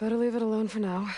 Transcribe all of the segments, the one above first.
Better leave it alone for now.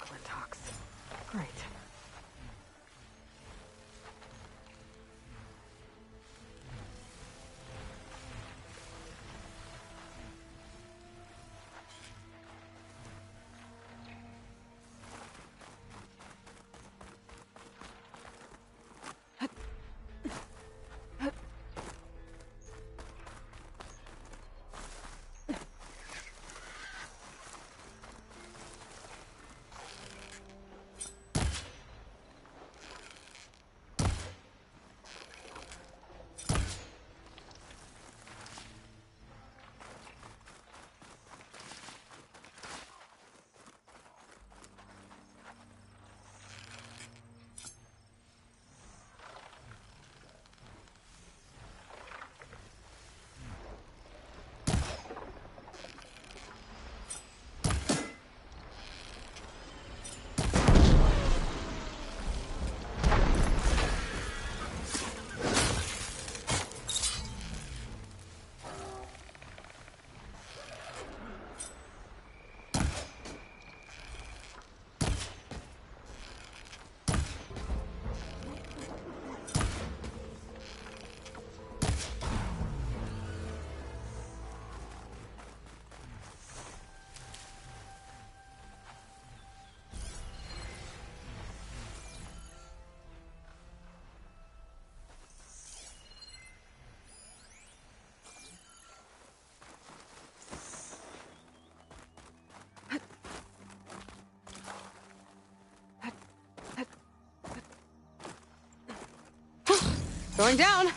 Clintox. Great. Going down!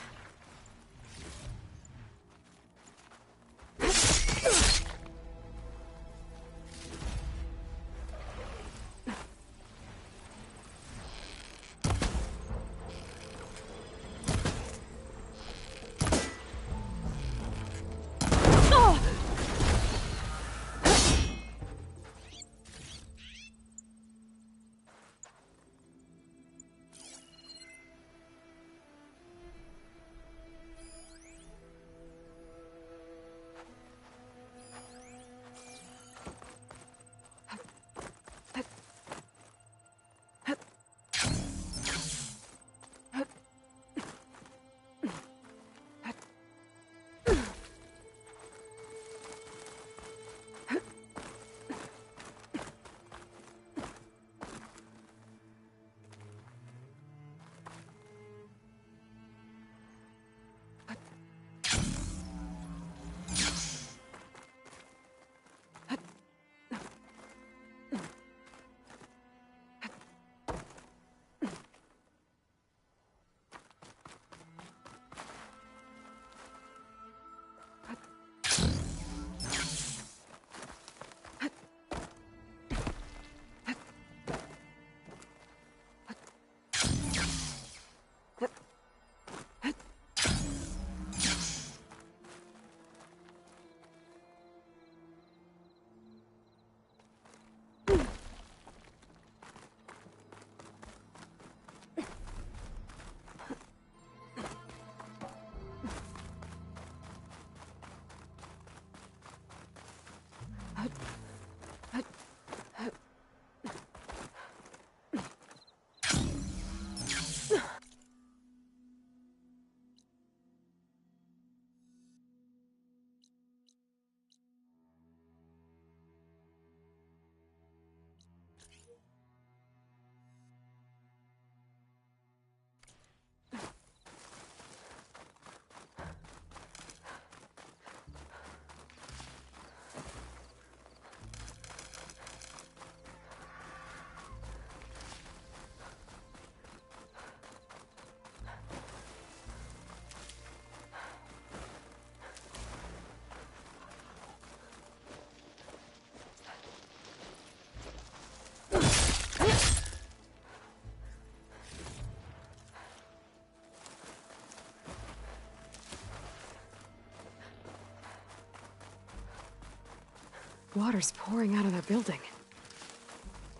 Water's pouring out of that building.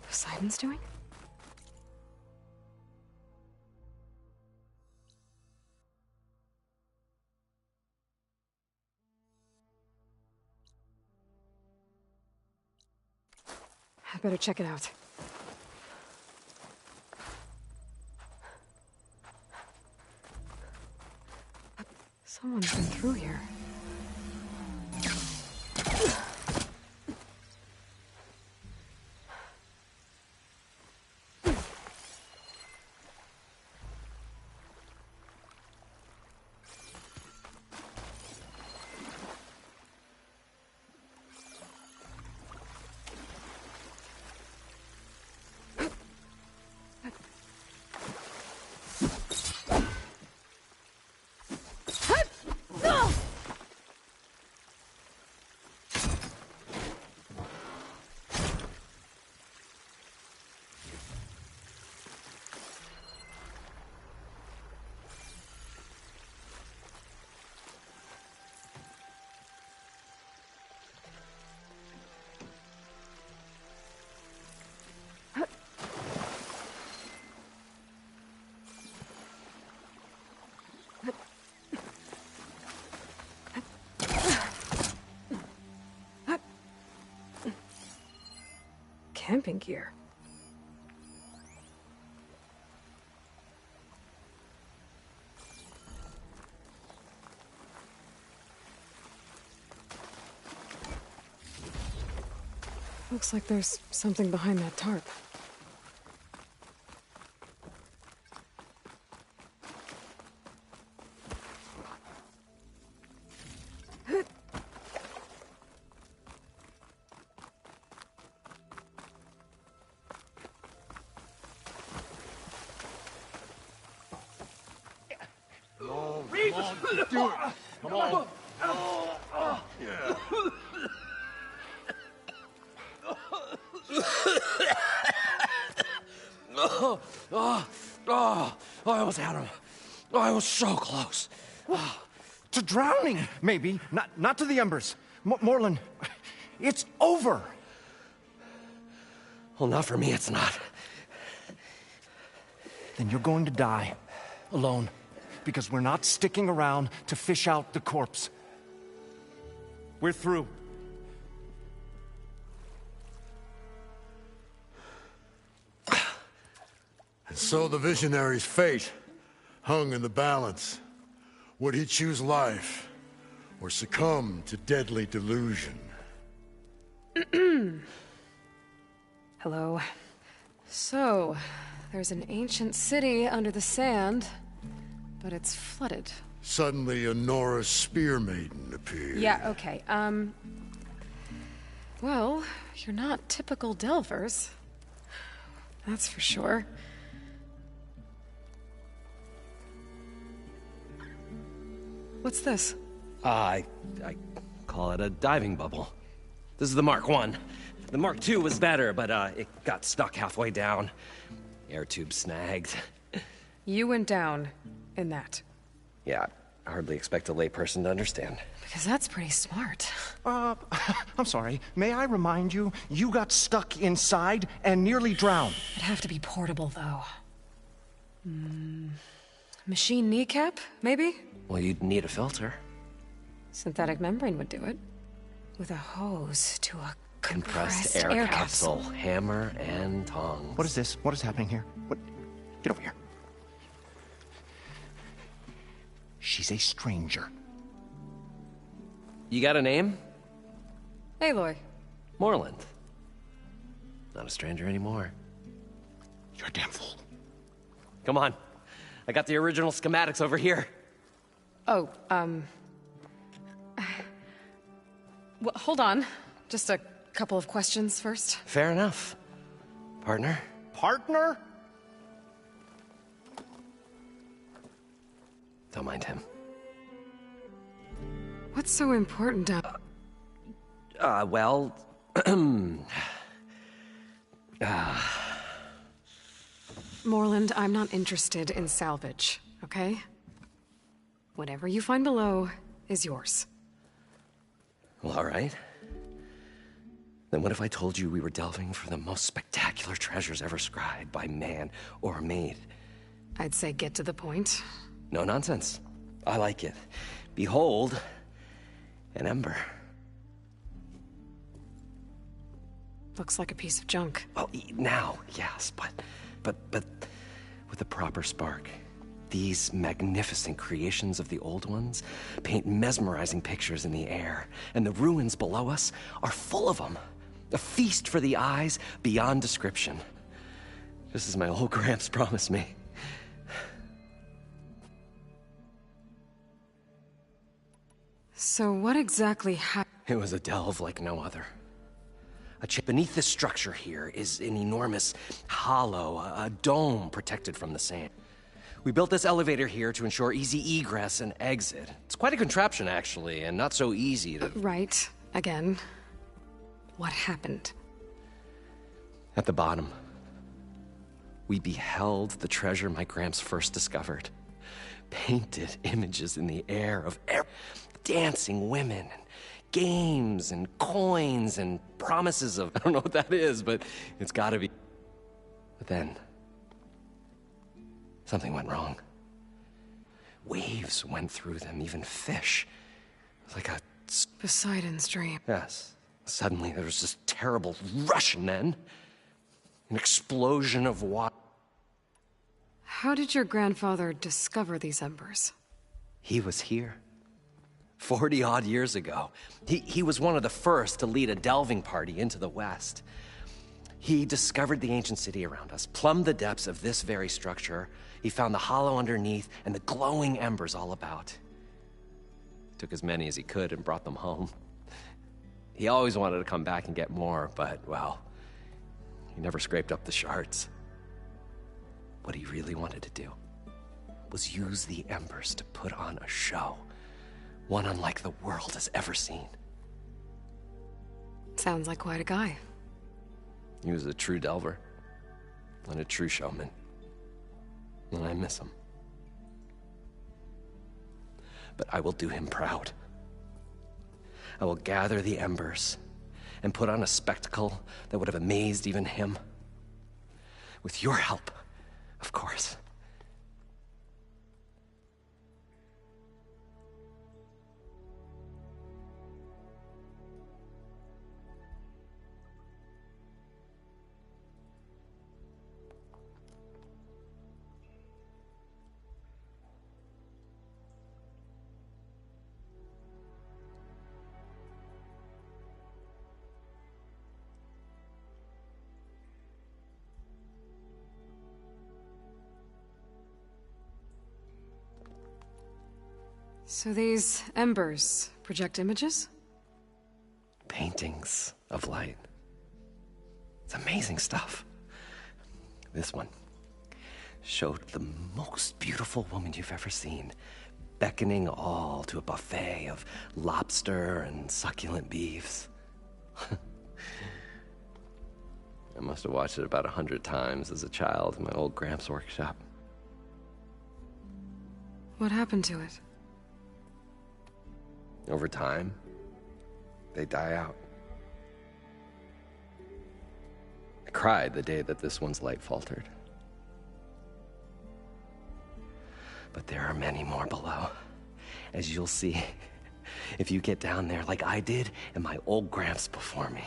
Poseidon's doing? I better check it out. Someone's been through here. Camping gear. Looks like there's something behind that tarp. Do it. Come on. Yeah. I almost had him. I was so close. To drowning, maybe. Not to the embers. Morlund, it's over. Well, not for me, it's not. Then you're going to die. Alone. Because we're not sticking around to fish out the corpse. We're through. And so the visionary's fate hung in the balance. Would he choose life or succumb to deadly delusion? Hello. So, there's an ancient city under the sand, but it's flooded. Suddenly, a Nora spear maiden appeared. Yeah, okay. Well, you're not typical Delvers. That's for sure. What's this? I call it a diving bubble. This is the Mark I. The Mark II was better, but it got stuck halfway down. Air tube snagged. You went down in that. Yeah, I hardly expect a layperson to understand. Because that's pretty smart. I'm sorry. May I remind you, you got stuck inside and nearly drowned. It'd have to be portable, though. Machine kneecap, maybe? Well, you'd need a filter. Synthetic membrane would do it. With a hose to a Compressed air capsule. Hammer and tongs. What is this? What is happening here? What? Get over here. She's a stranger. You got a name? Aloy. Morlund. Not a stranger anymore. You're a damn fool. Come on. I got the original schematics over here. Oh, well, hold on. Just a couple of questions first. Fair enough. Partner? Partner? Don't mind him. What's so important, Well... Morlund, I'm not interested in salvage, okay? Whatever you find below is yours. Well, all right. Then what if I told you we were delving for the most spectacular treasures ever scribed by man or maid? I'd say get to the point. No nonsense. I like it. Behold, an ember. Looks like a piece of junk. Well, now, yes, but with a proper spark. These magnificent creations of the old ones paint mesmerizing pictures in the air, and the ruins below us are full of them. A feast for the eyes beyond description. Just as my old Gramps promised me. So what exactly happened? It was a delve like no other. Beneath this structure here is an enormous hollow, a dome protected from the sand. We built this elevator here to ensure easy egress and exit. It's quite a contraption, actually, and not so easy to... Right. Again. What happened? At the bottom, we beheld the treasure my Gramps first discovered. Painted images in the air of dancing women, and games, and coins, and promises of... I don't know what that is, but it's gotta be... But then... something went wrong. Waves went through them, even fish. It was like a... Poseidon's dream. Yes. Suddenly there was this terrible rush, and then... an explosion of water. How did your grandfather discover these embers? He was here. 40-odd years ago. He was one of the first to lead a delving party into the West. He discovered the ancient city around us, plumbed the depths of this very structure. He found the hollow underneath and the glowing embers all about. Took as many as he could and brought them home. He always wanted to come back and get more, but, well, he never scraped up the shards. What he really wanted to do was use the embers to put on a show. One unlike the world has ever seen. Sounds like quite a guy. He was a true delver and a true showman. And I miss him. But I will do him proud. I will gather the embers and put on a spectacle that would have amazed even him. With your help, of course. So these embers project images? Paintings of light. It's amazing stuff. This one showed the most beautiful woman you've ever seen, beckoning all to a buffet of lobster and succulent beefs. I must have watched it about 100 times as a child in my old Gramps workshop. What happened to it? Over time, they die out. I cried the day that this one's light faltered. But there are many more below, as you'll see if you get down there like I did and my old Gramps before me.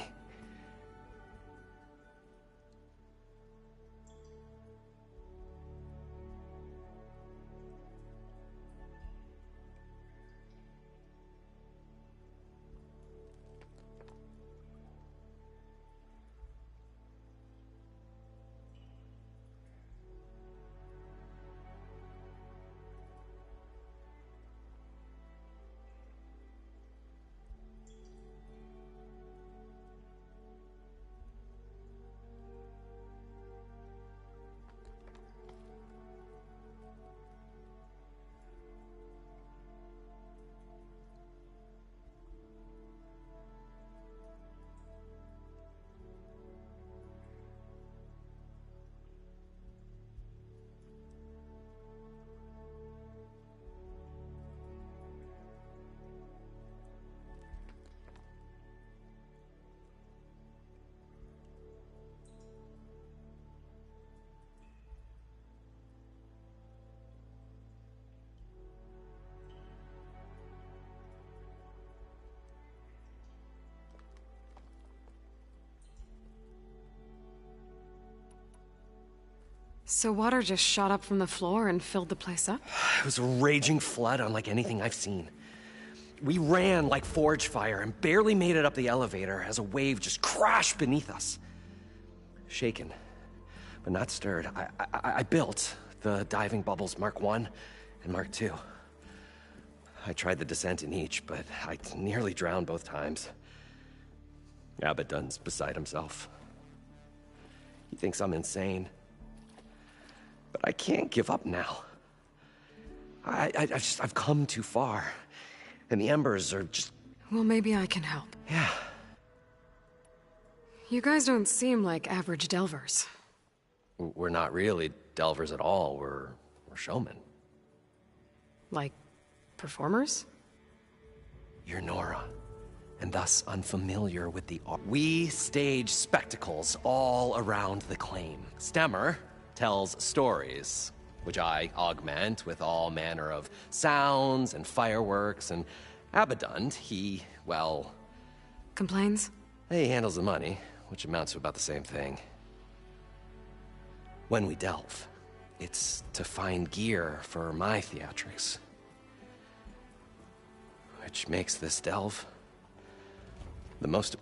So water just shot up from the floor and filled the place up? It was a raging flood unlike anything I've seen. We ran like forge fire and barely made it up the elevator as a wave just crashed beneath us. Shaken, but not stirred, I built the diving bubbles Mark I and Mark II. I tried the descent in each, but I nearly drowned both times. Abaddon's beside himself. He thinks I'm insane. But I can't give up now. I've come too far. And the embers are just... Well, maybe I can help. Yeah. You guys don't seem like average delvers. We're not really delvers at all. We're showmen. Like, performers? You're Nora, and thus unfamiliar with the art. We stage spectacles all around the claim. Stemmer tells stories, which I augment with all manner of sounds and fireworks, and Abaddon, well... Complains? He handles the money, which amounts to about the same thing. When we delve, it's to find gear for my theatrics. Which makes this delve the most...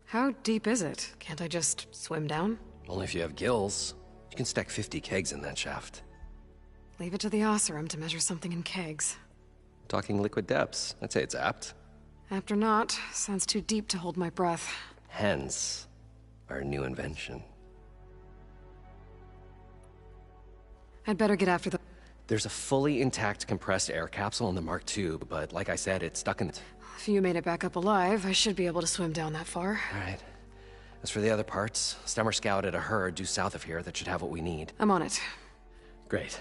How deep is it? Can't I just swim down? Only if you have gills. You can stack 50 kegs in that shaft. Leave it to the Oseram to measure something in kegs. Talking liquid depths, I'd say it's apt. Apt or not, sounds too deep to hold my breath. Hence, our new invention. I'd better get after the... There's a fully intact compressed air capsule in the Mark II, but like I said, it's stuck in the... If you made it back up alive, I should be able to swim down that far. All right. As for the other parts, Stemmer scouted a herd due south of here that should have what we need. I'm on it. Great.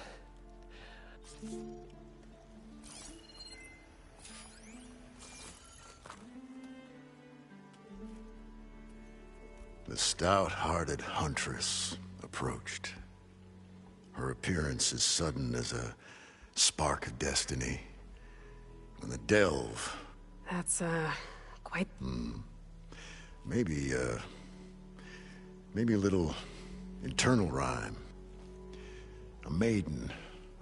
The stout-hearted huntress approached. Her appearance as sudden as a spark of destiny. When the delve... That's, quite... Maybe a little internal rhyme. A maiden,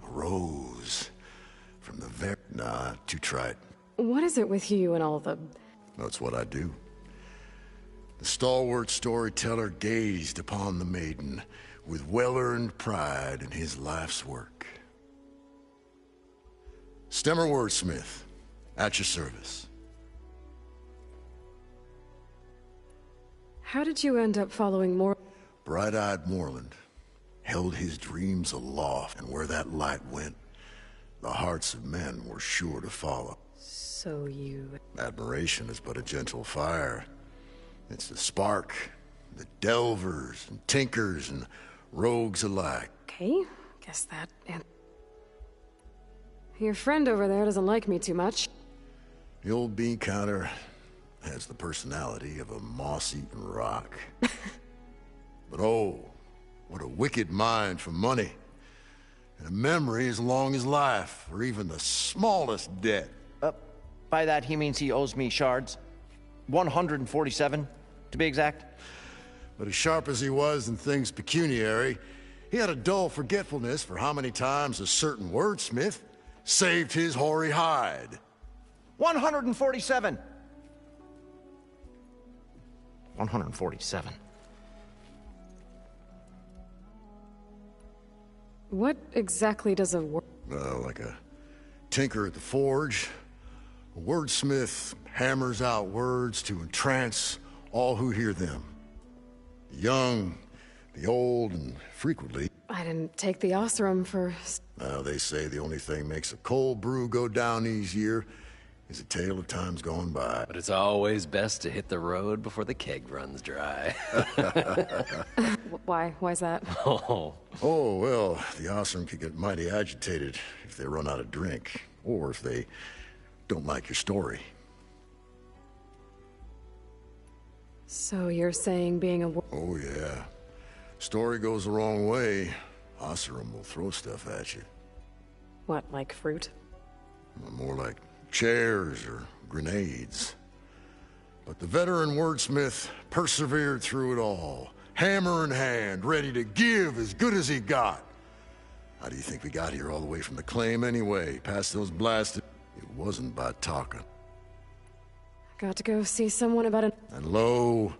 a rose, from the very... Nah, too trite. What is it with you and all the... That's what I do. The stalwart storyteller gazed upon the maiden with well-earned pride in his life's work. Stemmer Wordsmith, at your service. How did you end up following more... Bright-eyed Moreland held his dreams aloft, and where that light went, the hearts of men were sure to follow. So you... Admiration is but a gentle fire. It's the spark, the delvers and tinkers and rogues alike. Okay, guess that... and... Your friend over there doesn't like me too much. The old bean counter has the personality of a moss-eaten rock. But oh, what a wicked mind for money. And a memory as long as life, or even the smallest debt. By that he means he owes me shards. 147, to be exact. But as sharp as he was in things pecuniary, he had a dull forgetfulness for how many times a certain wordsmith saved his hoary hide. 147. 147. What exactly does a word... Like a tinker at the forge. A wordsmith hammers out words to entrance all who hear them. The young, the old, and frequently... I didn't take the Oseram for... They say the only thing makes a cold brew go down easier is a tale of times gone by. But it's always best to hit the road before the keg runs dry. Why? Why's that? Oh, Well, the Oseram could get mighty agitated if they run out of drink, or if they don't like your story. So you're saying being a... Oh, yeah. Story goes the wrong way, Oseram will throw stuff at you. What, like fruit? More like chairs or grenades. But the veteran wordsmith persevered through it all, hammer in hand, ready to give as good as he got. How do you think we got here all the way from the claim anyway? Past those blasted... It wasn't by talking. Got to go see someone about it. And lo...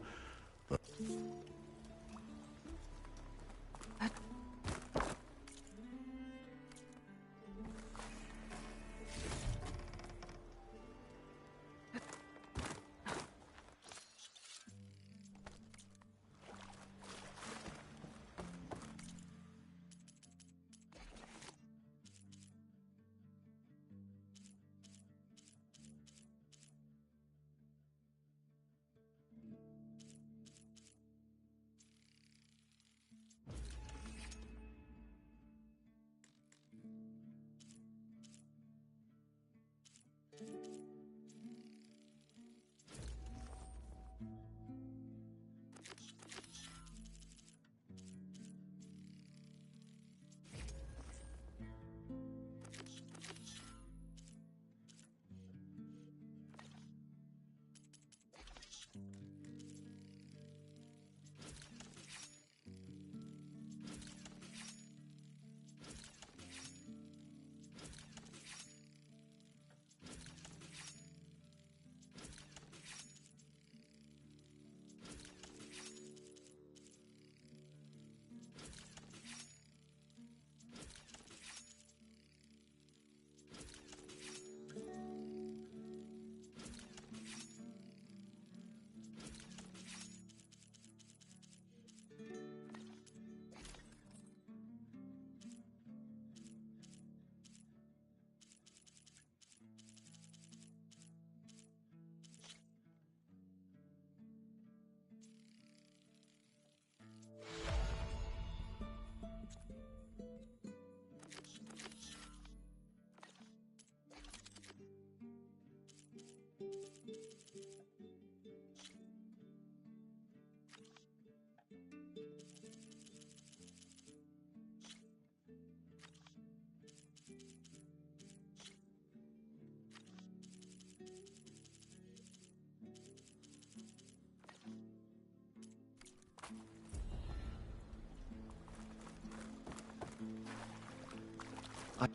I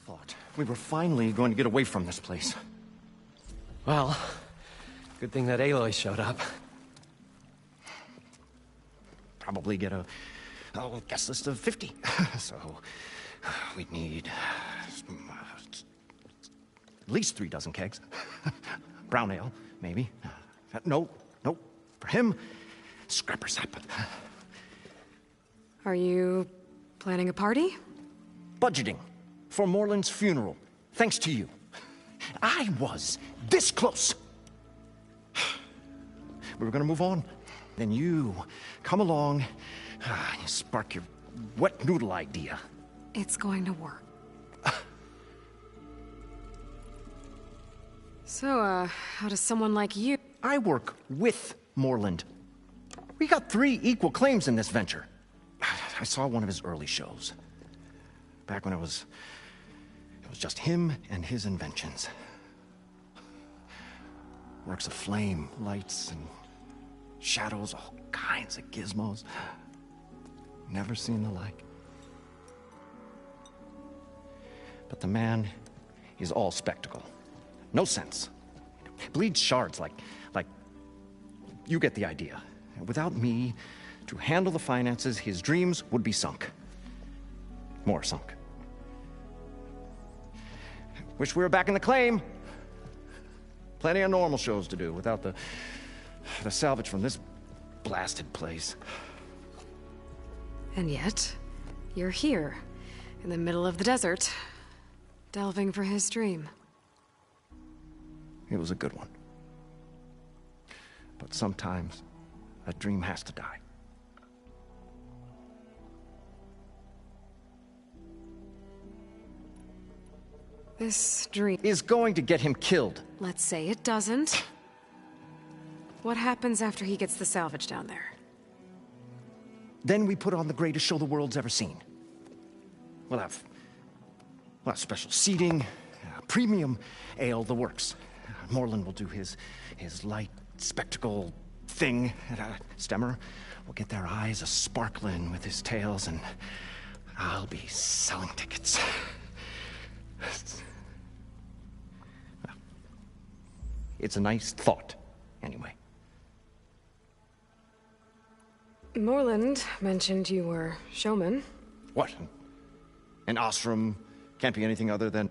thought we were finally going to get away from this place. Well, good thing that Aloy showed up. Probably get a guest list of 50. So we'd need at least 3 dozen kegs. Brown ale, maybe. No. For him, scrapper sap. Are you planning a party? Budgeting for Morland's funeral, thanks to you. I was this close. We were gonna move on. Then you come along, you spark your wet noodle idea. It's going to work. So, how does someone like you... I work with Morland. We got 3 equal claims in this venture. I saw one of his early shows. Back when it was just him and his inventions. Works of flame, lights, and shadows, all kinds of gizmos. Never seen the like. But the man is all spectacle. No sense. Bleeds shards like you get the idea. Without me to handle the finances, his dreams would be sunk. More sunk. Wish we were back in the claim. Plenty of normal shows to do without the salvage from this blasted place. And yet, you're here, in the middle of the desert, delving for his dream. It was a good one. But sometimes, a dream has to die. This dream... Is going to get him killed. Let's say it doesn't. What happens after he gets the salvage down there? Then we put on the greatest show the world's ever seen. We'll have special seating, premium ale, the works. Morland will do his light spectacle thing. Stemmer will get their eyes a-sparkling with his tales, and I'll be selling tickets. Well, it's a nice thought, anyway. Morland mentioned you were showman. What? An Ostrom can't be anything other than...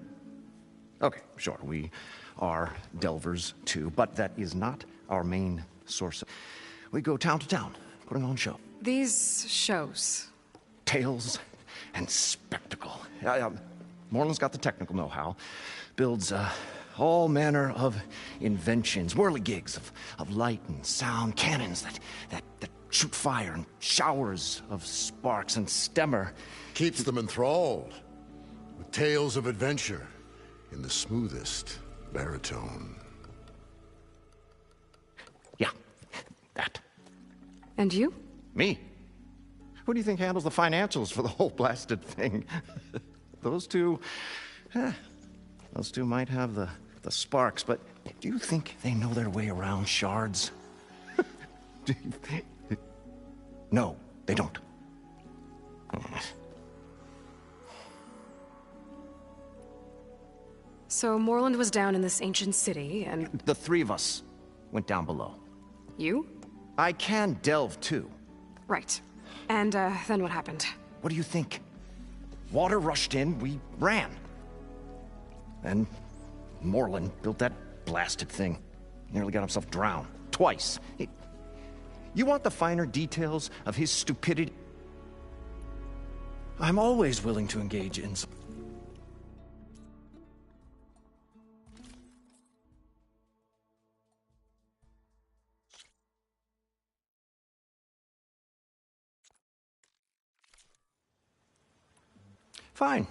Okay, sure, we are delvers too, but that is not our main source. We go town to town, putting on show. These shows. Tales and spectacle. Morland's got the technical know-how. Builds all manner of inventions, whirligigs of light and sound, cannons that shoot fire and showers of sparks, and Stemmer Keeps them enthralled with tales of adventure in the smoothest baritone. Yeah, that. And you? Me? Who do you think handles the financials for the whole blasted thing? Those two might have the sparks, but do you think they know their way around shards? No, they don't. So Morland was down in this ancient city, and The three of us went down below. you? I can delve too. Right. And then what happened? What do you think? Water rushed in, we ran. And Morland built that blasted thing. Nearly got himself drowned. Twice. You want the finer details of his stupidity? I'm always willing to engage in some... Fine.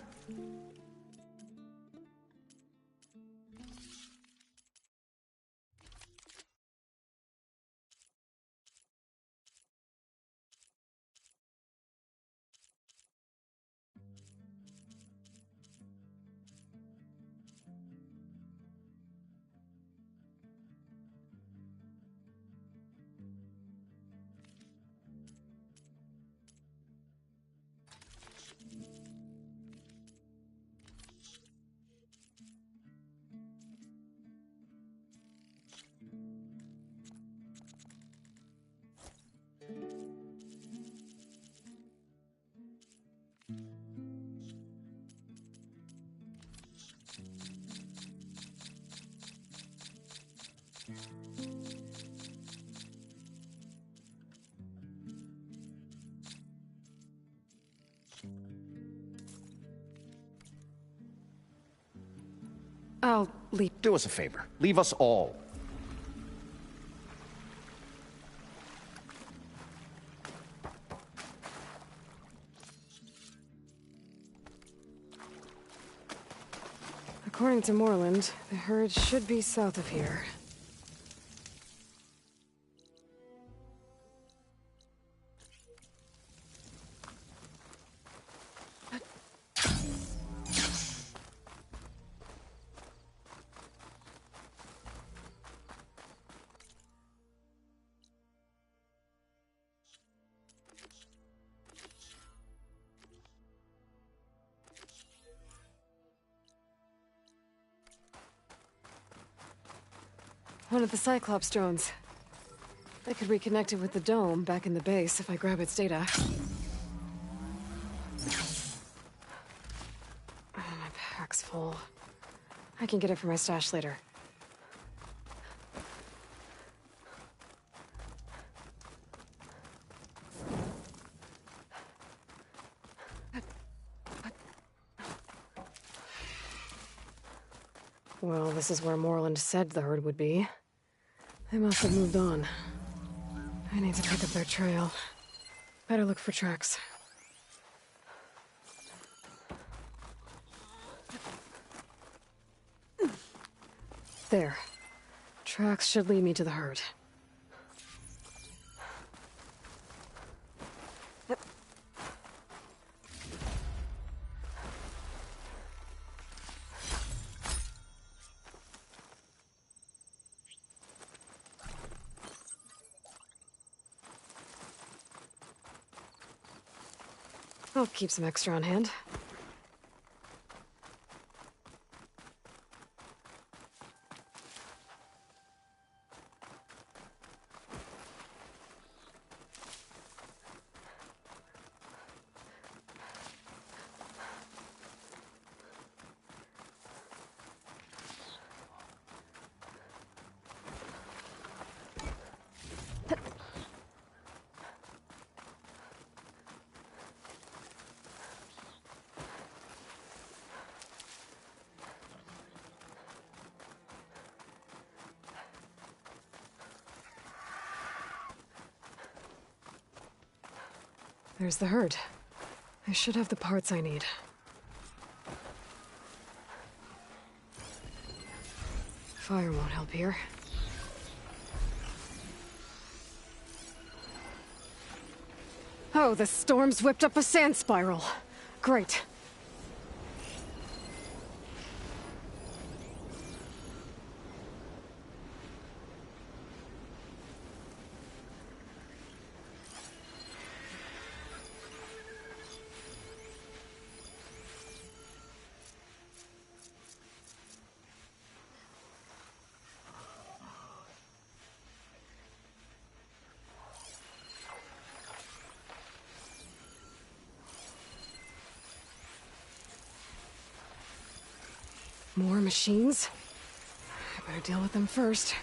I'll leave. Do us a favor. Leave us all. According to Morland, the herd should be south of here. One of the Cyclops drones. I could reconnect it with the dome back in the base if I grab its data. Oh, my pack's full. I can get it from my stash later. Well, this is where Morland said the herd would be. They must have moved on. I need to pick up their trail. Better look for tracks. There. Tracks should lead me to the herd. I'll keep some extra on hand. There's the herd. I should have the parts I need. Fire won't help here. Oh, the storm's whipped up a sand spiral. Great. More machines? I better deal with them first.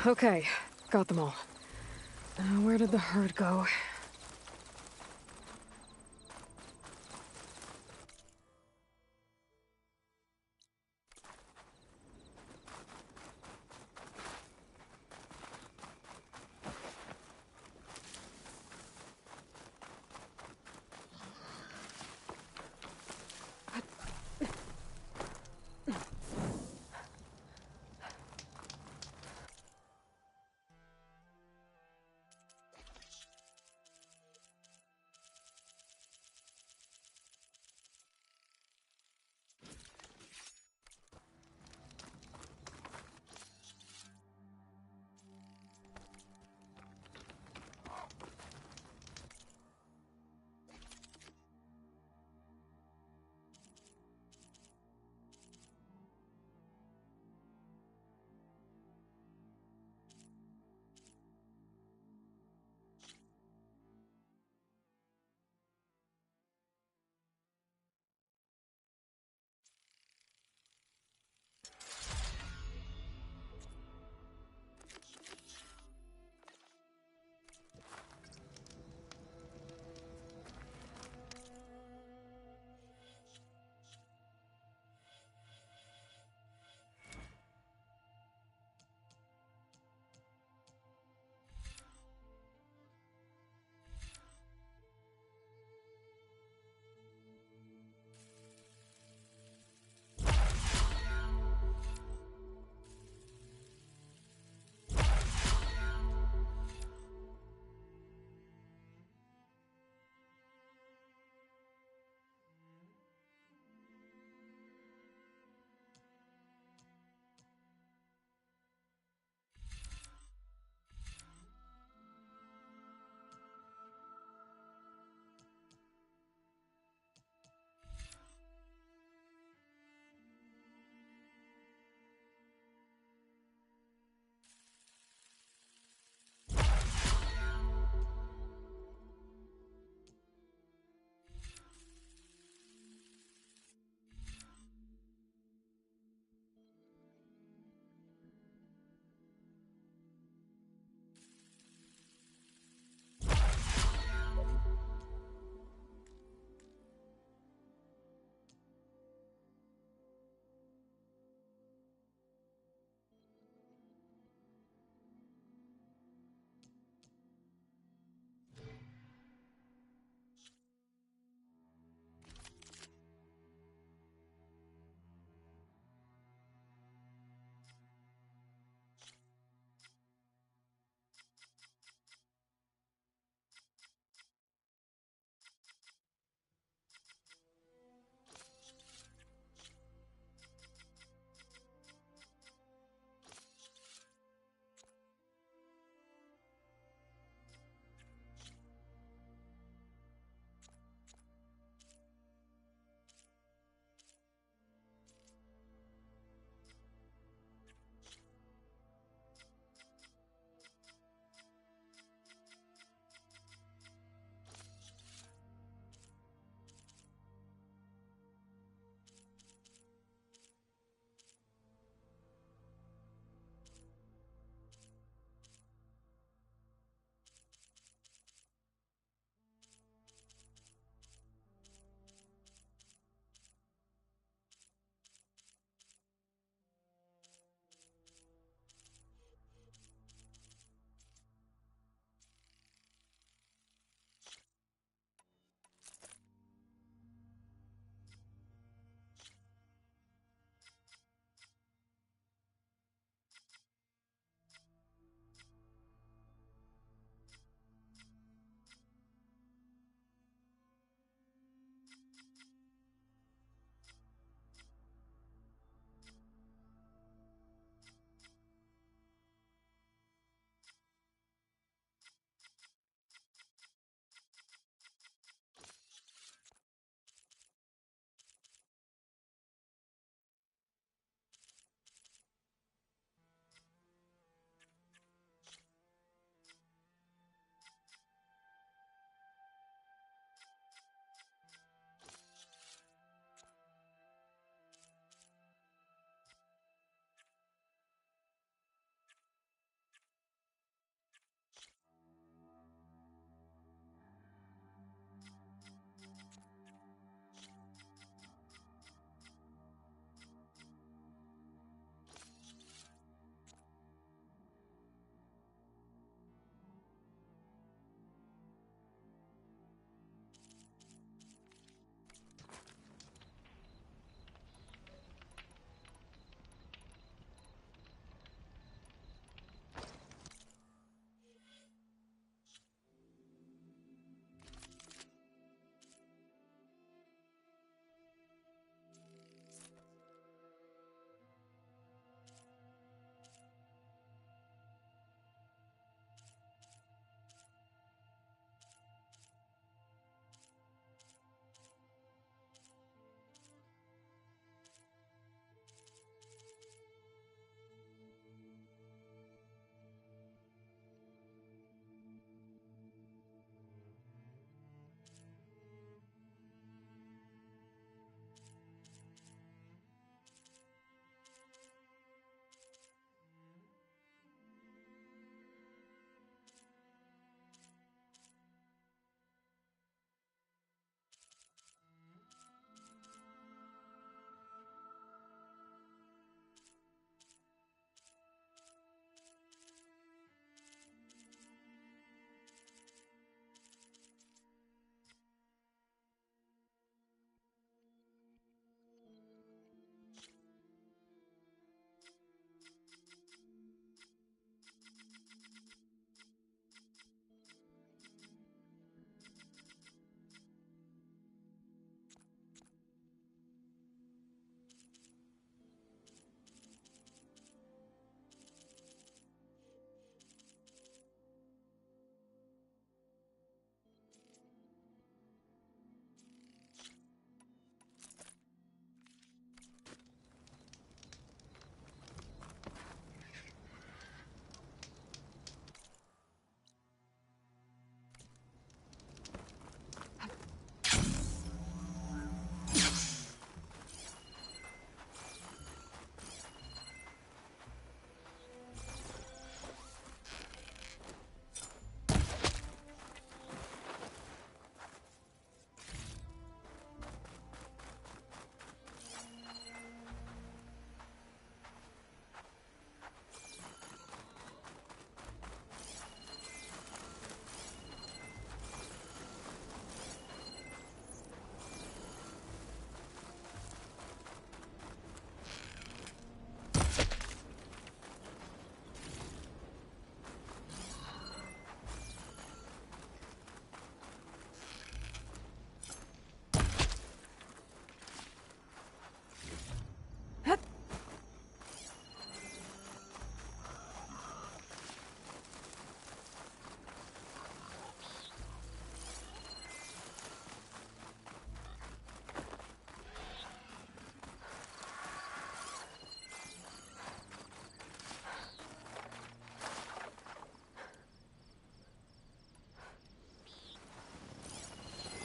Okay, got them all. Where did the herd go?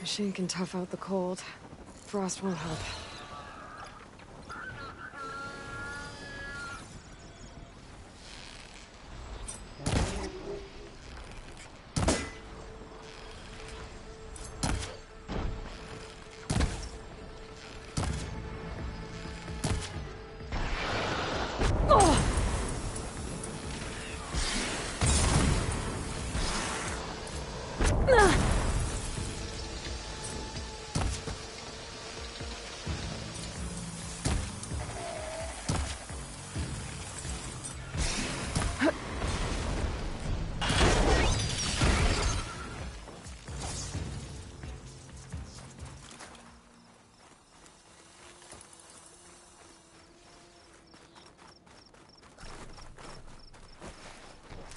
Machine can tough out the cold. Frost won't help.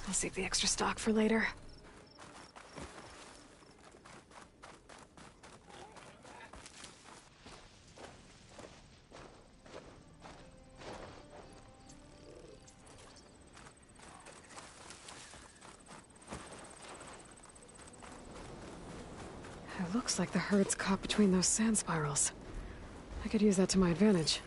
I'll save the extra stock for later. It looks like the herd's caught between those sand spirals. I could use that to my advantage.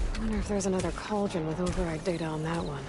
I wonder if there's another cauldron with override data on that one.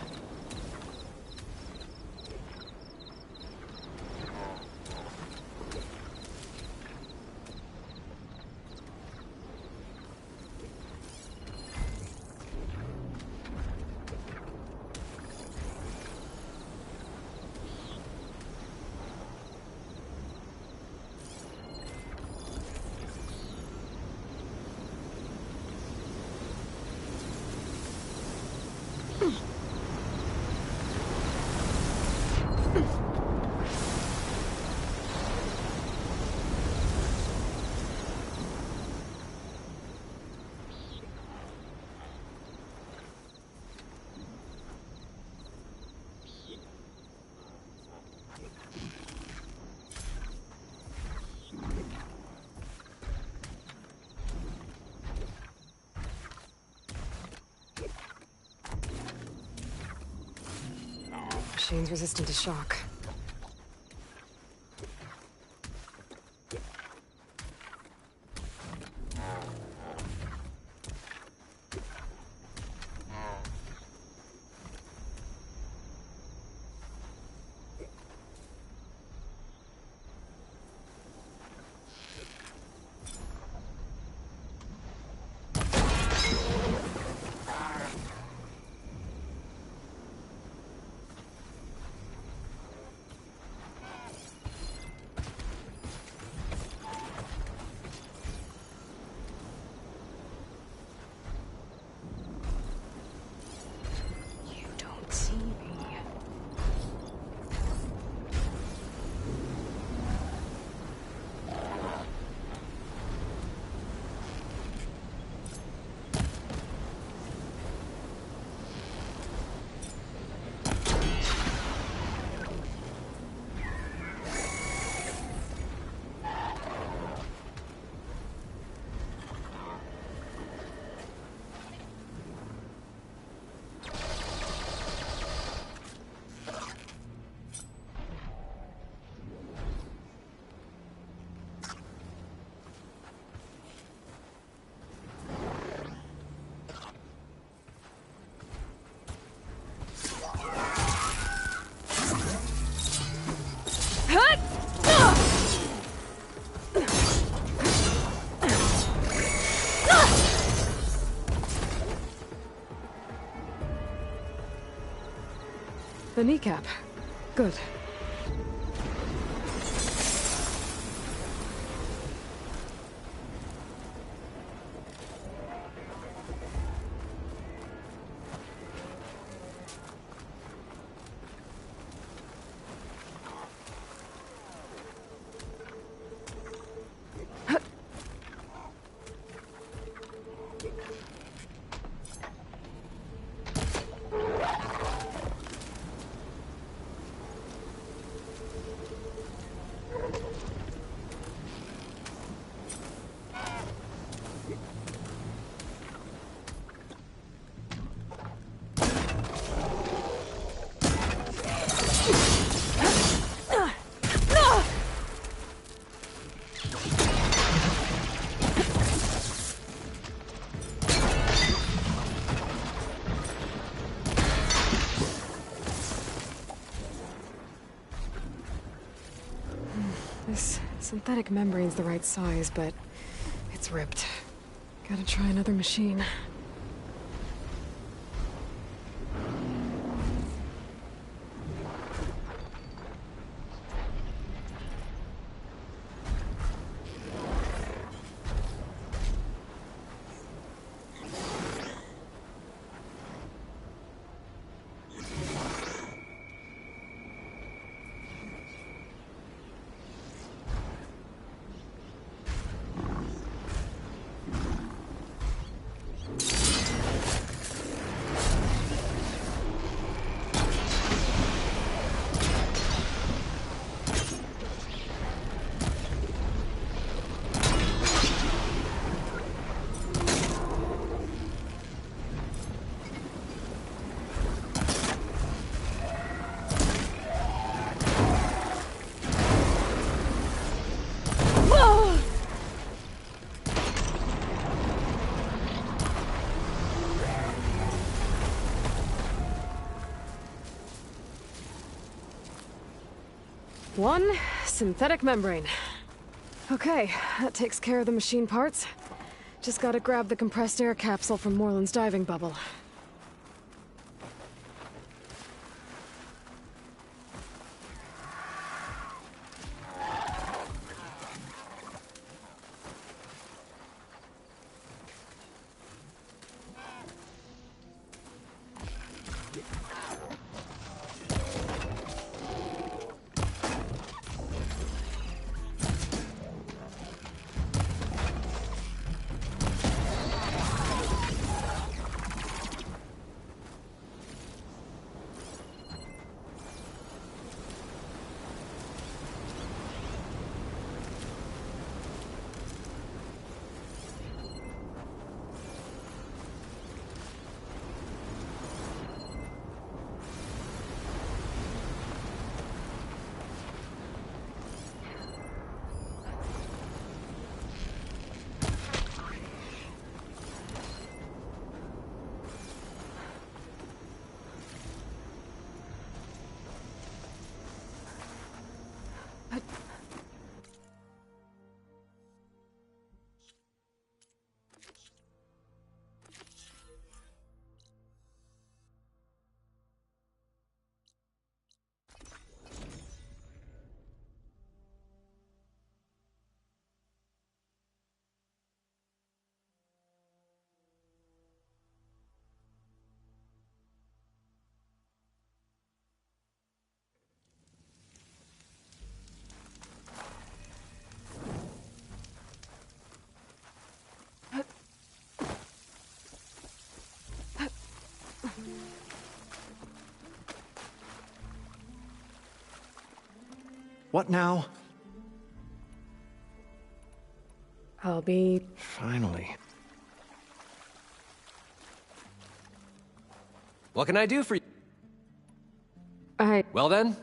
Machine's resistant to shock. The kneecap. Good. Synthetic membrane's the right size, but it's ripped. Gotta try another machine. One synthetic membrane. Okay, that takes care of the machine parts. Just gotta grab the compressed air capsule from Moreland's diving bubble. What now? I'll be... Finally. What can I do for you? I... Well then,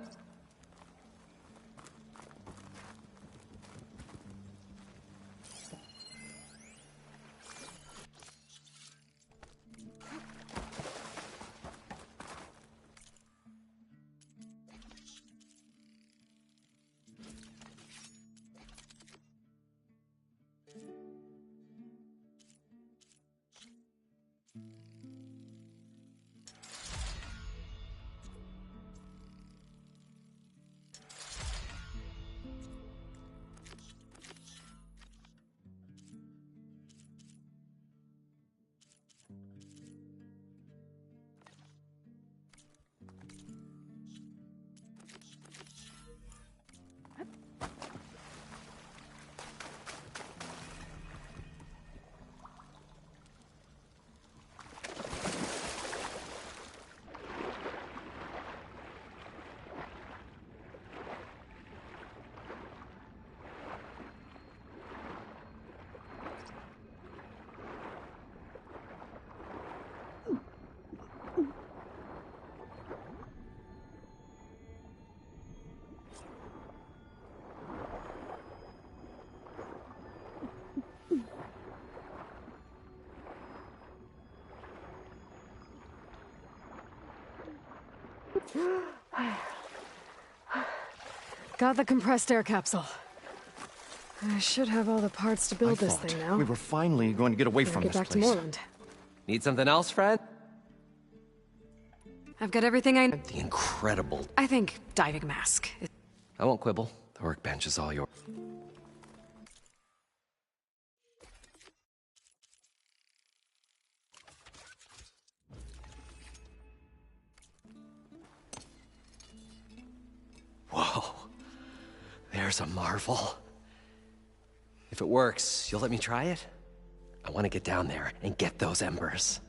Got the compressed air capsule. I should have all the parts to I build this thought thing now. we were finally going to get away Better from get this back to place. Moreland. Need something else, friend? I've got everything I... The incredible... I think diving mask. I won't quibble. The workbench is all yours. Whoa. There's a marvel. If it works, you'll let me try it? I want to get down there and get those embers.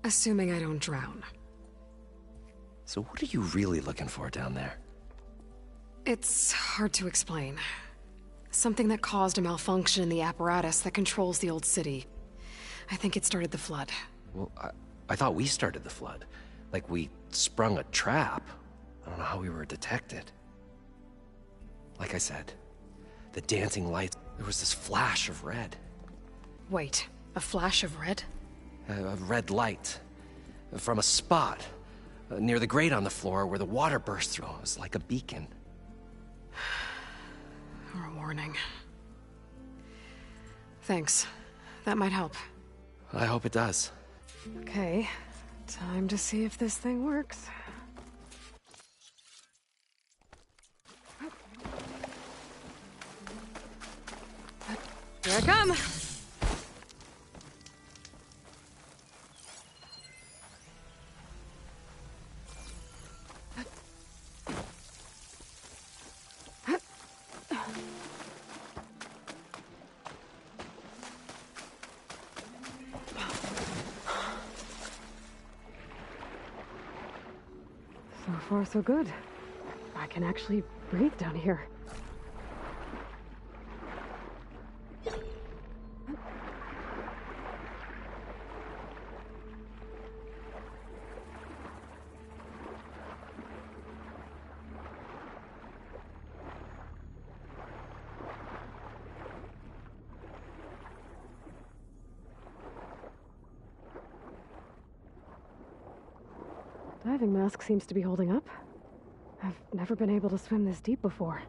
Assuming I don't drown. So what are you really looking for down there? It's hard to explain. Something that caused a malfunction in the apparatus that controls the old city. I think it started the flood. Well, I thought we started the flood. Like we sprung a trap. I don't know how we were detected. Like I said, the dancing lights, there was this flash of red. Wait, a flash of red? A red light. From a spot near the grate on the floor where the water burst through. It was like a beacon. Or a warning. Thanks. That might help. I hope it does. Okay, time to see if this thing works. Here I come! So far, so good. I can actually breathe down here. Diving mask seems to be holding up. I've never been able to swim this deep before.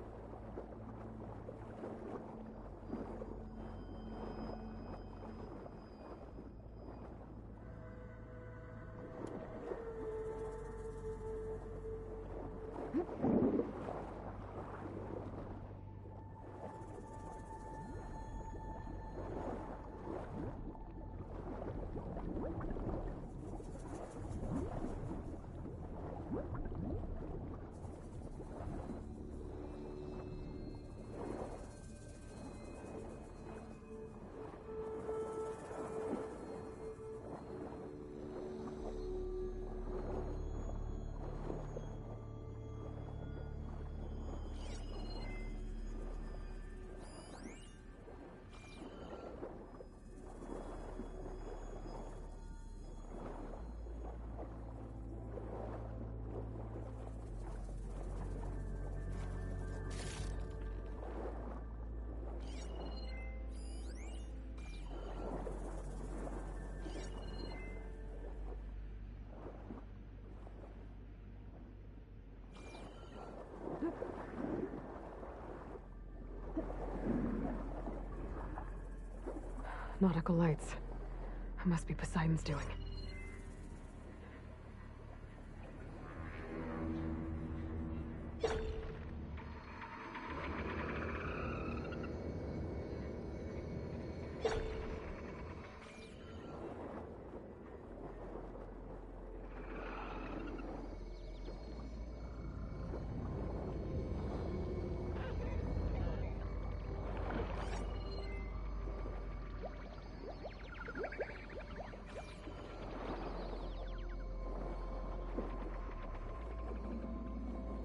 Nautical lights. Must be Poseidon's doing.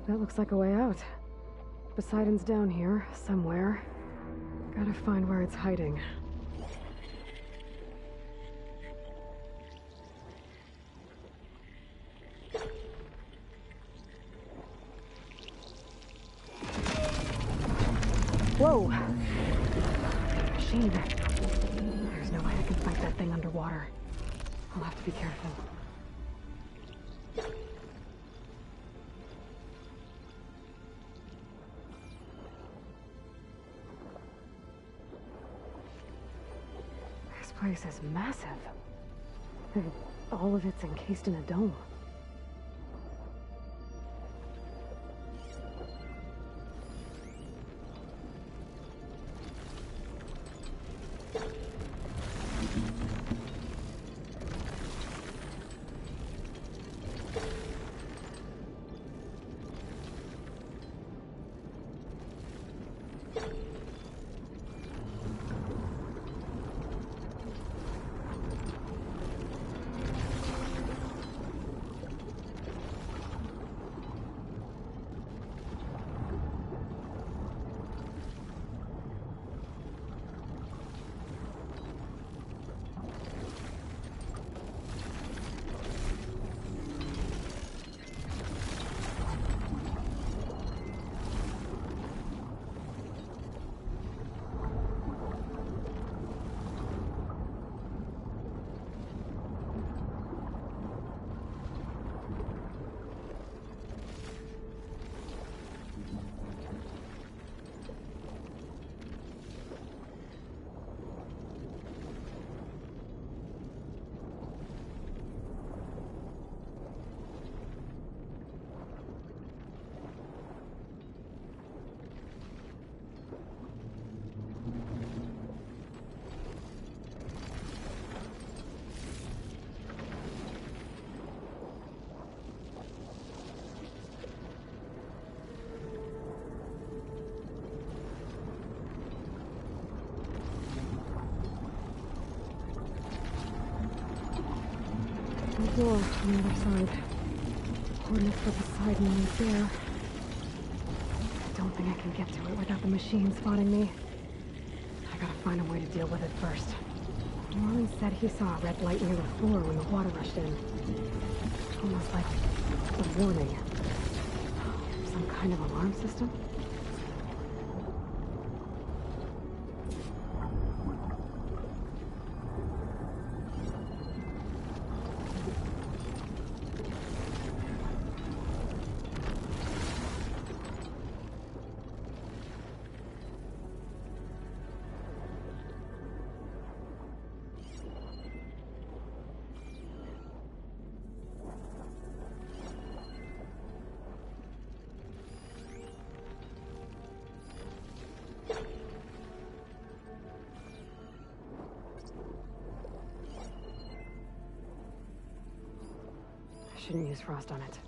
That looks like a way out. Poseidon's down here, somewhere. Gotta find where it's hiding. Whoa! Machine. There's no way I can fight that thing underwater. I'll have to be careful. place is massive. And all of it's encased in a dome. Door on the other side. Coordinates for the side node there. I don't think I can get to it without the machine spotting me. I gotta find a way to deal with it first. Norman said he saw a red light near the floor when the water rushed in. Almost like a warning. Some kind of alarm system? Shouldn't use frost on it.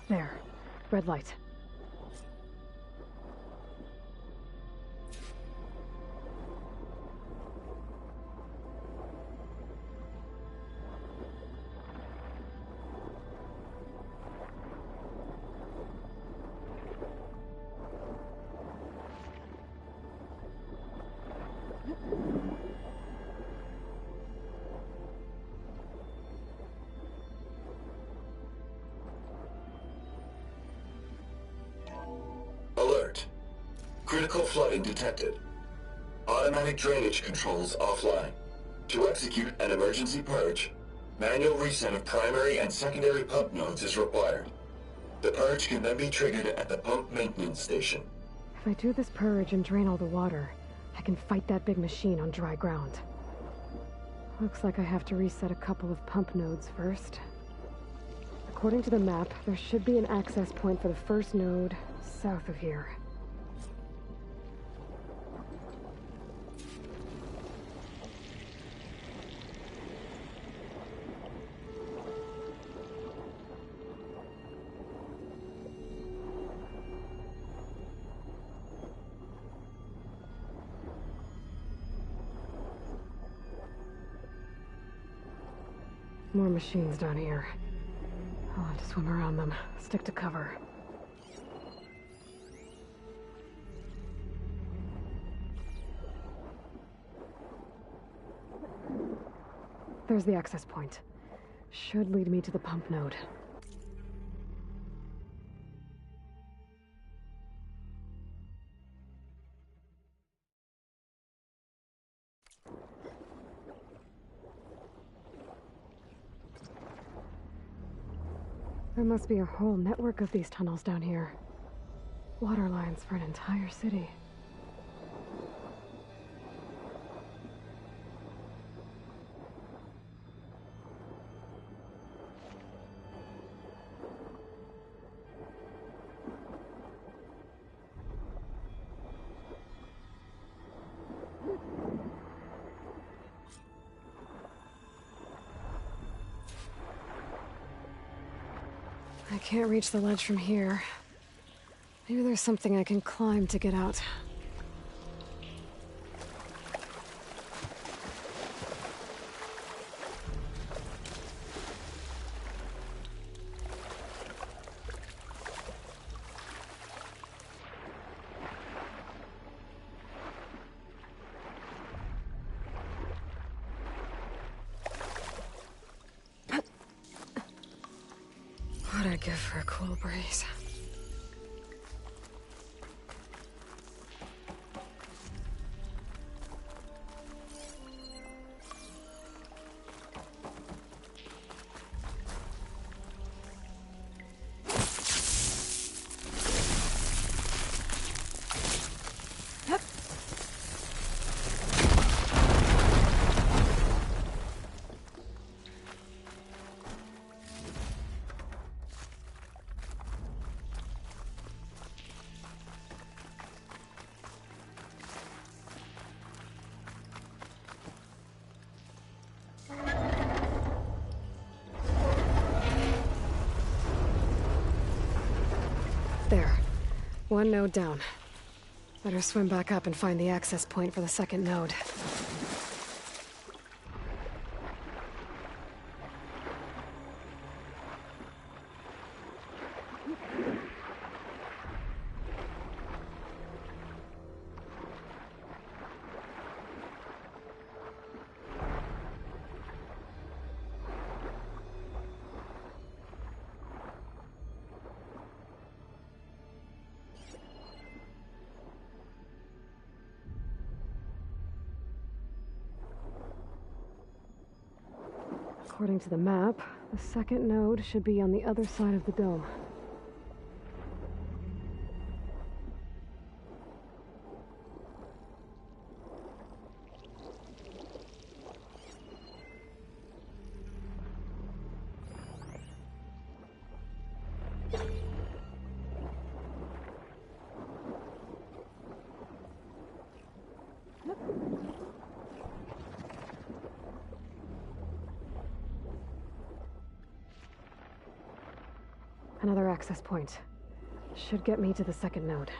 There. Red light. Alert. Critical flooding detected. Automatic drainage controls offline. To execute an emergency purge, manual reset of primary and secondary pump nodes is required. The purge can then be triggered at the pump maintenance station. If I do this purge and drain all the water, I can fight that big machine on dry ground. Looks like I have to reset a couple of pump nodes first. According to the map, there should be an access point for the first node south of here. More machines down here. I'll have to swim around them, stick to cover. There's the access point. Should lead me to the pump node. There must be a whole network of these tunnels down here. Water lines for an entire city. I can't reach the ledge from here. Maybe there's something I can climb to get out. What'd I give for a cool breeze? There. One node down. Better swim back up and find the access point for the second node. According to the map, the second node should be on the other side of the dome. Another access point. Should get me to the second node.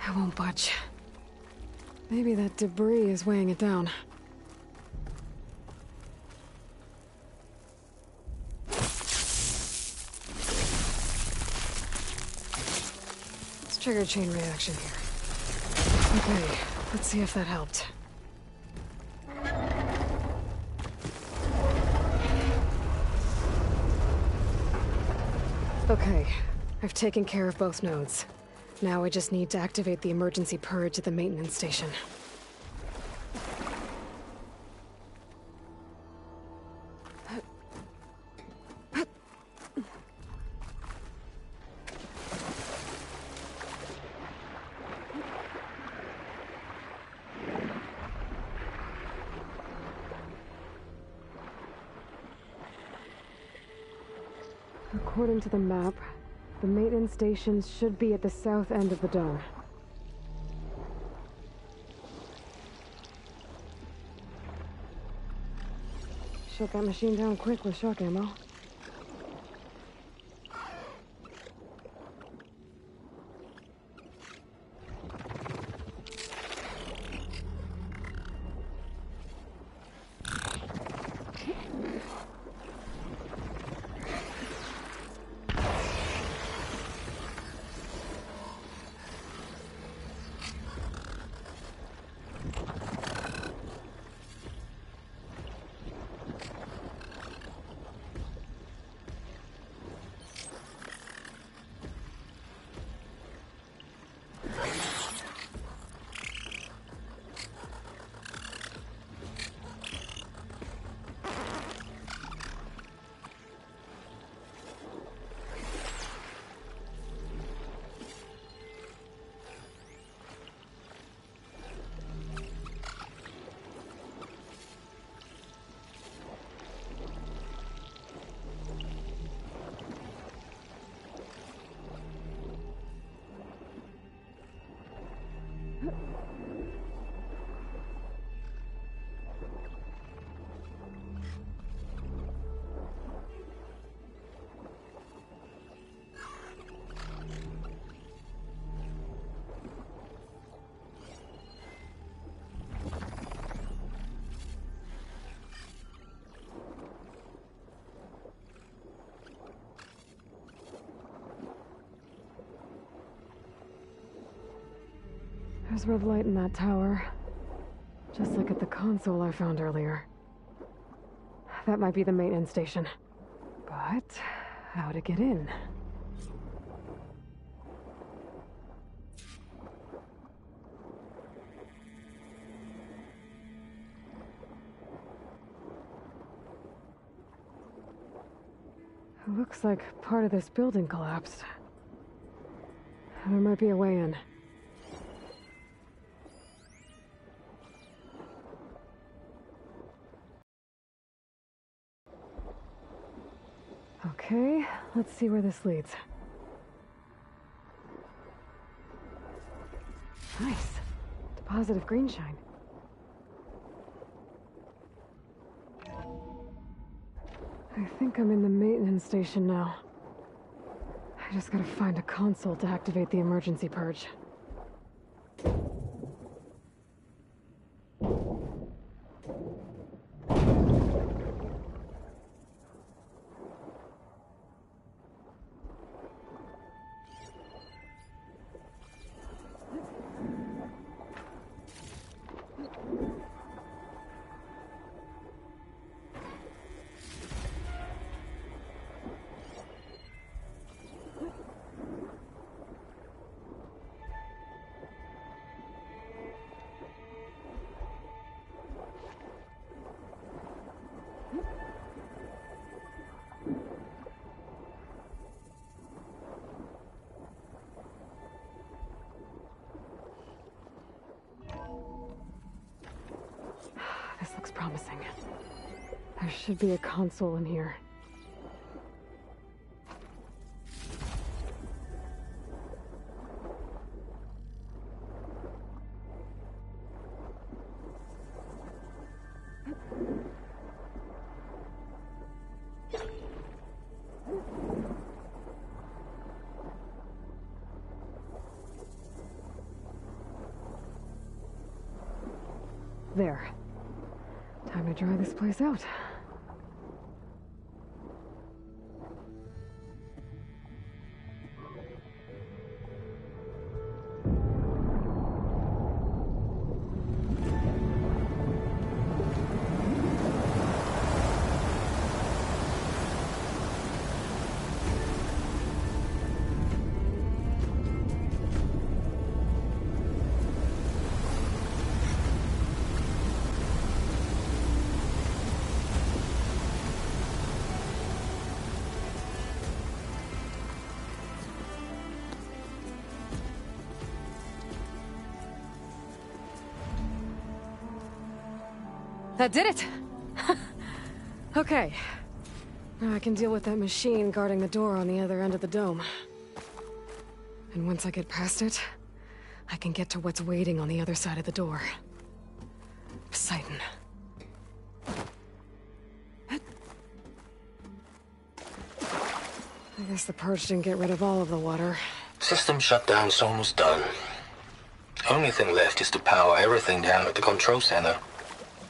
I won't budge. Maybe that debris is weighing it down. Let's trigger a chain reaction here. Okay, let's see if that helped. Okay, I've taken care of both nodes. Now I just need to activate the emergency purge at the maintenance station. According to the map, the maintenance stations should be at the south end of the dome. Shut that machine down quick with shock ammo. There's red light in that tower. Just like at the console I found earlier. That might be the maintenance station. But how to get in? It looks like part of this building collapsed. There might be a way in. Okay, let's see where this leads. Nice. Deposit of green shine. I think I'm in the maintenance station now. I just gotta find a console to activate the emergency purge. This looks promising. There should be a console in here. There. Time to dry this place out. That did it! Okay. Now I can deal with that machine guarding the door on the other end of the dome. And once I get past it, I can get to what's waiting on the other side of the door. Poseidon. I guess the purge didn't get rid of all of the water. System shutdown's almost done. Only thing left is to power everything down at the control center.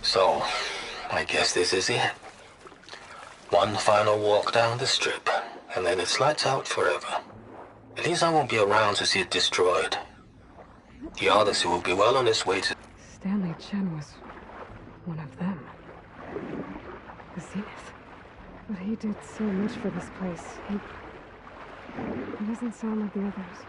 So, I guess this is it. One final walk down the strip, and then it's lights out forever. At least I won't be around to see it destroyed. The Odyssey will be well on its way to... Stanley Chen was one of them. The Zenith. But he did so much for this place. He doesn't sound like the others.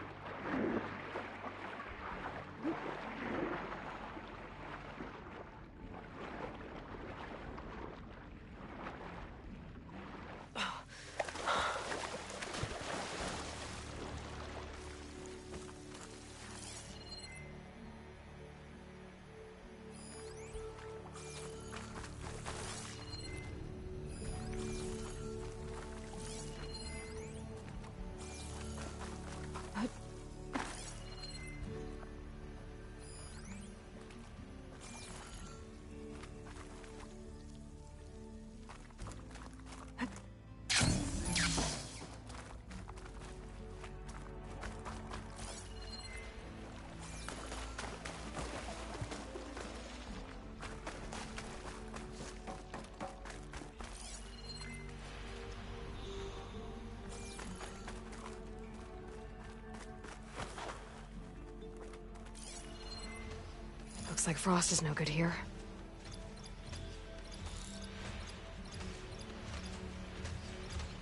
Looks like Frost is no good here.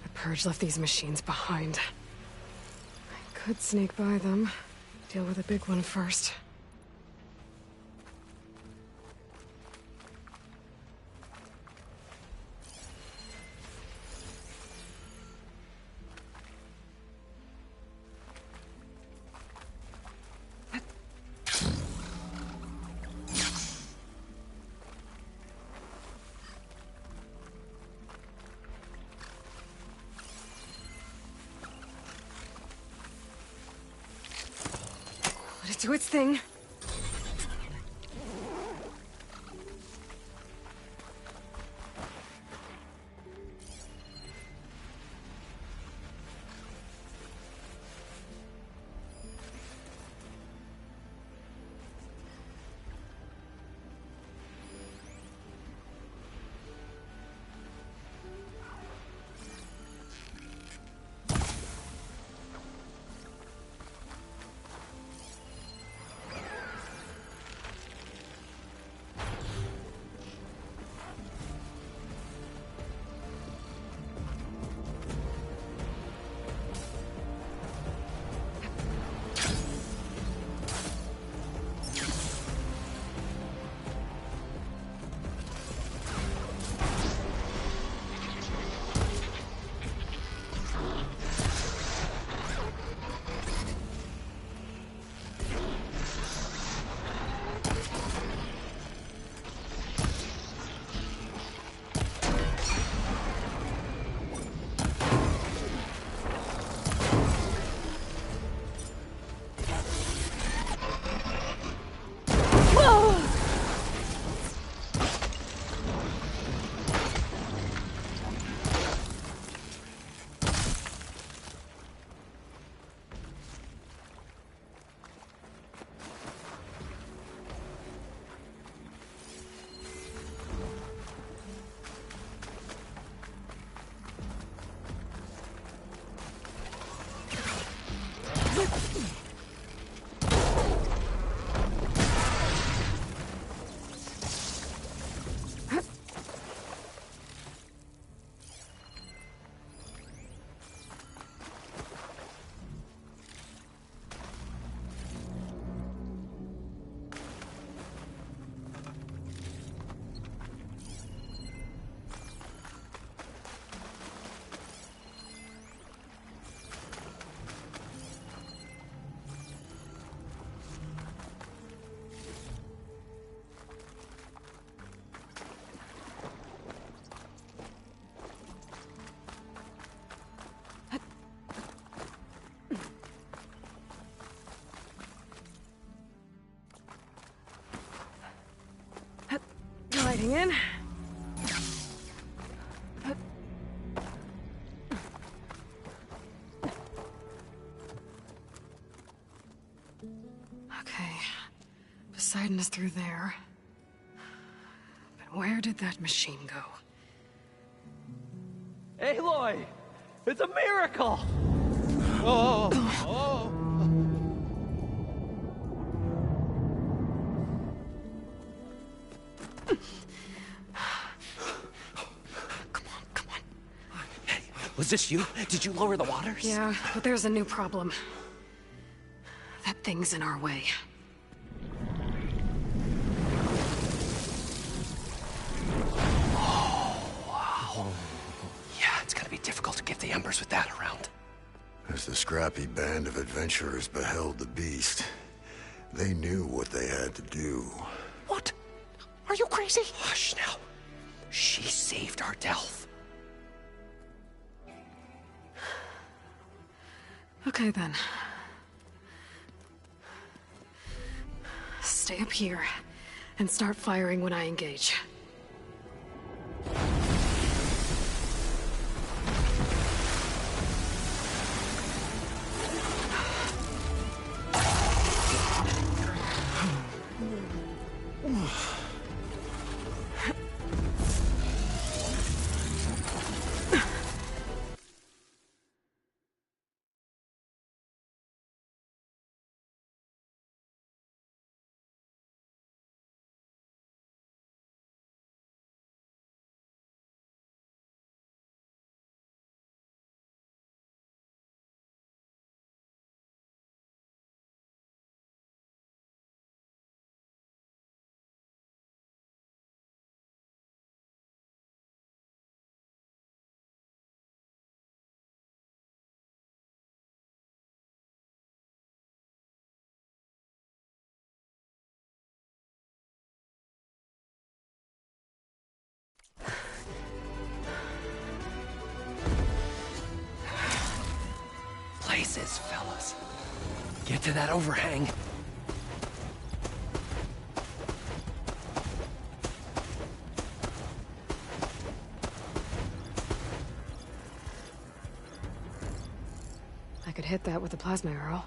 The Purge left these machines behind. I could sneak by them. Deal with the big one first. Let it do its thing. Breathing in. Okay. Poseidon is through there. But where did that machine go? Aloy! It's a miracle! Come on. Hey, was this you? Did you lower the waters? Yeah, but there's a new problem. That thing's in our way. Yeah, it's gonna be difficult to get the embers with that around. As the scrappy band of adventurers beheld the beast, they knew what they had to do. What? Are you crazy? Hush now. She saved our Delph. Okay then. Stay up here and start firing when I engage. Places, fellas. Get to that overhang. I could hit that with a plasma arrow.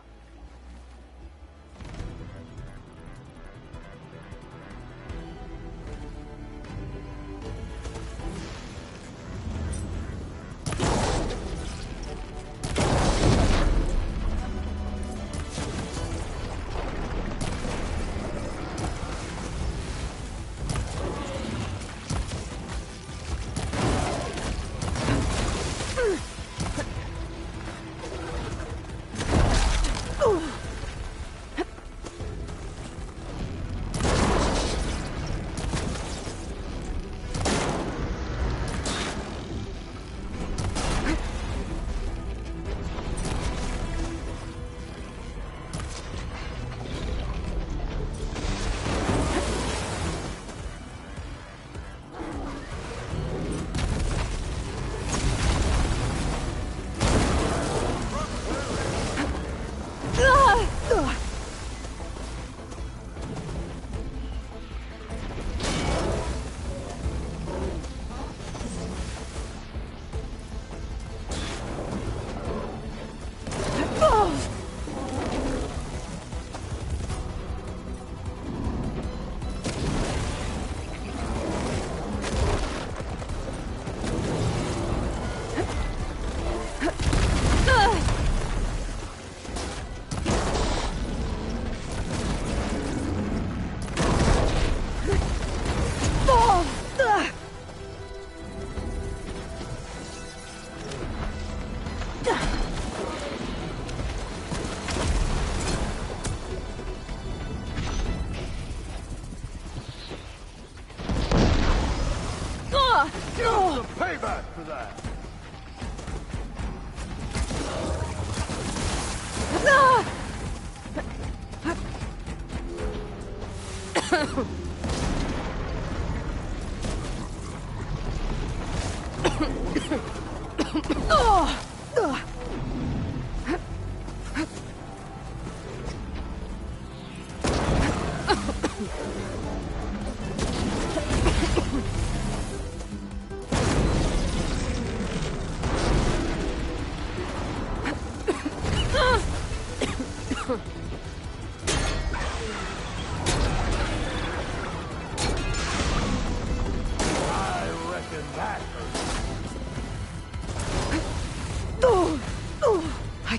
Payback for that!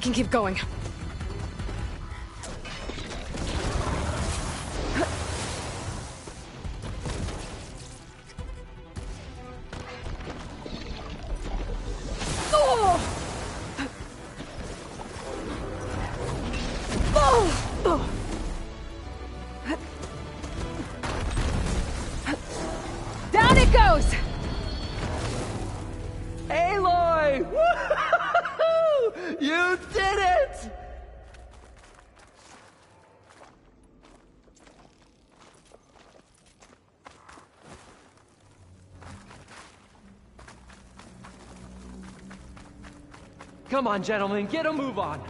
can keep going. Down it goes! Aloy! Woo-hoo-hoo! You did it! Come on, gentlemen, get a move on.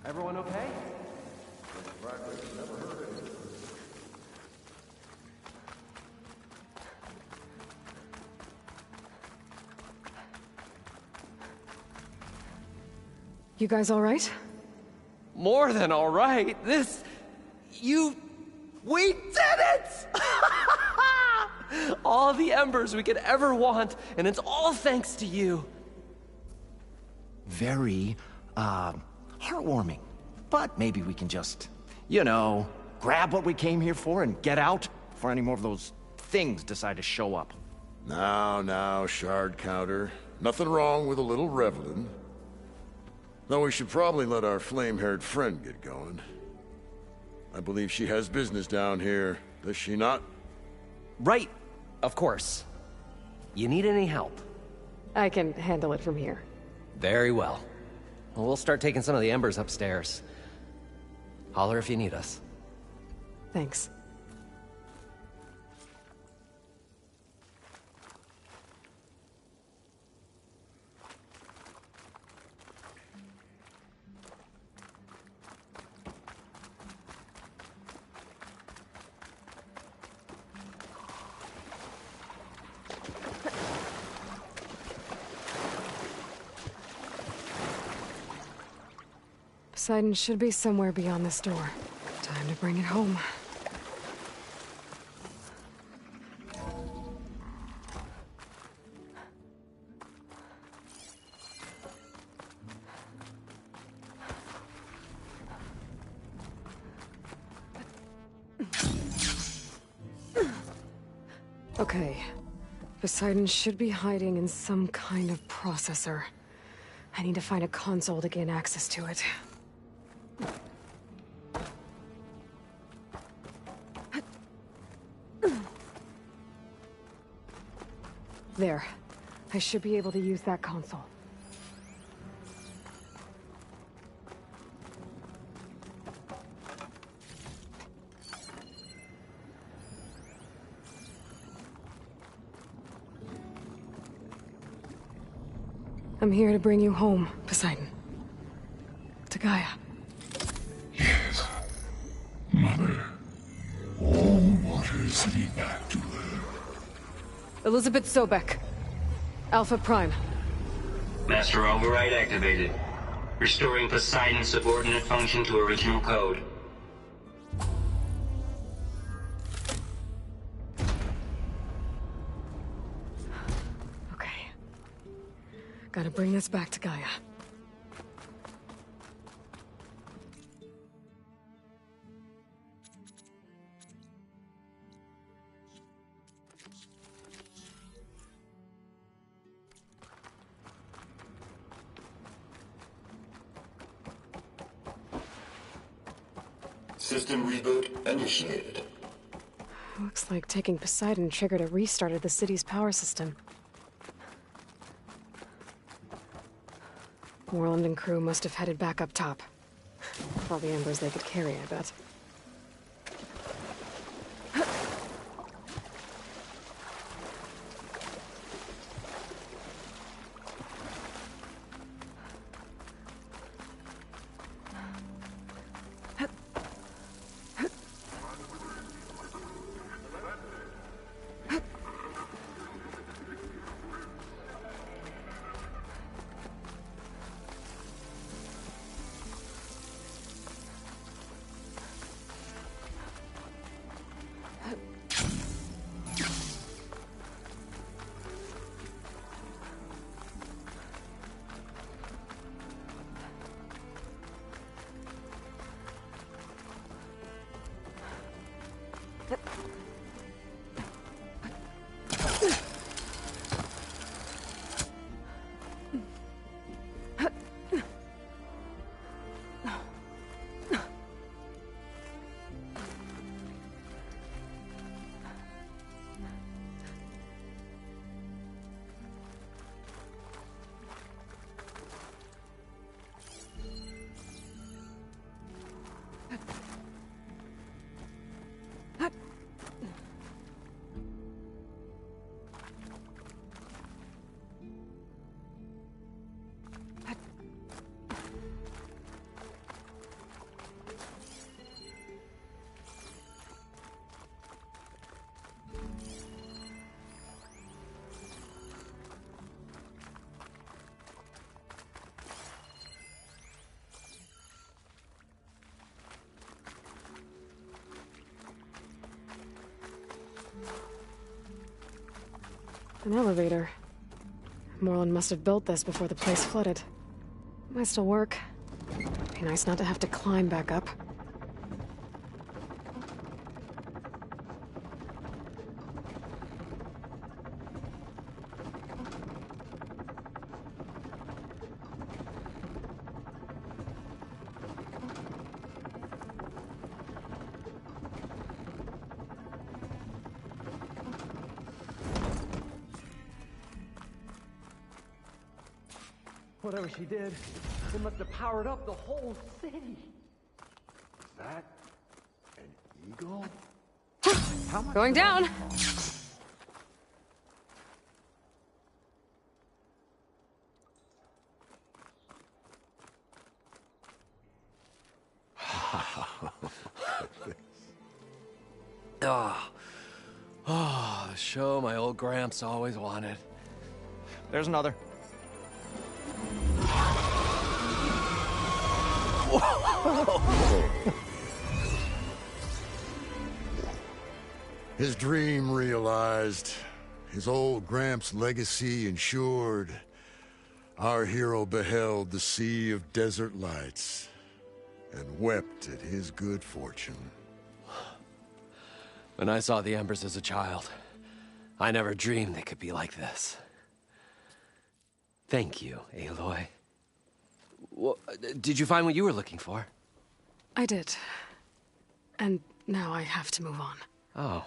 Everyone okay? You guys all right? More than all right. We did it! All the embers we could ever want, and it's all thanks to you. Very, heartwarming. But maybe we can just, you know, grab what we came here for and get out before any more of those things decide to show up. Now, shard counter. Nothing wrong with a little reveling. Though we should probably let our flame-haired friend get going. I believe she has business down here, does she not? Right, of course. You need any help? I can handle it from here. Very well. We'll start taking some of the embers upstairs. Holler if you need us. Thanks. Poseidon should be somewhere beyond this door. Time to bring it home. Okay. Poseidon should be hiding in some kind of processor. I need to find a console to gain access to it. There. I should be able to use that console. I'm here to bring you home, Poseidon. To Gaia. Yes. Mother. All waters lead back to her. Elizabeth Sobek. Alpha Prime. Master override activated. Restoring Poseidon's subordinate function to original code. Okay. Gotta bring this back to Gaia. System reboot initiated. Looks like taking Poseidon triggered a restart of the city's power system. Moreland and crew must have headed back up top. All the embers they could carry, I bet. An elevator. Moreland must have built this before the place flooded. It might still work. Be nice not to have to climb back up. Whatever she did, it must have powered up the whole city. That an eagle? Going down! The show my old Gramps always wanted. There's another. His dream realized, his old Gramps' legacy ensured. Our hero beheld the sea of desert lights and wept at his good fortune. When I saw the Embers as a child, I never dreamed they could be like this. Thank you, Aloy. Well, did you find what you were looking for? I did. And now I have to move on. Oh.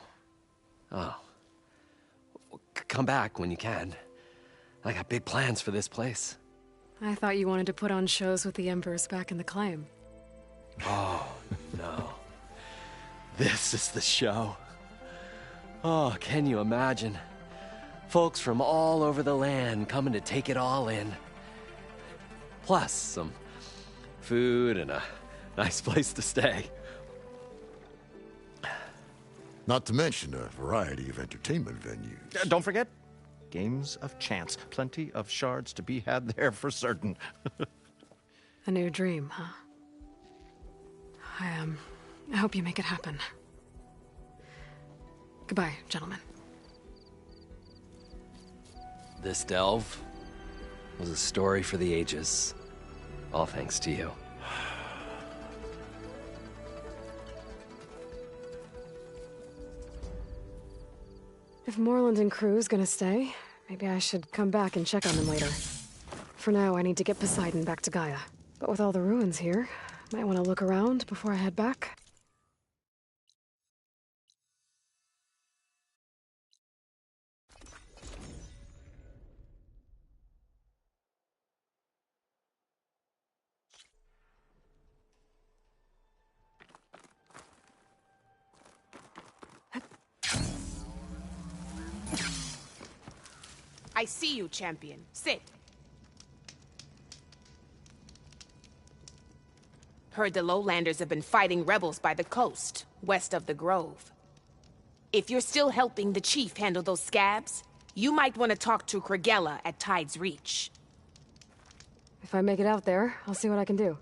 Well, come back when you can. I got big plans for this place. I thought you wanted to put on shows with the Embers back in the Claim. Oh, no. This is the show. Oh, can you imagine? Folks from all over the land coming to take it all in. Plus some food and a nice place to stay. Not to mention a variety of entertainment venues. Don't forget, games of chance. Plenty of shards to be had there for certain. A new dream, huh? I hope you make it happen. Goodbye, gentlemen. This delve was a story for the ages. All thanks to you. If Moreland and crew's gonna stay, maybe I should come back and check on them later. For now, I need to get Poseidon back to Gaia. But with all the ruins here, might want to look around before I head back. I see you, champion. Sit. Heard the Lowlanders have been fighting rebels by the coast, west of the Grove. If you're still helping the chief handle those scabs, you might want to talk to Kragella at Tide's Reach. If I make it out there, I'll see what I can do.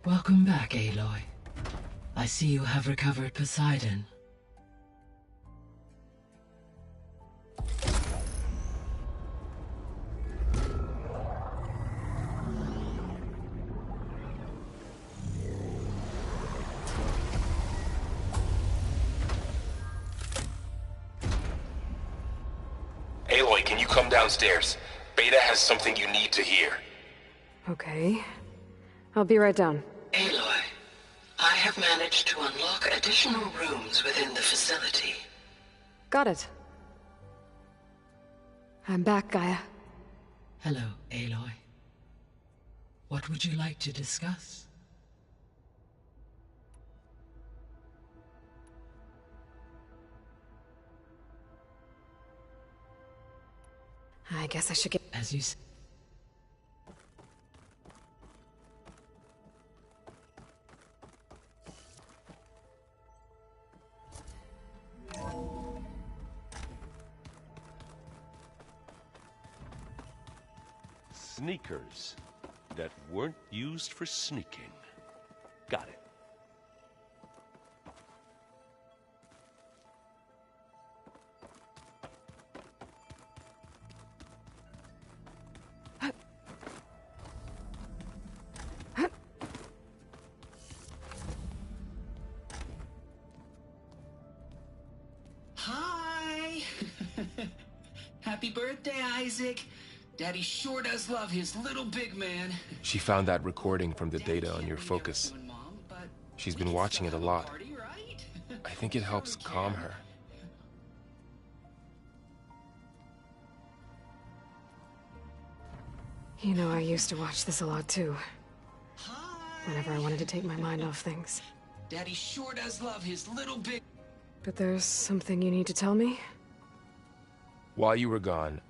Welcome back, Aloy. I see you have recovered Poseidon. Aloy, can you come downstairs? Beta has something you need to hear. Okay. I'll be right down. Aloy, I have managed to unlock additional rooms within the facility. Got it. I'm back, Gaia. Hello, Aloy. What would you like to discuss? I guess I should get... As you said. Sneakers that weren't used for sneaking. Got it. Hi! Happy birthday, Isaac! Daddy sure does love his little big man. She found that recording from the data on your focus. She's been watching it a lot. I think it helps calm her. You know, I used to watch this a lot too. Whenever I wanted to take my mind off things. Daddy sure does love his little big... But there's something you need to tell me? While you were gone,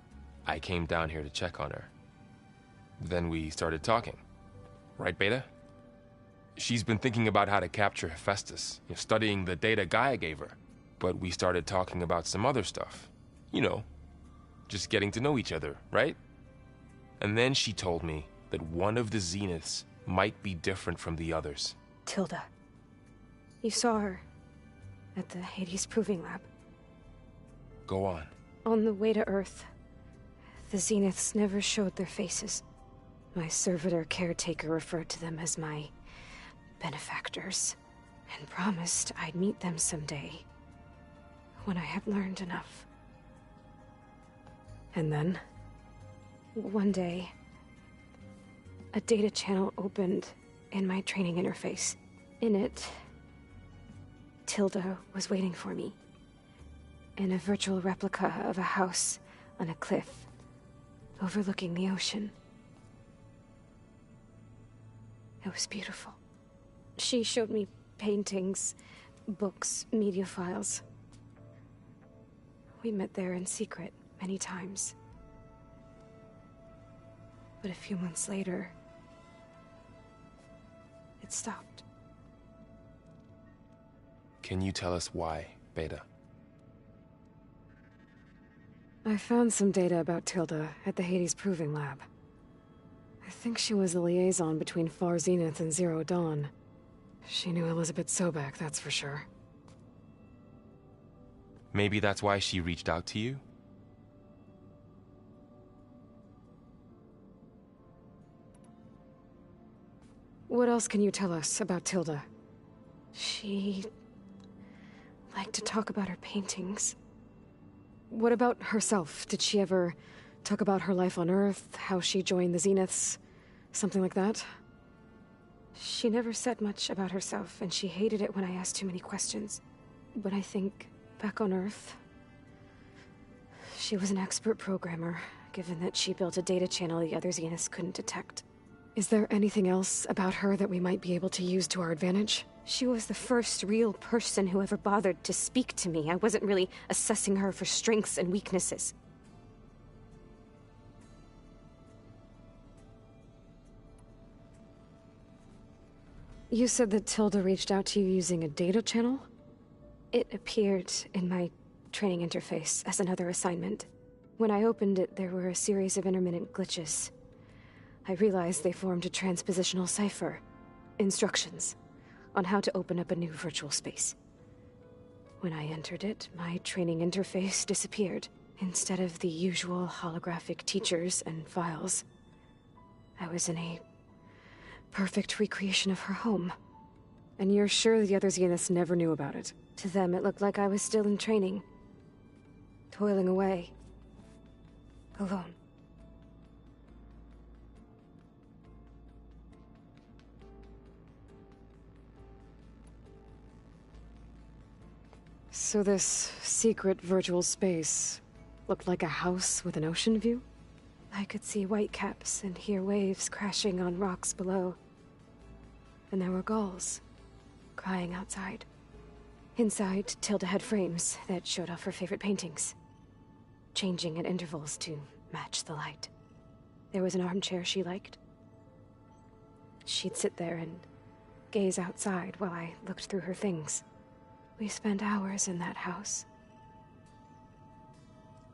I came down here to check on her. Then we started talking. Right, Beta? She's been thinking about how to capture Hephaestus, studying the data Gaia gave her. But we started talking about some other stuff. You know, just getting to know each other, right? And then she told me that one of the Zeniths might be different from the others. Tilda. You saw her at the Hades Proving Lab. Go on. On the way to Earth, the Zeniths never showed their faces. My servitor caretaker referred to them as my benefactors, and promised I'd meet them someday, when I had learned enough. And then, one day, a data channel opened in my training interface. In it, Tilda was waiting for me, in a virtual replica of a house on a cliff overlooking the ocean. It was beautiful. She showed me paintings, books, media files. We met there in secret many times. But a few months later, it stopped. Can you tell us why, Beta? I found some data about Tilda at the Hades Proving Lab. I think she was a liaison between Far Zenith and Zero Dawn. She knew Elizabeth Sobek, that's for sure. Maybe that's why she reached out to you? What else can you tell us about Tilda? She liked to talk about her paintings. What about herself? Did she ever talk about her life on Earth, how she joined the Zeniths, something like that? She never said much about herself, and she hated it when I asked too many questions. But I think, back on Earth, she was an expert programmer, given that she built a data channel the other Zeniths couldn't detect. Is there anything else about her that we might be able to use to our advantage? She was the first real person who ever bothered to speak to me. I wasn't really assessing her for strengths and weaknesses. You said that Tilda reached out to you using a data channel? It appeared in my training interface as another assignment. When I opened it, there were a series of intermittent glitches. I realized they formed a transpositional cipher. Instructions on how to open up a new virtual space. When I entered it, my training interface disappeared. Instead of the usual holographic teachers and files, I was in a perfect recreation of her home. And you're sure the other Zeniths never knew about it? To them, it looked like I was still in training, toiling away. alone. So this secret virtual space looked like a house with an ocean view? I could see whitecaps and hear waves crashing on rocks below. And there were gulls crying outside. Inside, Tilda had frames that showed off her favorite paintings, changing at intervals to match the light. There was an armchair she liked. She'd sit there and gaze outside while I looked through her things. We spent hours in that house.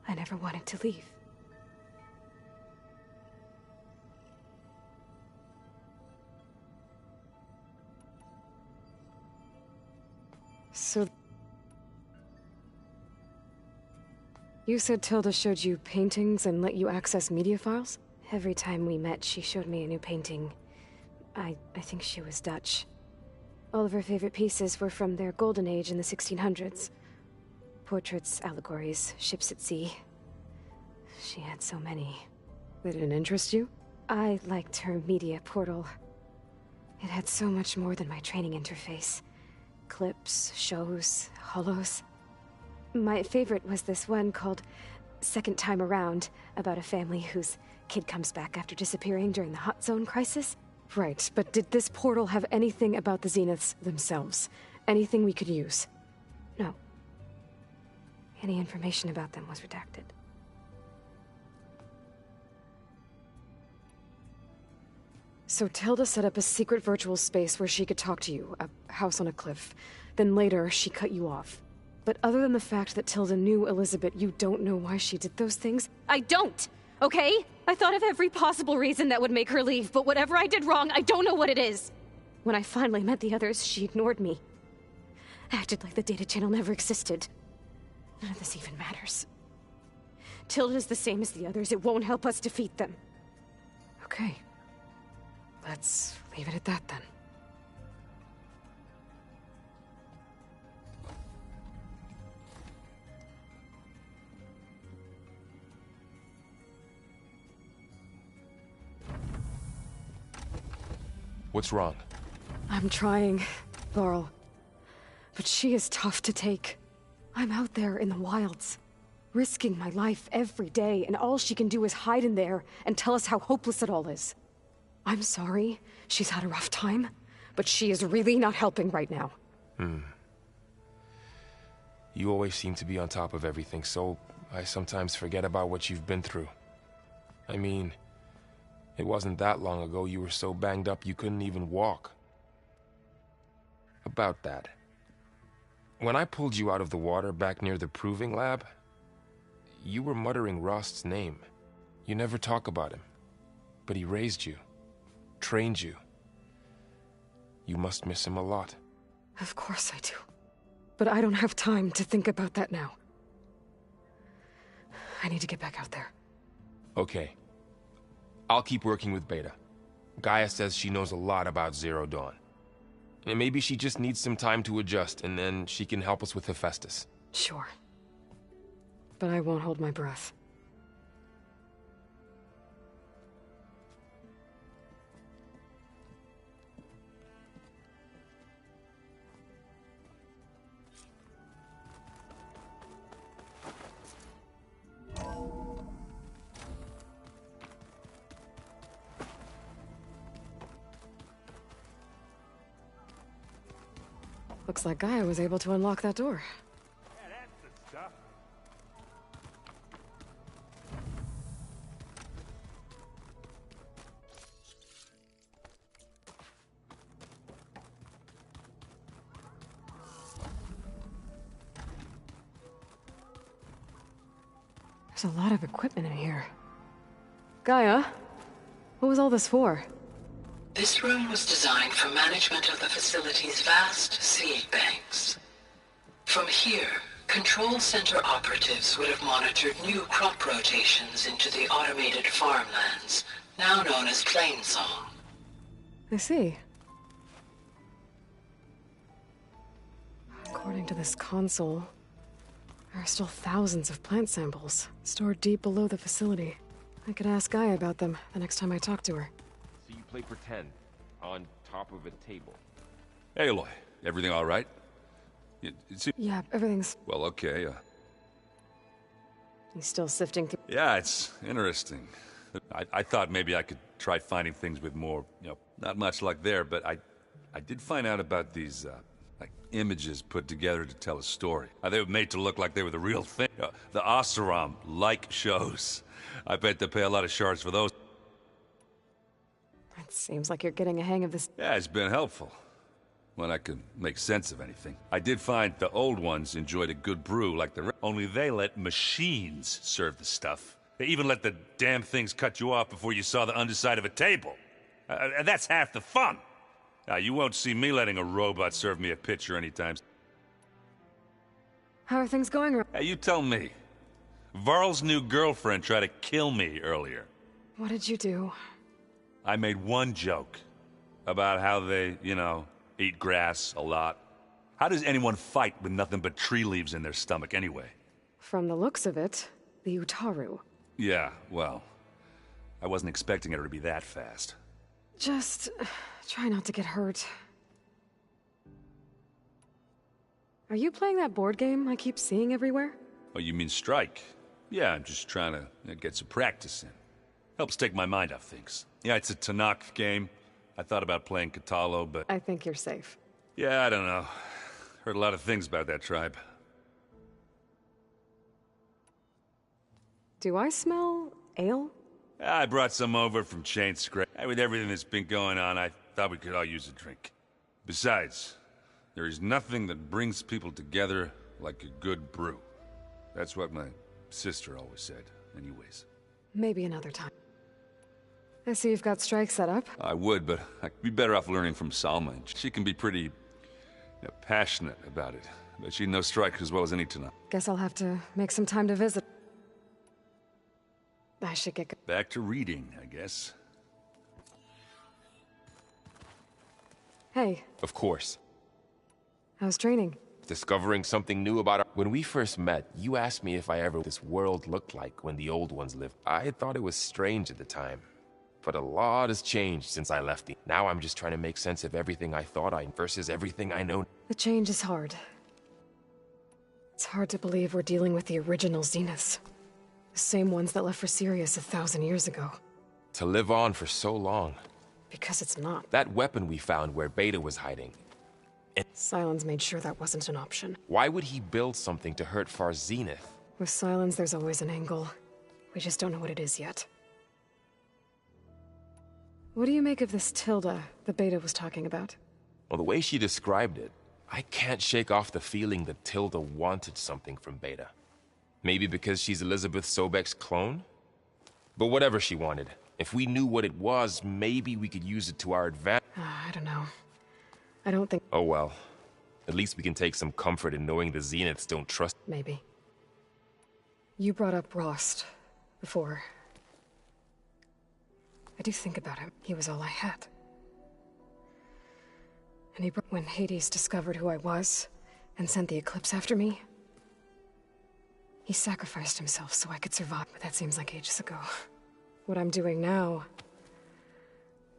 I never wanted to leave. So... You said Tilda showed you paintings and let you access media files? Every time we met, she showed me a new painting. I think she was Dutch. All of her favorite pieces were from their golden age in the 1600s. Portraits, allegories, ships at sea. She had so many. They didn't interest you? I liked her media portal. It had so much more than my training interface. Clips, shows, holos. My favorite was this one called Second Time Around, about a family whose kid comes back after disappearing during the Hot Zone crisis. Right, but did this portal have anything about the Zeniths themselves? Anything we could use? No. Any information about them was redacted. So Tilda set up a secret virtual space where she could talk to you, a house on a cliff. Then later, she cut you off. But other than the fact that Tilda knew Elizabeth, you don't know why she did those things? I don't! Okay? I thought of every possible reason that would make her leave, but whatever I did wrong, I don't know what it is. When I finally met the others, she ignored me. Acted like the data channel never existed. None of this even matters. Tilda's the same as the others. It won't help us defeat them. Okay. Let's leave it at that, then. What's wrong? I'm trying, Laurel. But she is tough to take. I'm out there in the wilds, risking my life every day, and all she can do is hide in there and tell us how hopeless it all is. I'm sorry, she's had a rough time, but she is really not helping right now. You always seem to be on top of everything, so I sometimes forget about what you've been through. I mean, it wasn't that long ago you were so banged up you couldn't even walk. About that. When I pulled you out of the water back near the proving lab, you were muttering Rost's name. You never talk about him. But he raised you, trained you. You must miss him a lot. Of course I do. But I don't have time to think about that now. I need to get back out there. Okay. I'll keep working with Beta. Gaia says she knows a lot about Zero Dawn. And maybe she just needs some time to adjust, and then she can help us with Hephaestus. Sure. But I won't hold my breath. Looks like Gaia was able to unlock that door. Yeah, that's the stuff. There's a lot of equipment in here. Gaia, what was all this for? This room was designed for management of the facility's vast seed banks. From here, control center operatives would have monitored new crop rotations into the automated farmlands, now known as Plainsong. I see. According to this console, There are still thousands of plant samples stored deep below the facility. I could ask Gaia about them the next time I talk to her. So you play pretend on top of a table. Aloy, everything all right? Yeah, everything's... Well, okay. He's still sifting through... Yeah, it's interesting. I thought maybe I could try finding things with more, not much like there, but I did find out about these, like, images put together to tell a story. They were made to look like they were the real thing. The Oseram like shows. I bet they pay a lot of shards for those. It seems like you're getting a hang of this. Yeah, it's been helpful. When I could make sense of anything. I did find the old ones enjoyed a good brew like the rest. Only they let machines serve the stuff. They even let the damn things cut you off before you saw the underside of a table. And that's half the fun. Now, you won't see me letting a robot serve me a pitcher anytime. How are things going? Hey, you tell me. Varl's new girlfriend tried to kill me earlier. What did you do? I made one joke about how they, eat grass a lot. How does anyone fight with nothing but tree leaves in their stomach anyway? From the looks of it, the Utaru. Yeah, well, I wasn't expecting her to be that fast. Just try not to get hurt. Are you playing that board game I keep seeing everywhere? Oh, you mean Strike? Yeah, I'm just trying to get some practice in. Helps take my mind off things. Yeah, it's a Tanakh game. I thought about playing Katalo, but... I think you're safe. Yeah, I don't know. Heard a lot of things about that tribe. Do I smell ale? I brought some over from Chain Scrape. With everything that's been going on, I thought we could all use a drink. Besides, there is nothing that brings people together like a good brew. That's what my sister always said, anyways. Maybe another time. I see you've got Strike set up. I would, but I'd be better off learning from Salma. She can be pretty passionate about it. But she knows Strike as well as any Tanakh. Guess I'll have to make some time to visit. I should get back to reading, I guess. Hey. Of course. How's training? Discovering something new about our... When we first met, you asked me if I ever this world looked like when the old ones lived. I thought it was strange at the time. But a lot has changed since I left. Now I'm just trying to make sense of everything I thought I versus everything I know. The change is hard. It's hard to believe we're dealing with the original Zeniths. The same ones that left for Sirius 1,000 years ago. To live on for so long. Because it's not. That weapon we found where Beta was hiding. Sylens made sure that wasn't an option. Why would he build something to hurt Far Zenith? With Sylens, there's always an angle. We just don't know what it is yet. What do you make of this Tilda the Beta was talking about? Well, the way she described it, I can't shake off the feeling that Tilda wanted something from Beta. Maybe because she's Elizabeth Sobek's clone? But whatever she wanted, if we knew what it was, maybe we could use it to our advantage. I don't know. I don't think... Oh well. At least we can take some comfort in knowing the Zeniths don't trust... Maybe. You brought up Rost before. I do think about him. He was all I had. And when Hades discovered who I was and sent the Eclipse after me, he sacrificed himself so I could survive. But that seems like ages ago. What I'm doing now,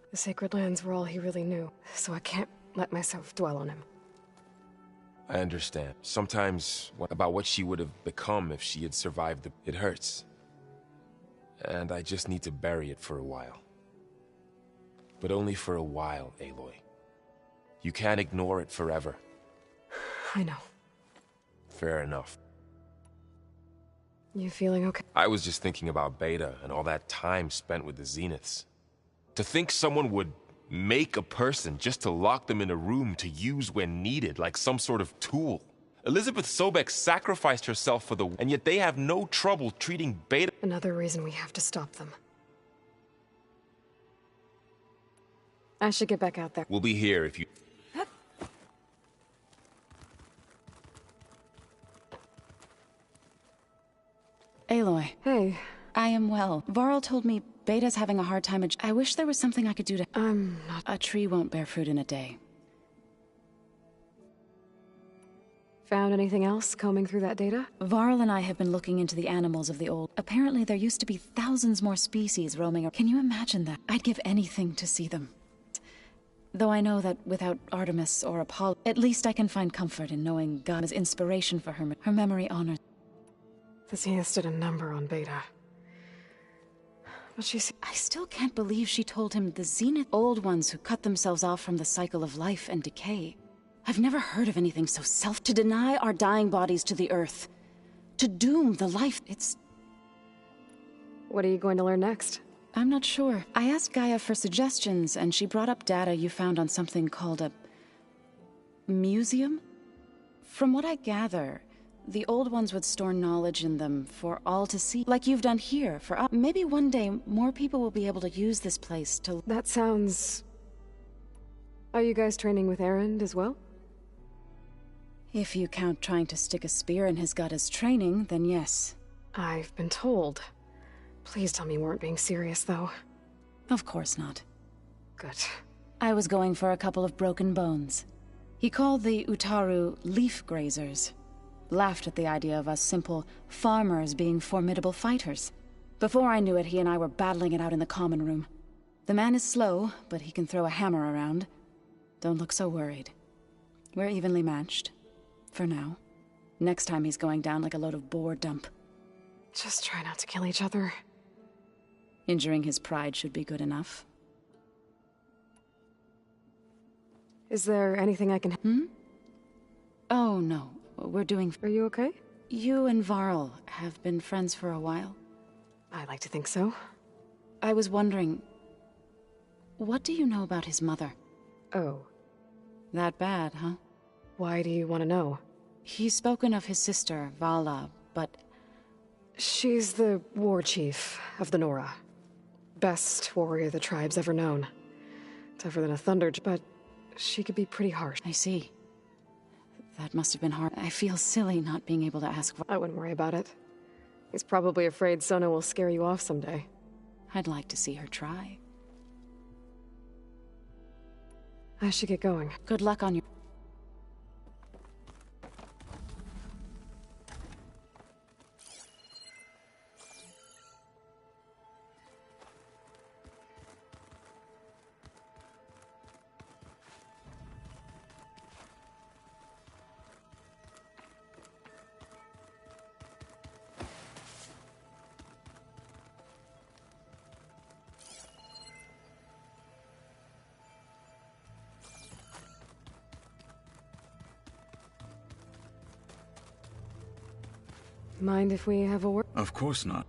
the Sacred Lands were all he really knew, so I can't let myself dwell on him. I understand. Sometimes about what she would have become if she had survived it hurts. And I just need to bury it for a while. But only for a while, Aloy. You can't ignore it forever. I know. Fair enough. You feeling okay? I was just thinking about Beta and all that time spent with the Zeniths. To think someone would make a person just to lock them in a room to use when needed, like some sort of tool. Elizabeth Sobek sacrificed herself for the... And yet they have no trouble treating Beta... Another reason we have to stop them. I should get back out there. We'll be here if you... Aloy. Hey. I am well. Varl told me Beta's having a hard time. I wish there was something I could do to... I'm not... A tree won't bear fruit in a day. Found anything else combing through that data? Varl and I have been looking into the animals of the old. Apparently there used to be thousands more species roaming around. Can you imagine that? I'd give anything to see them. Though I know that without Artemis or Apollo, at least I can find comfort in knowing Gaia's inspiration for her. Her memory honors. The Zenith stood a number on Beta. But I still can't believe she told him the Zenith old ones who cut themselves off from the cycle of life and decay. I've never heard of anything so to deny our dying bodies to the Earth. To doom the life. It's... What are you going to learn next? I'm not sure. I asked Gaia for suggestions, and she brought up data you found on something called a... museum? From what I gather, the old ones would store knowledge in them for all to see. Like you've done here, for us. Maybe one day, more people will be able to use this place to... That sounds... Are you guys training with Erend as well? If you count trying to stick a spear in his gut as training, then yes. I've been told. Please tell me you weren't being serious, though. Of course not. Good. I was going for a couple of broken bones. He called the Utaru leaf grazers. Laughed at the idea of us simple farmers being formidable fighters. Before I knew it, he and I were battling it out in the common room. The man is slow, but he can throw a hammer around. Don't look so worried. We're evenly matched. For now. Next time he's going down like a load of boar dump. Just try not to kill each other. Injuring his pride should be good enough. Is there anything I can... Oh, no. We're doing... Are you okay? You and Varl have been friends for a while. I like to think so. I was wondering... What do you know about his mother? Oh. That bad, huh? Why do you want to know? He's spoken of his sister, Vala, but... She's the war chief of the Nora. Best warrior the tribe's ever known. Tougher than a thunder, but she could be pretty harsh. I see. That must have been hard. I feel silly not being able to ask... I wouldn't worry about it. He's probably afraid Sona will scare you off someday. I'd like to see her try. I should get going. Good luck on your... Mind if we have a word? Of course not.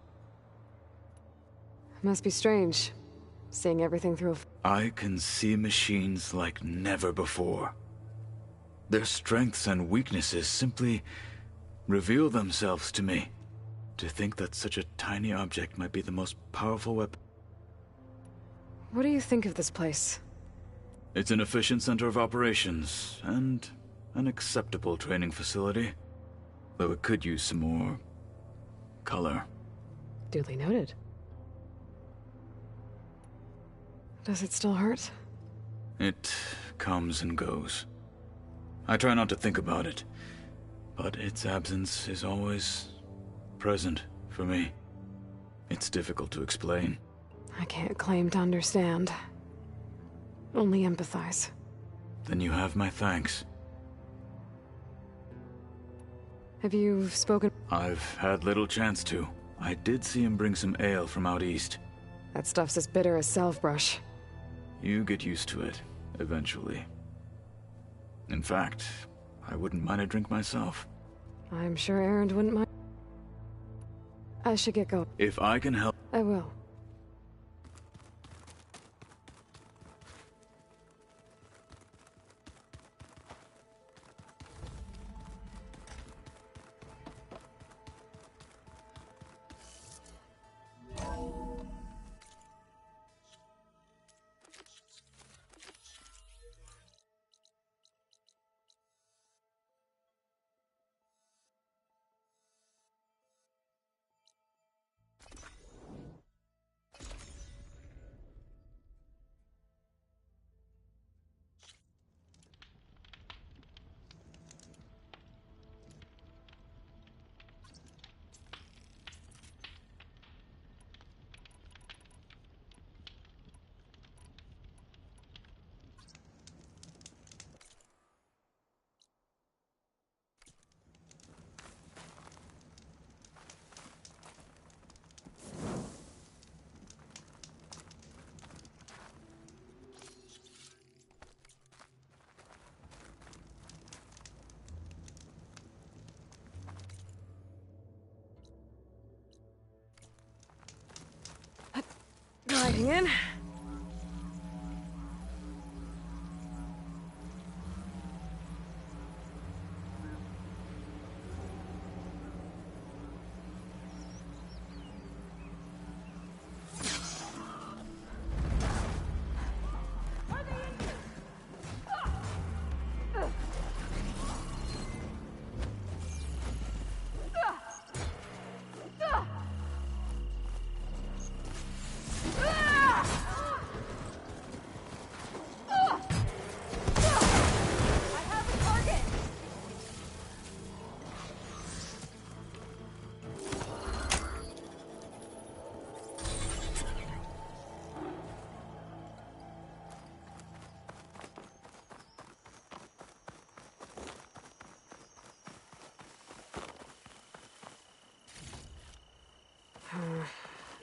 Must be strange, seeing everything through I can see machines like never before. Their strengths and weaknesses simply reveal themselves to me. To think that such a tiny object might be the most powerful weapon. What do you think of this place? It's an efficient center of operations, and an acceptable training facility. Though it could use some more... color. Duly noted. Does it still hurt? It comes and goes. I try not to think about it, but its absence is always present for me. It's difficult to explain. I can't claim to understand. Only empathize. Then you have my thanks. Have you spoken? I've had little chance to. I did see him bring some ale from out east. That stuff's as bitter as salve-brush. You get used to it, eventually. In fact, I wouldn't mind a drink myself. I'm sure Erend wouldn't mind. I should get going. If I can help... I will. Getting in.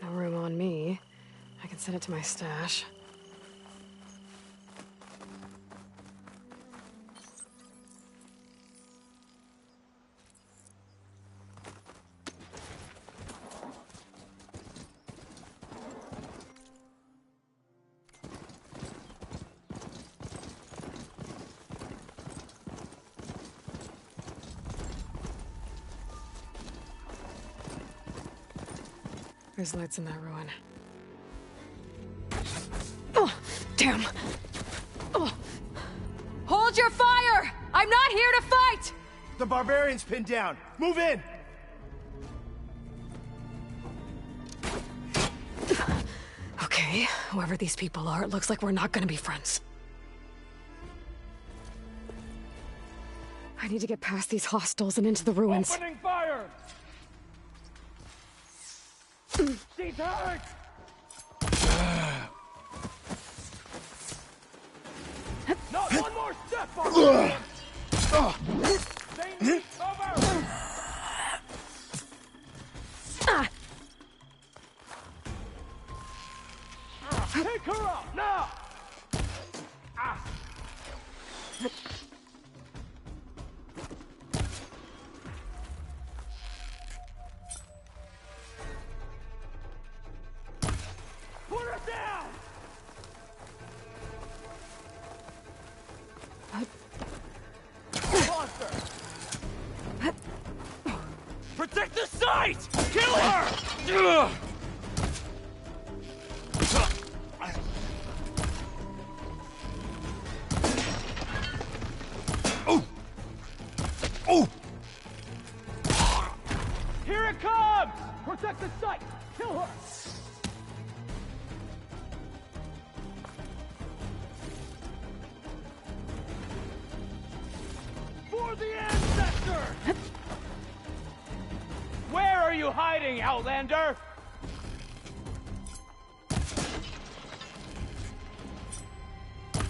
No room on me. I can send it to my stash. There's lights in that ruin. Oh, damn! Oh. Hold your fire! I'm not here to fight! The barbarian's pinned down. Move in! Okay, whoever these people are, it looks like we're not gonna be friends. I need to get past these hostiles and into the ruins. Opening fire! She's hurt! Not one more step, barbarian! Stay cover! Take her out, now! Put her down! Monster! Protect the site! Kill her! Oh! Here it comes! Protect the site! Kill her! For the ancestor! Where are you hiding, Outlander?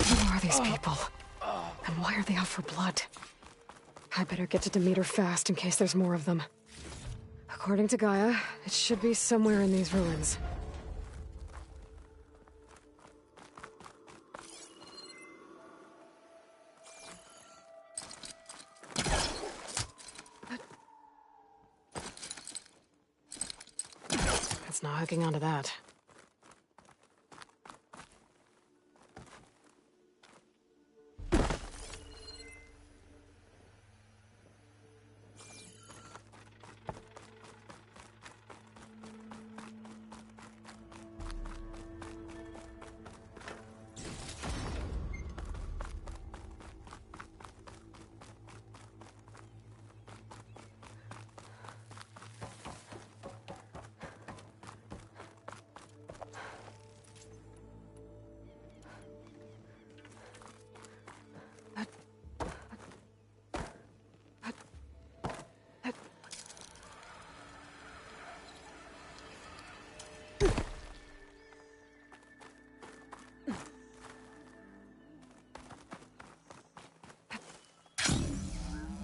Who are these people? And why are they out for blood? I better get to Demeter fast in case there's more of them. According to Gaia, it should be somewhere in these ruins. It's not hooking onto that.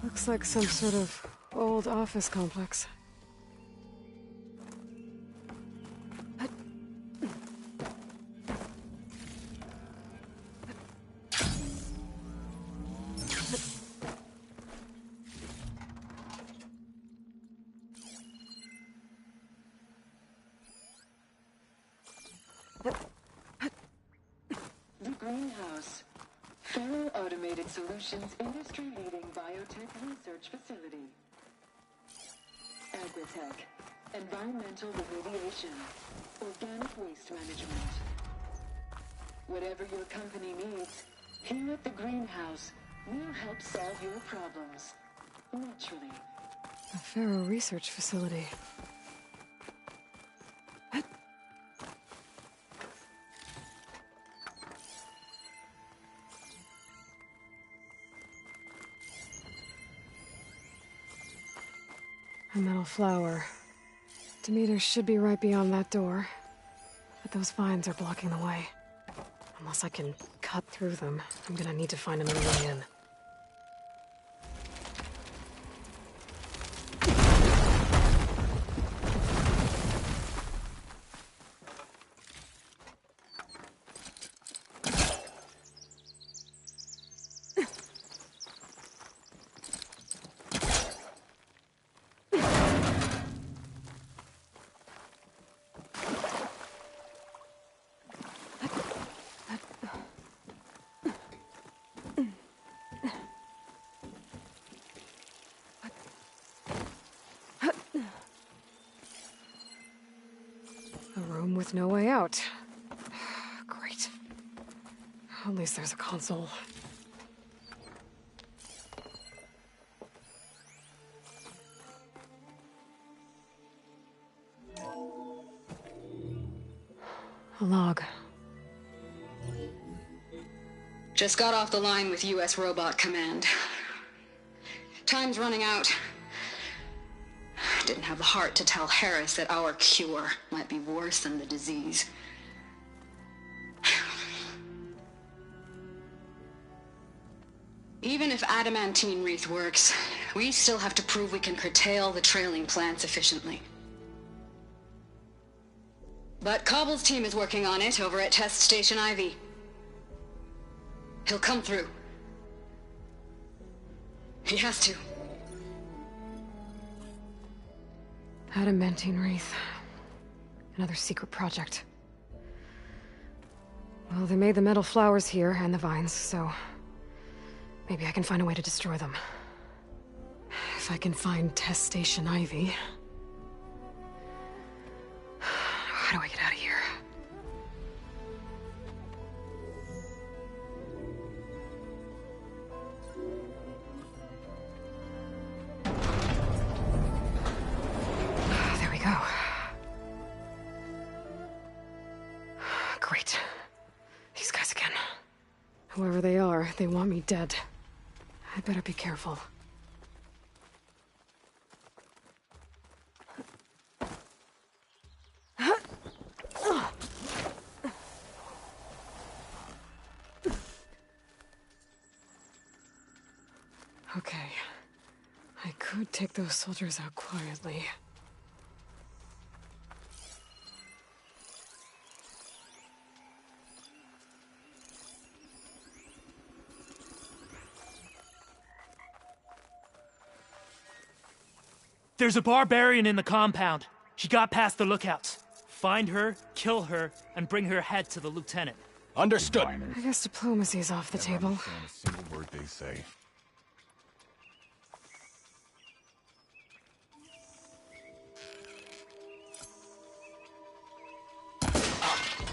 Looks like some sort of old office complex. Greenhouse. Faro Automated Solutions industry-leading biotech research facility. Agritech. Environmental remediation. Organic waste management. Whatever your company needs, here at the Greenhouse, we'll help solve your problems. Naturally. A Faro research facility. A metal flower. Demeter should be right beyond that door. But those vines are blocking the way. Unless I can cut through them, I'm gonna need to find another way in. With no way out. Great. At least there's a console. A log. Just got off the line with U.S. Robot Command. Time's running out. Didn't have the heart to tell Harris that our cure might be worse than the disease. Even if adamantine wreath works, we still have to prove we can curtail the trailing plants efficiently. But Cobble's team is working on it over at Test Station Ivy. He'll come through. He has to. Adamantine wreath. Another secret project. Well, they made the metal flowers here and the vines, so maybe I can find a way to destroy them. If I can find Test Station Ivy. How do I get out of here? Great. These guys again. Whoever they are, they want me dead. I better be careful. Okay. I could take those soldiers out quietly. There's a barbarian in the compound. She got past the lookouts. Find her, kill her, and bring her head to the lieutenant. Understood. I guess diplomacy's off the table. A single word they say.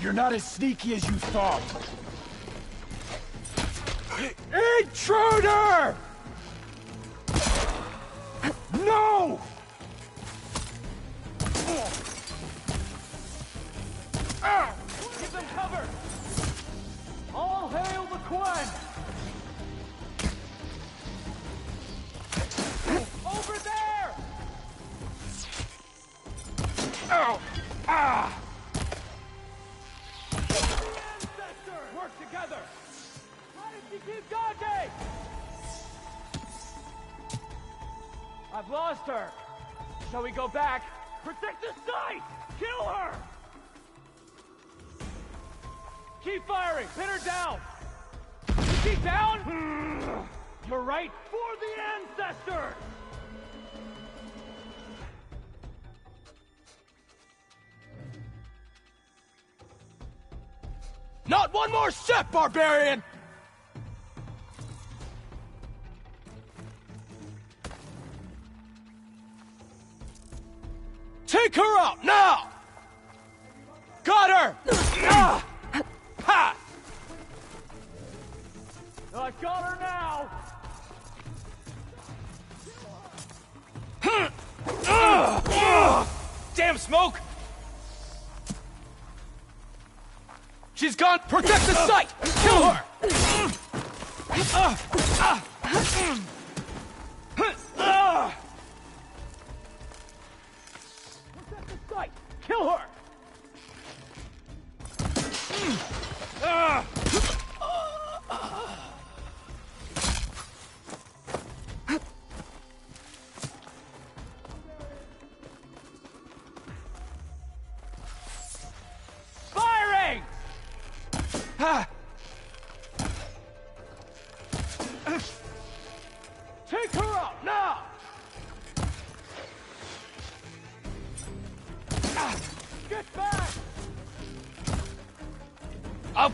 You're not as sneaky as you thought. Intruder! No! Give them cover! All hail the Quen! Over there! Ow! Ah! Work together! How did she keep dodging? I've lost her. Shall we go back? Protect the site! Kill her! Keep firing! Pin her down! Is she down? You're right! For the ancestors! Not one more step, barbarian! Take her out, now! Got her! Ha! I got her now! Damn smoke! She's gone! Protect the site! Kill her! Protect the site! Kill her! Firing! Take her out, now! Get back! I'll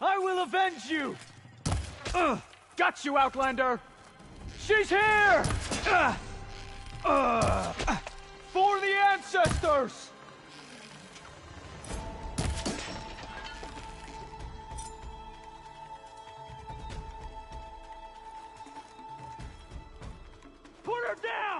I will avenge you! Got you, Outlander! She's here! For the ancestors! Put her down!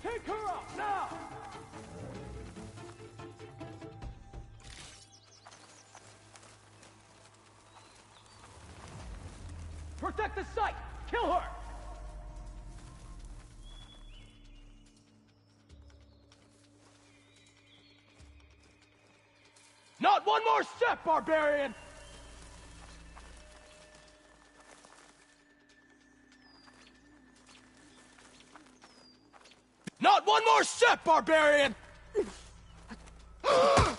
Take her out, now! Protect the site! Kill her! Not one more step, barbarian! Not one more step, barbarian! I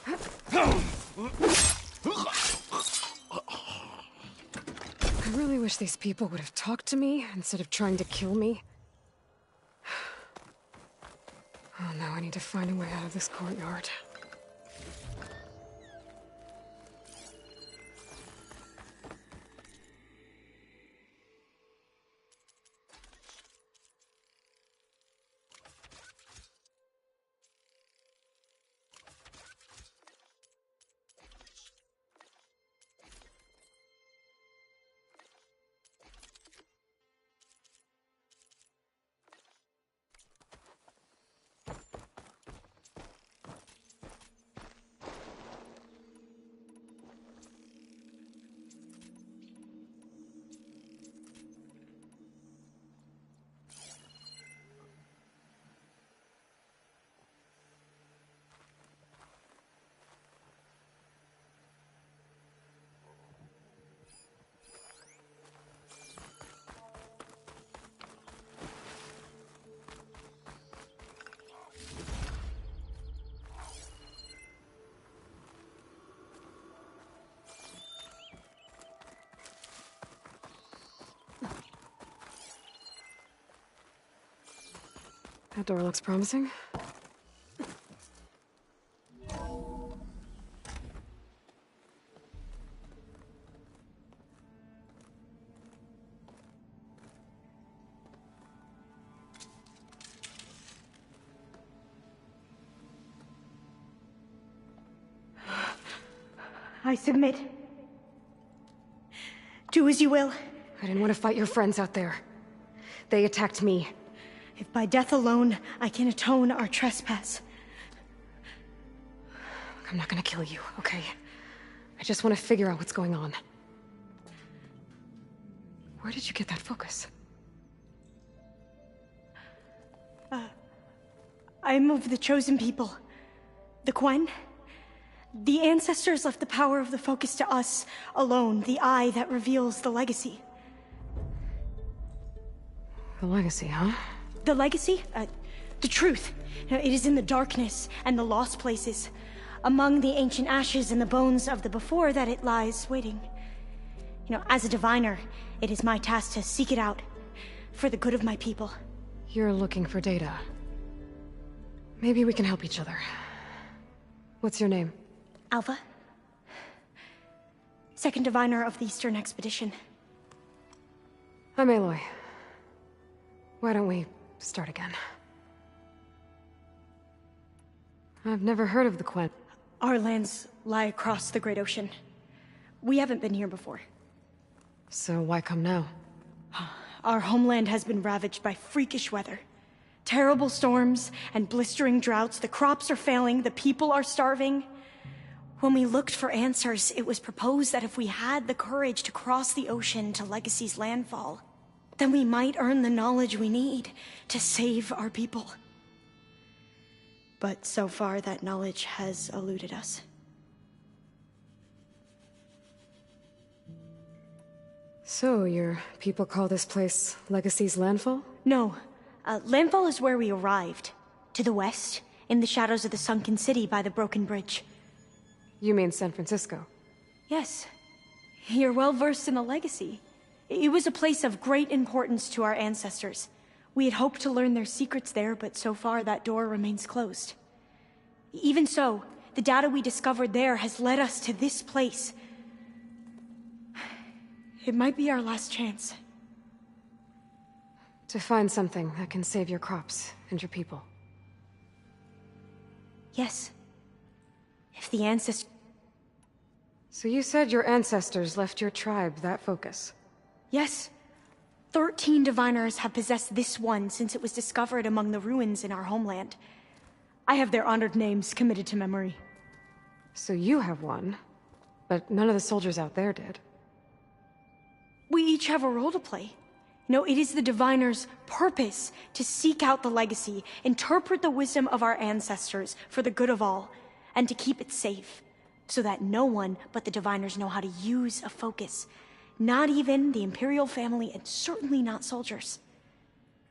really wish these people would have talked to me instead of trying to kill me. Oh, now I need to find a way out of this courtyard. That door looks promising. I submit. Do as you will. I didn't want to fight your friends out there. They attacked me. If by death alone I can atone our trespass. I'm not gonna kill you, okay? I just want to figure out what's going on. Where did you get that focus? I'm of the chosen people. The Quen. The ancestors left the power of the focus to us alone, the eye that reveals the legacy. The legacy, huh? The legacy? The truth. It is in the darkness and the lost places, among the ancient ashes and the bones of the before that it lies waiting. As a diviner, it is my task to seek it out, for the good of my people. You're looking for data. Maybe we can help each other. What's your name? Alpha. Second diviner of the Eastern Expedition. I'm Aloy. Why don't we start again? I've never heard of the Quen. Our lands lie across the Great Ocean. We haven't been here before. So why come now? Our homeland has been ravaged by freakish weather. Terrible storms and blistering droughts. The crops are failing, the people are starving. When we looked for answers, it was proposed that if we had the courage to cross the ocean to Legacy's landfall, then we might earn the knowledge we need to save our people. But so far, that knowledge has eluded us. So, your people call this place Legacy's landfall? No. Landfall is where we arrived. To the west, in the shadows of the sunken city by the broken bridge. You mean San Francisco? Yes. You're well versed in the Legacy. It was a place of great importance to our ancestors. We had hoped to learn their secrets there, but so far that door remains closed. Even so, the data we discovered there has led us to this place. It might be our last chance. To find something that can save your crops and your people. Yes. If the ancestors... So you said your ancestors left your tribe that focus? Yes. 13 diviners have possessed this one since it was discovered among the ruins in our homeland. I have their honored names committed to memory. So you have one, but none of the soldiers out there did. We each have a role to play. It is the diviner's purpose to seek out the legacy, interpret the wisdom of our ancestors for the good of all, and to keep it safe, so that no one but the diviners know how to use a focus. Not even the Imperial family, and certainly not soldiers.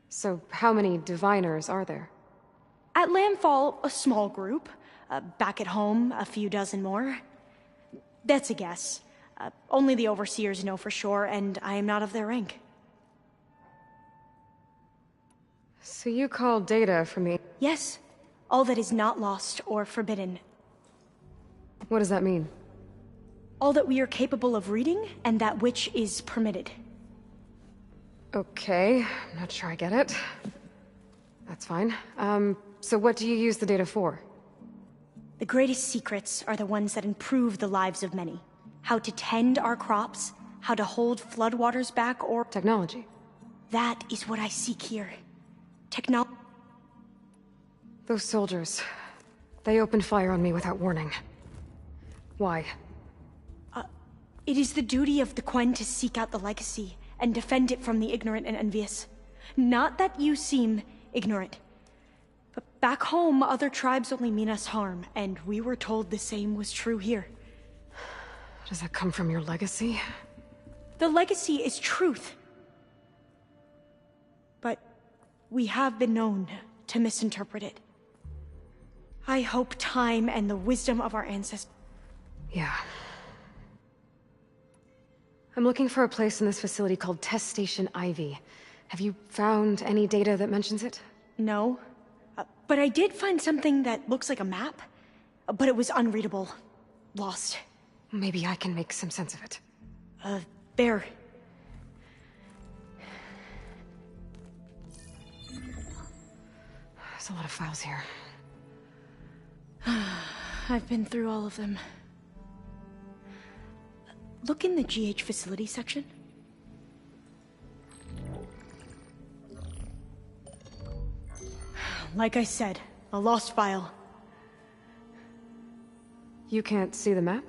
So how many diviners are there? At Landfall, a small group. Back at home, a few dozen more. That's a guess. Only the overseers know for sure, and I am not of their rank. So you call data from the... Yes. All that is not lost or forbidden. What does that mean? All that we are capable of reading, and that which is permitted. Okay, I'm not sure I get it. That's fine. So what do you use the data for? The greatest secrets are the ones that improve the lives of many. How to tend our crops, how to hold floodwaters back, or... Technology. That is what I seek here. Those soldiers, they opened fire on me without warning. Why? It is the duty of the Quen to seek out the legacy and defend it from the ignorant and envious. Not that you seem ignorant. But back home, other tribes only mean us harm, and we were told the same was true here. Does that come from your legacy? The legacy is truth. But we have been known to misinterpret it. I hope time and the wisdom of our ancestors... Yeah. I'm looking for a place in this facility called Test Station Ivy. Have you found any data that mentions it? No. But I did find something that looks like a map. But it was unreadable. Lost. Maybe I can make some sense of it. Bear. There's a lot of files here. I've been through all of them. Look in the GH facility section. Like I said, a lost file. You can't see the map?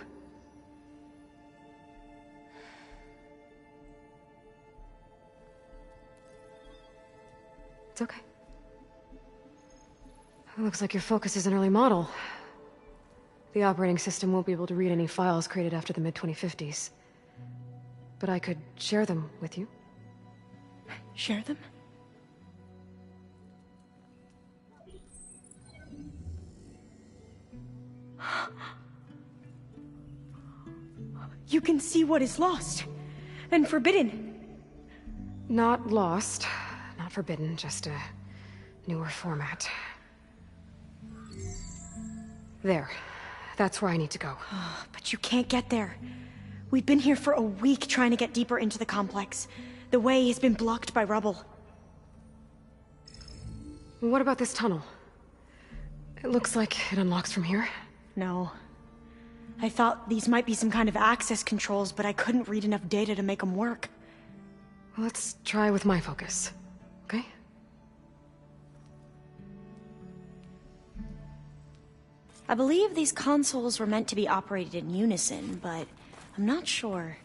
It's okay. It looks like your Focus is an early model. The operating system won't be able to read any files created after the mid-2050s. But I could share them with you. Share them? You can see what is lost and forbidden. Not lost, not forbidden, just a newer format. There. That's where I need to go. But you can't get there. We've been here for a week trying to get deeper into the complex. The way has been blocked by rubble. What about this tunnel? It looks like it unlocks from here. No. I thought these might be some kind of access controls, but I couldn't read enough data to make them work. Let's try with my Focus, okay? I believe these consoles were meant to be operated in unison, but I'm not sure.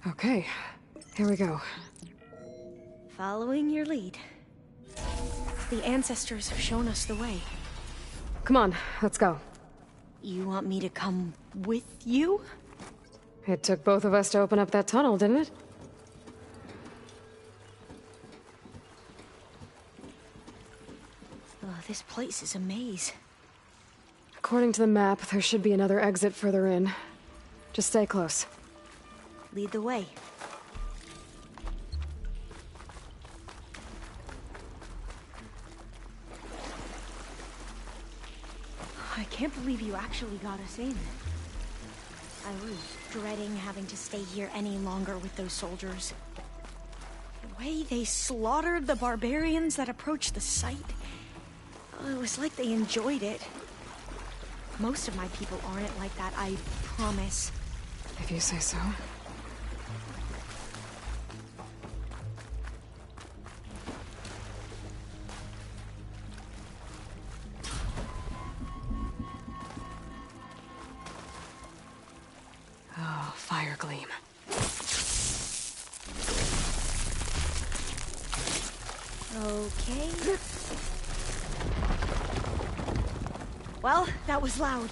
Okay, here we go. Following your lead. The ancestors have shown us the way. Come on, let's go. You want me to come with you? It took both of us to open up that tunnel, didn't it? Oh, this place is a maze. According to the map, there should be another exit further in. Just stay close. Lead the way. I can't believe you actually got us in. I was dreading having to stay here any longer with those soldiers. The way they slaughtered the barbarians that approached the site, it was like they enjoyed it. Most of my people aren't like that, I promise. If you say so. Oh, fire gleam. Okay. Well, that was loud.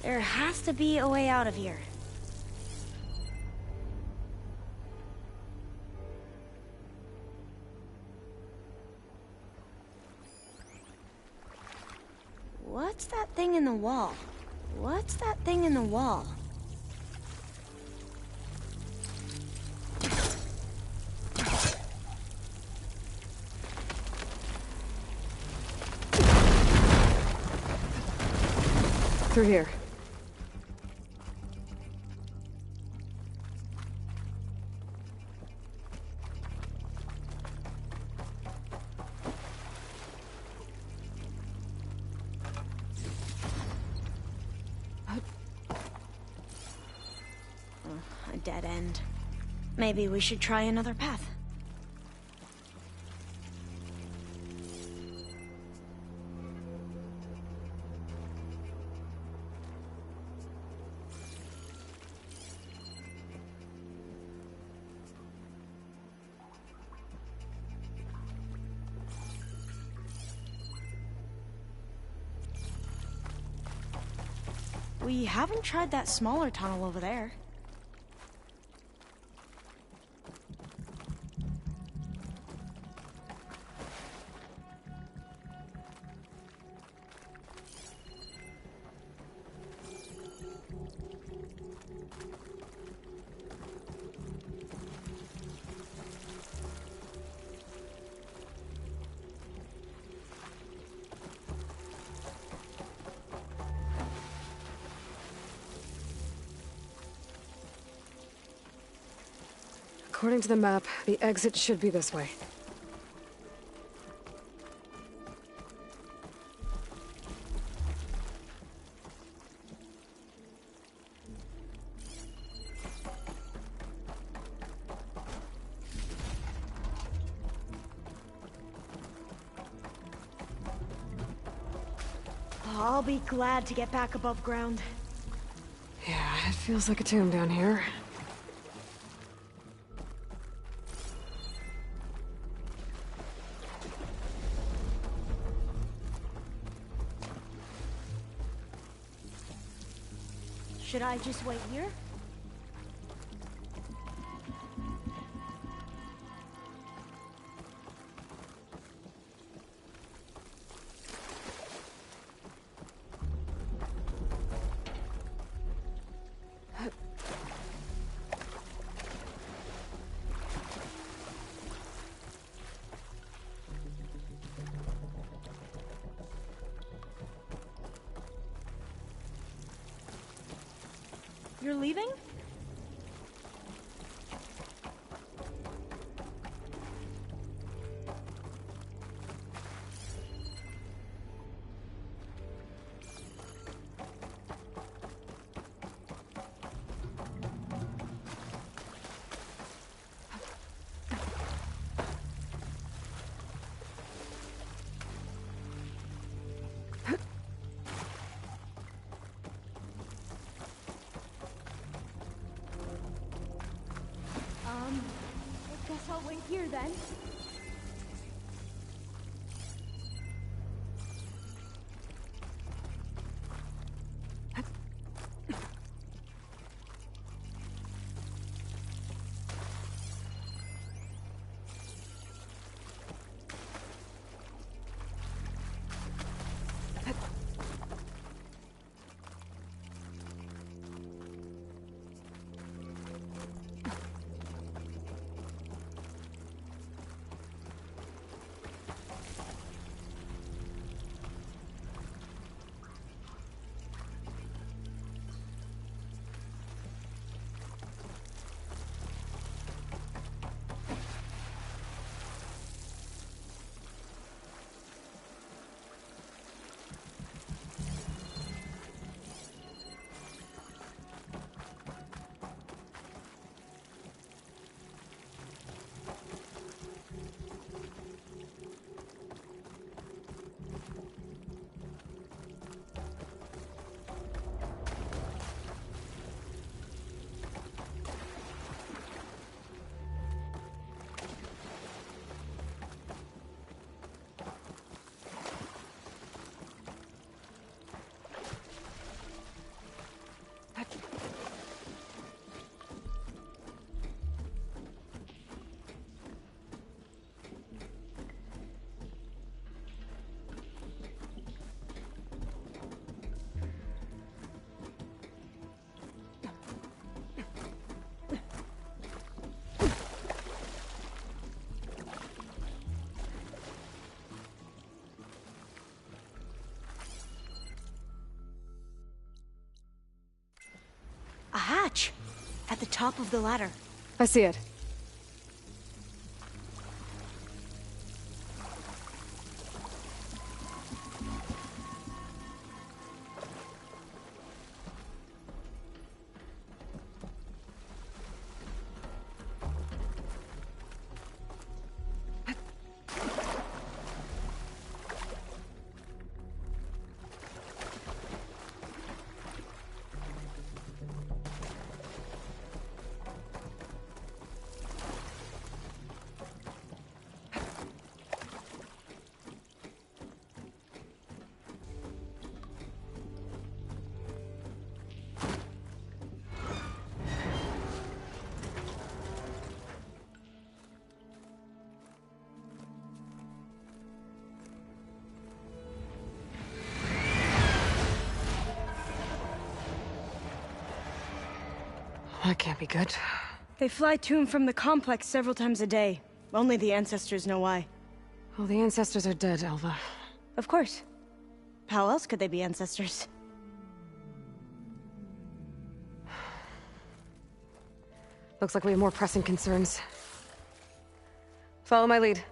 There has to be a way out of here. What's that thing in the wall? What's that thing in the wall? Through here. A dead end. Maybe we should try another path. We haven't tried that smaller tunnel over there. According to the map, the exit should be this way. I'll be glad to get back above ground. Yeah, it feels like a tomb down here. Should I just wait here? You're leaving? I guess I'll wait here then. A hatch! At the top of the ladder. I see it. That can't be good. They fly to and from the complex several times a day. Only the ancestors know why. Well, the ancestors are dead, Elva. Of course. How else could they be ancestors? Looks like we have more pressing concerns. Follow my lead.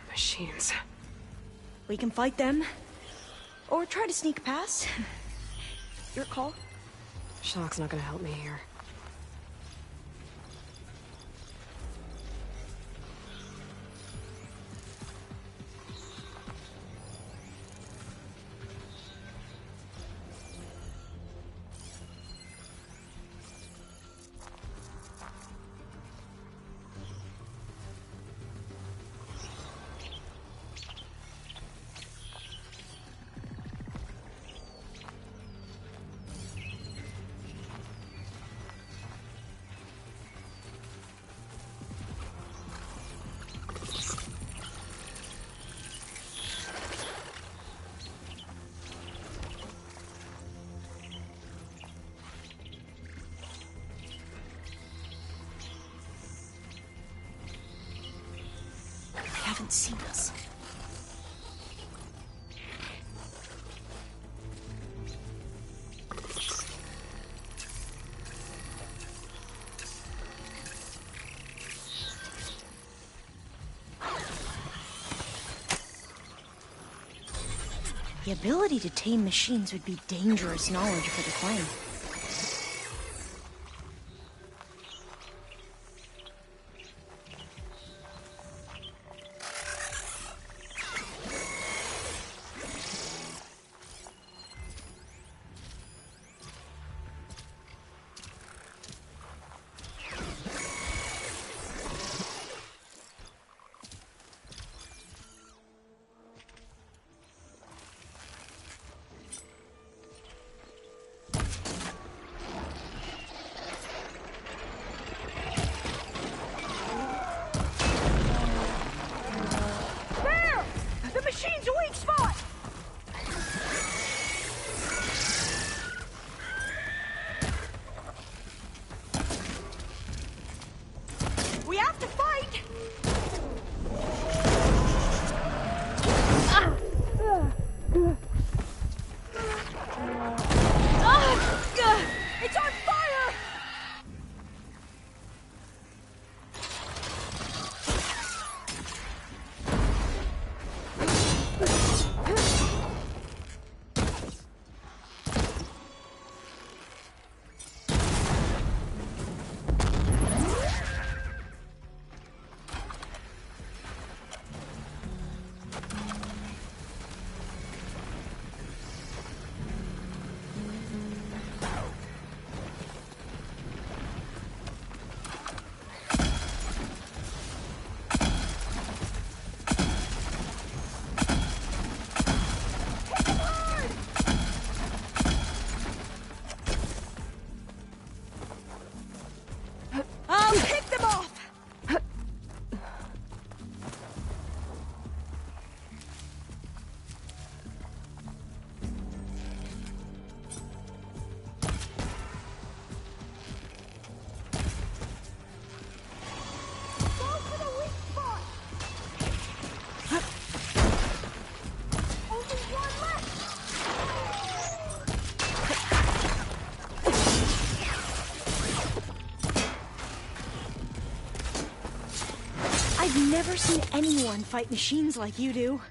Machines. We can fight them, or try to sneak past. Your call. Shock's not gonna help me here. Haven't seen us. The ability to tame machines would be dangerous knowledge for the Claim. I've never seen anyone fight machines like you do.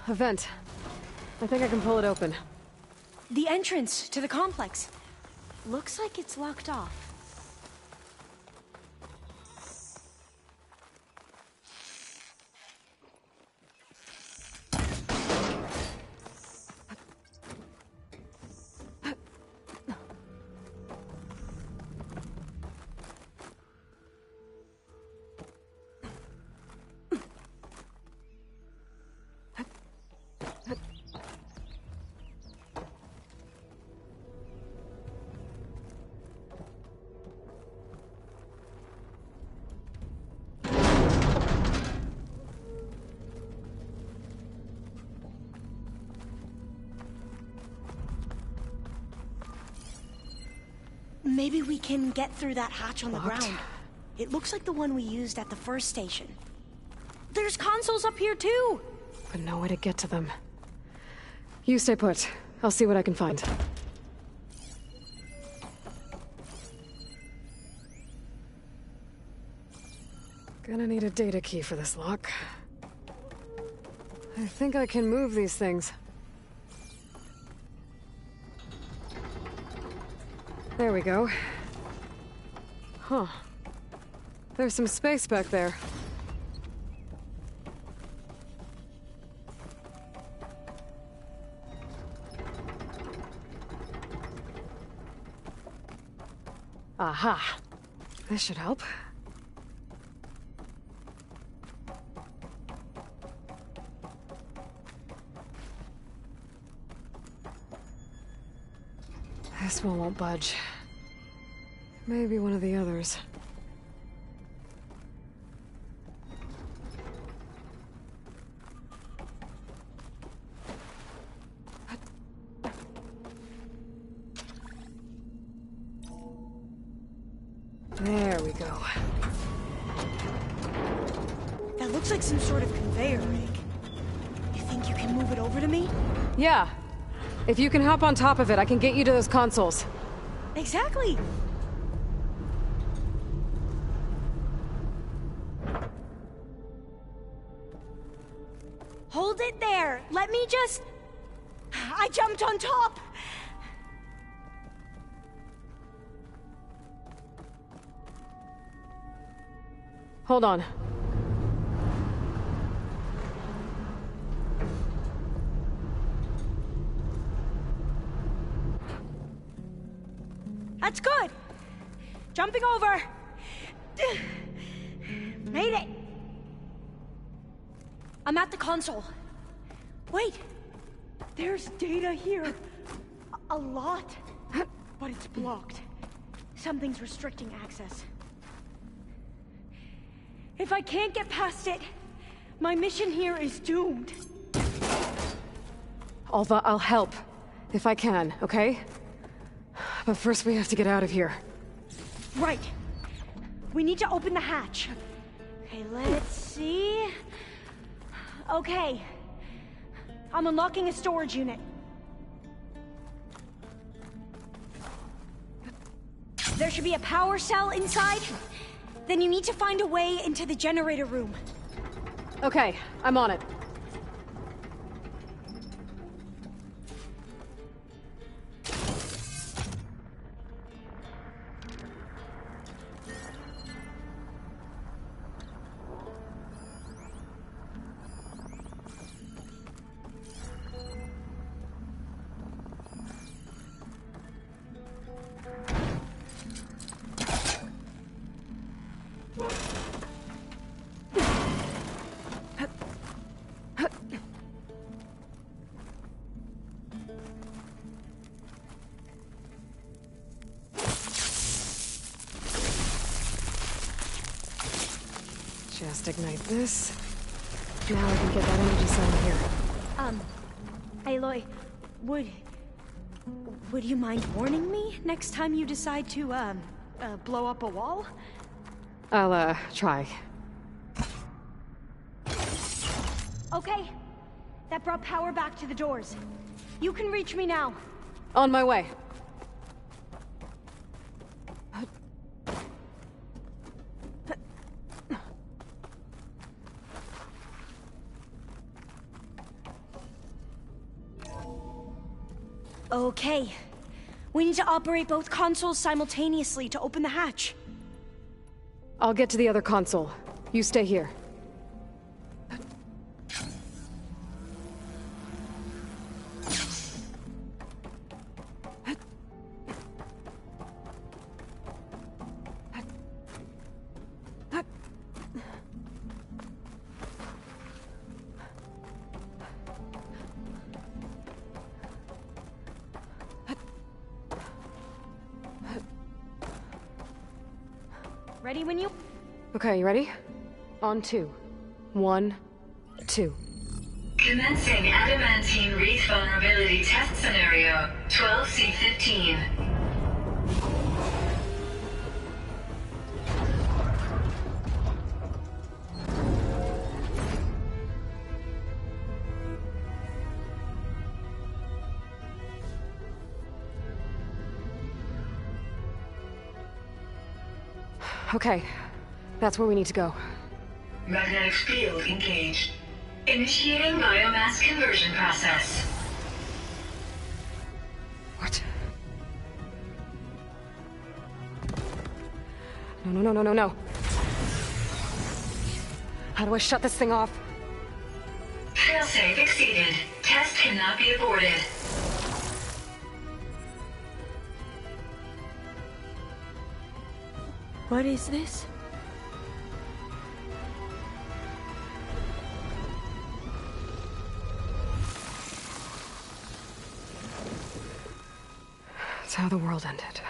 a vent. I think I can pull it open. The entrance to the complex. Looks like it's locked off. Maybe we can get through that hatch on the ground. It looks like the one we used at the first station. There's consoles up here too! But no way to get to them. You stay put. I'll see what I can find. Gonna need a data key for this lock. I think I can move these things. There we go. Huh. There's some space back there. Aha. This should help. This one won't budge. Maybe one of the others. There we go. That looks like some sort of conveyor rig. You think you can move it over to me? Yeah. If you can hop on top of it, I can get you to those consoles. Exactly! Hold it there! Let me just... I jumped on top! Hold on. That's good! Jumping over! Made it! I'm at the console. Wait! There's data here. A lot. But it's blocked. Something's restricting access. If I can't get past it, my mission here is doomed. Alva, I'll help. If I can, okay? But first we have to get out of here. Right. We need to open the hatch. Okay, let's see... Okay. I'm unlocking a storage unit. There should be a power cell inside. Then you need to find a way into the generator room. Okay, I'm on it. Just ignite this. Now I can get that energy cell in here. Aloy, would you mind warning me next time you decide to, blow up a wall? I'll, try. Okay. That brought power back to the doors. You can reach me now. On my way. Okay. We need to operate both consoles simultaneously to open the hatch. I'll get to the other console. You stay here. Ready when you... Okay, you ready? On 2. 1, 2. Commencing adamantine wreath vulnerability test scenario 12C15. Okay, that's where we need to go. Magnetic field engaged. Initiating biomass conversion process. What? No. How do I shut this thing off? Failsafe exceeded. Test cannot be aborted. What is this? It's how the world ended.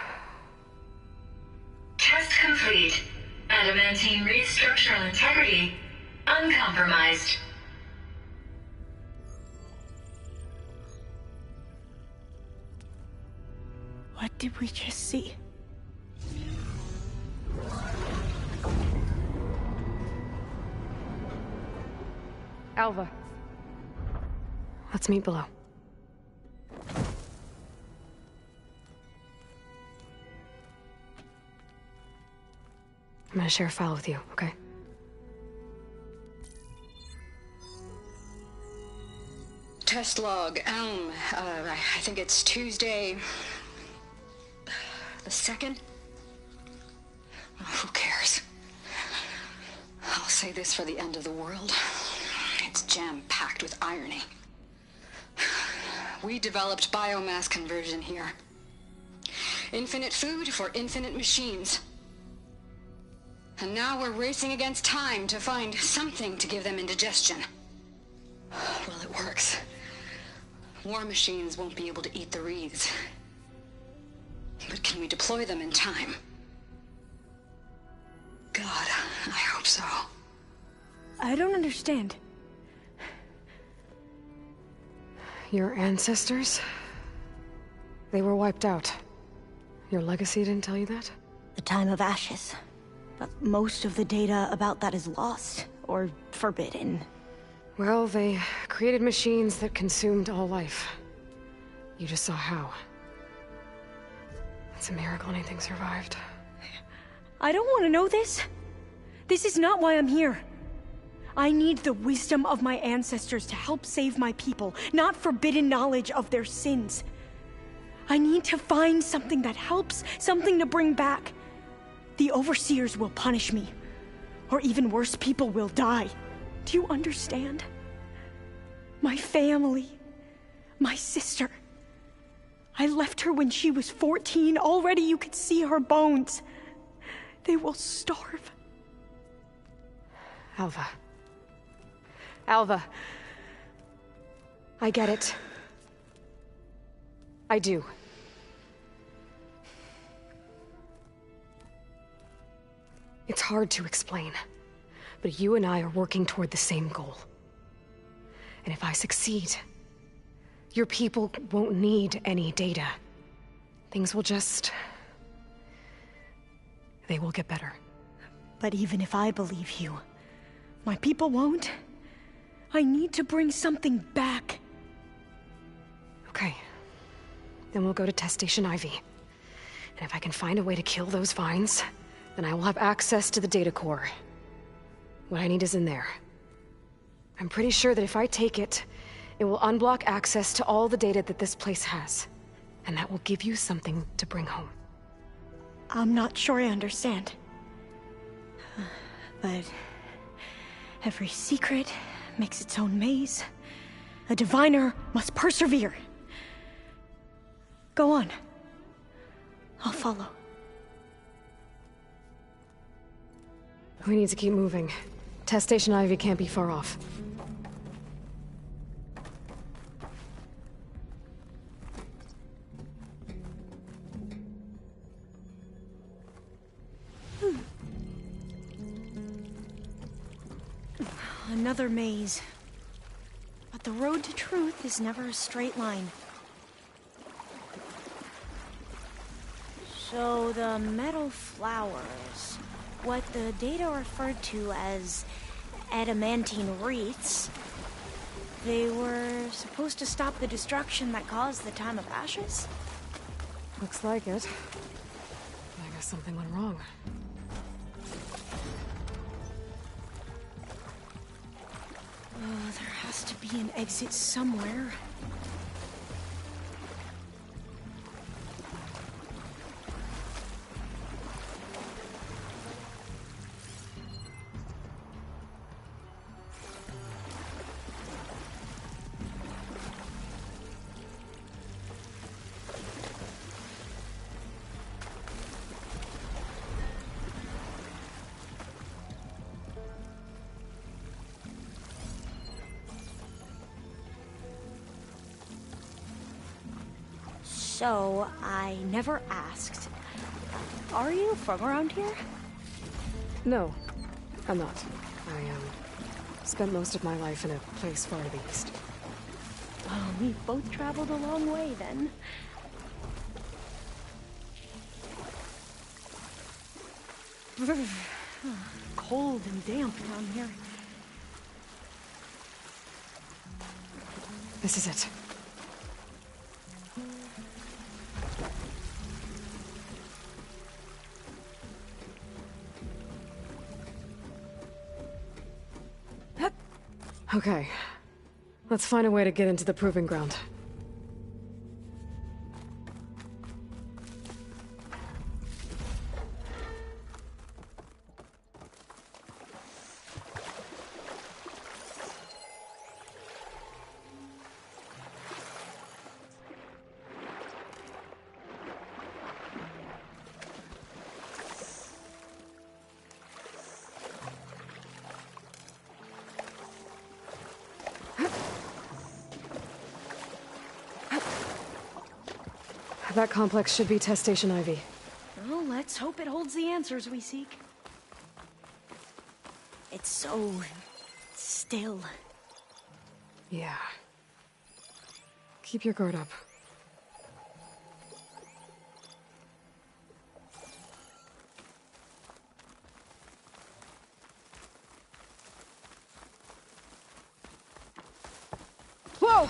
Test complete. Adamantine wreath structural integrity uncompromised. What did we just see? Alva. Let's meet below. I'm gonna share a file with you, okay? Test log, Elm. I think it's Tuesday... the 2nd? Who cares? I'll say this for the end of the world. It's jam-packed with irony. We developed biomass conversion here. Infinite food for infinite machines. And now we're racing against time to find something to give them indigestion. Well, it works. War machines won't be able to eat the wreaths. But can we deploy them in time? God, I hope so. I don't understand. Your ancestors? They were wiped out. Your legacy didn't tell you that? The time of ashes. But most of the data about that is lost, or forbidden. Well, they created machines that consumed all life. You just saw how. It's a miracle anything survived. I don't want to know this. This is not why I'm here. I need the wisdom of my ancestors to help save my people, not forbidden knowledge of their sins. I need to find something that helps, something to bring back. The Overseers will punish me. Or even worse, people will die. Do you understand? My family. My sister. I left her when she was 14. Already you could see her bones. They will starve. Alva. Alva. I get it. I do. It's hard to explain, but you and I are working toward the same goal. And if I succeed, your people won't need any data. Things will just... they will get better. But even if I believe you, my people won't. I need to bring something back. Okay. Then we'll go to Test Station Ivy. And if I can find a way to kill those vines, then I will have access to the data core. What I need is in there. I'm pretty sure that if I take it, it will unblock access to all the data that this place has. And that will give you something to bring home. I'm not sure I understand. But every secret makes its own maze. A diviner must persevere. Go on. I'll follow. We need to keep moving. Test Station Ivy can't be far off. Another maze. But the road to truth is never a straight line. So the metal flowers, what the data referred to as adamantine wreaths, they were supposed to stop the destruction that caused the Time of Ashes? Looks like it. I guess something went wrong. There has to be an exit somewhere. So, I never asked. Are you from around here? No, I'm not. I spent most of my life in a place far to the east. Well, we've both traveled a long way then. Cold and damp around here. This is it. Okay. Let's find a way to get into the proving ground. That complex should be Test Station Ivy. Well, let's hope it holds the answers we seek. It's so still. Yeah. Keep your guard up. Whoa!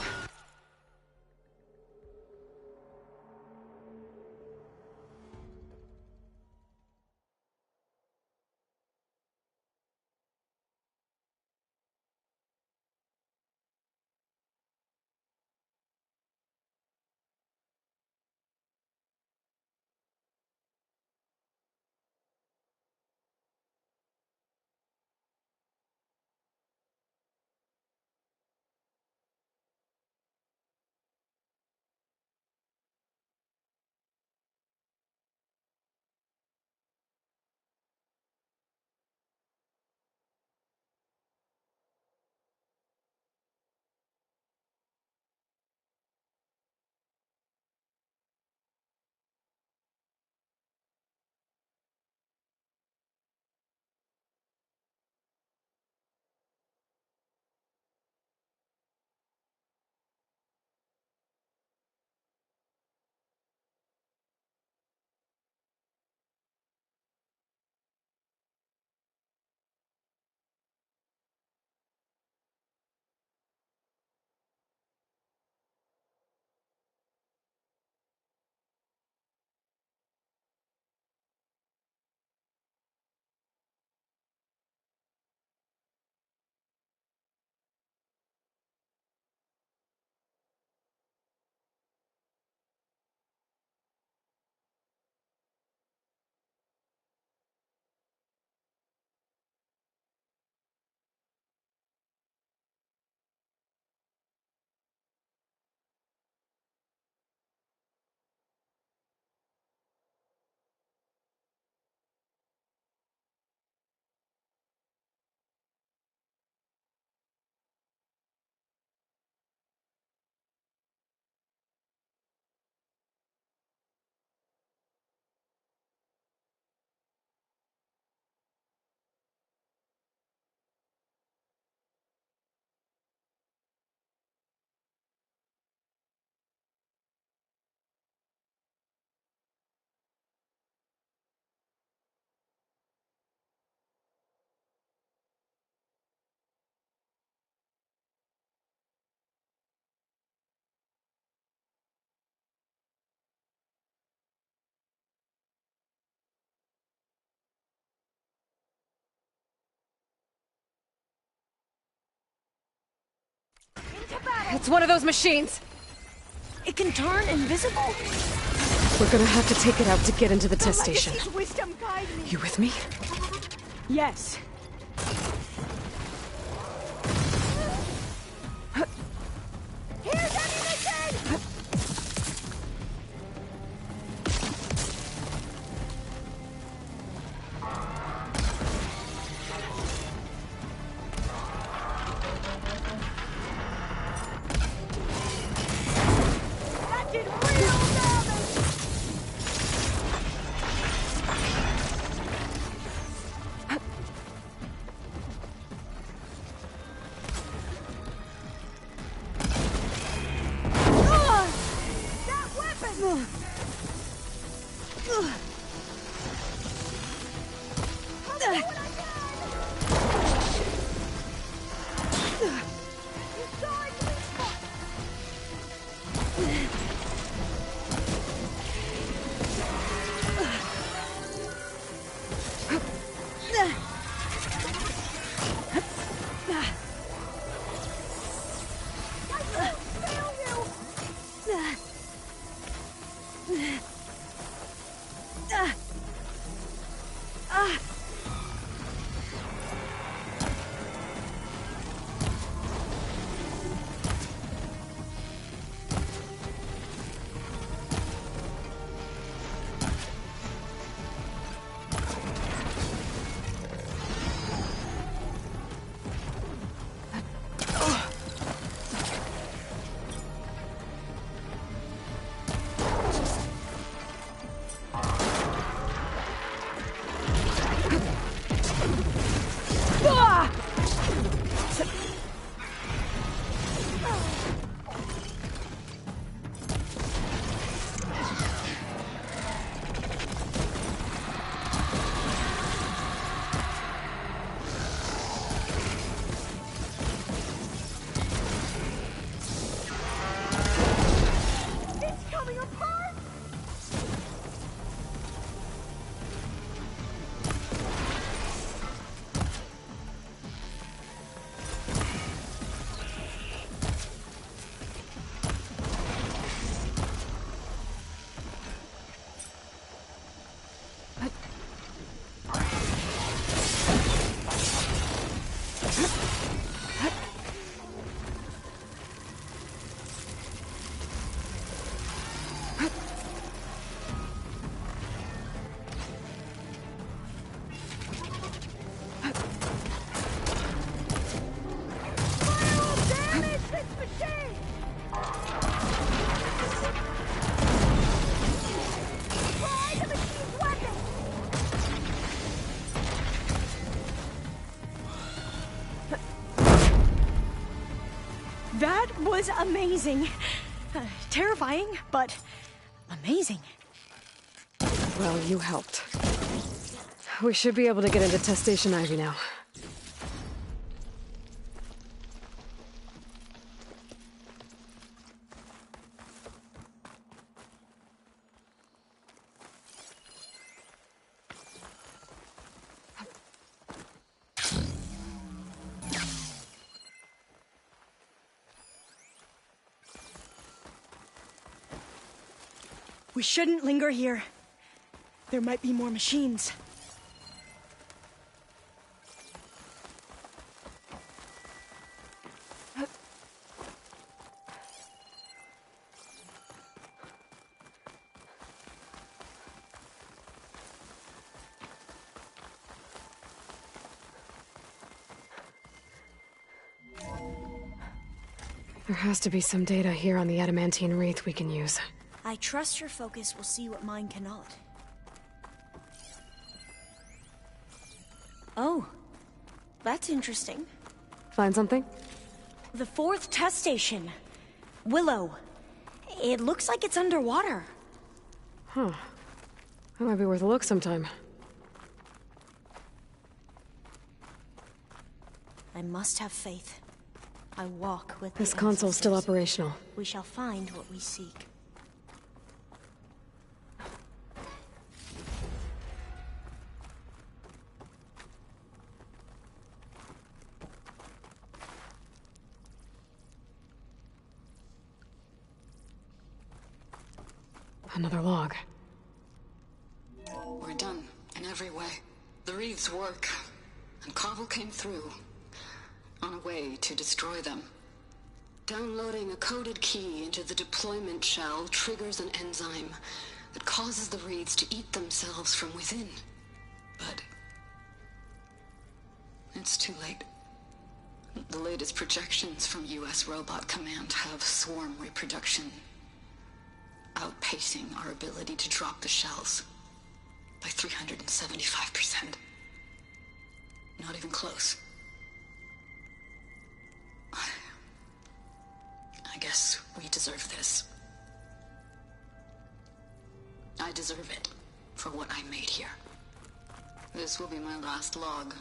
It's one of those machines! It can turn invisible? We're gonna have to take it out to get into the test station. Wisdom guide me. You with me? Yes. Here's ammunition! That did real damage! That weapon! That was amazing. Terrifying, but amazing. Well, you helped. We should be able to get into Test Station Ivy now. We shouldn't linger here. There might be more machines. There has to be some data here on the adamantine wreath we can use. I trust your focus will see what mine cannot. Oh, that's interesting. Find something? The 4th test station. Willow. It looks like it's underwater. Huh. That might be worth a look sometime. I must have faith. I walk with This the console's still ancestors. operational. We shall find what we seek. Another log. We're done, in every way. The Reeves work, and Cobble came through, on a way to destroy them. Downloading a coded key into the deployment shell triggers an enzyme that causes the Reeds to eat themselves from within. But it's too late. The latest projections from US Robot Command have swarm reproduction outpacing our ability to drop the shells by 375%. Not even close. I guess we deserve this. I deserve it for what I made here. This will be my last log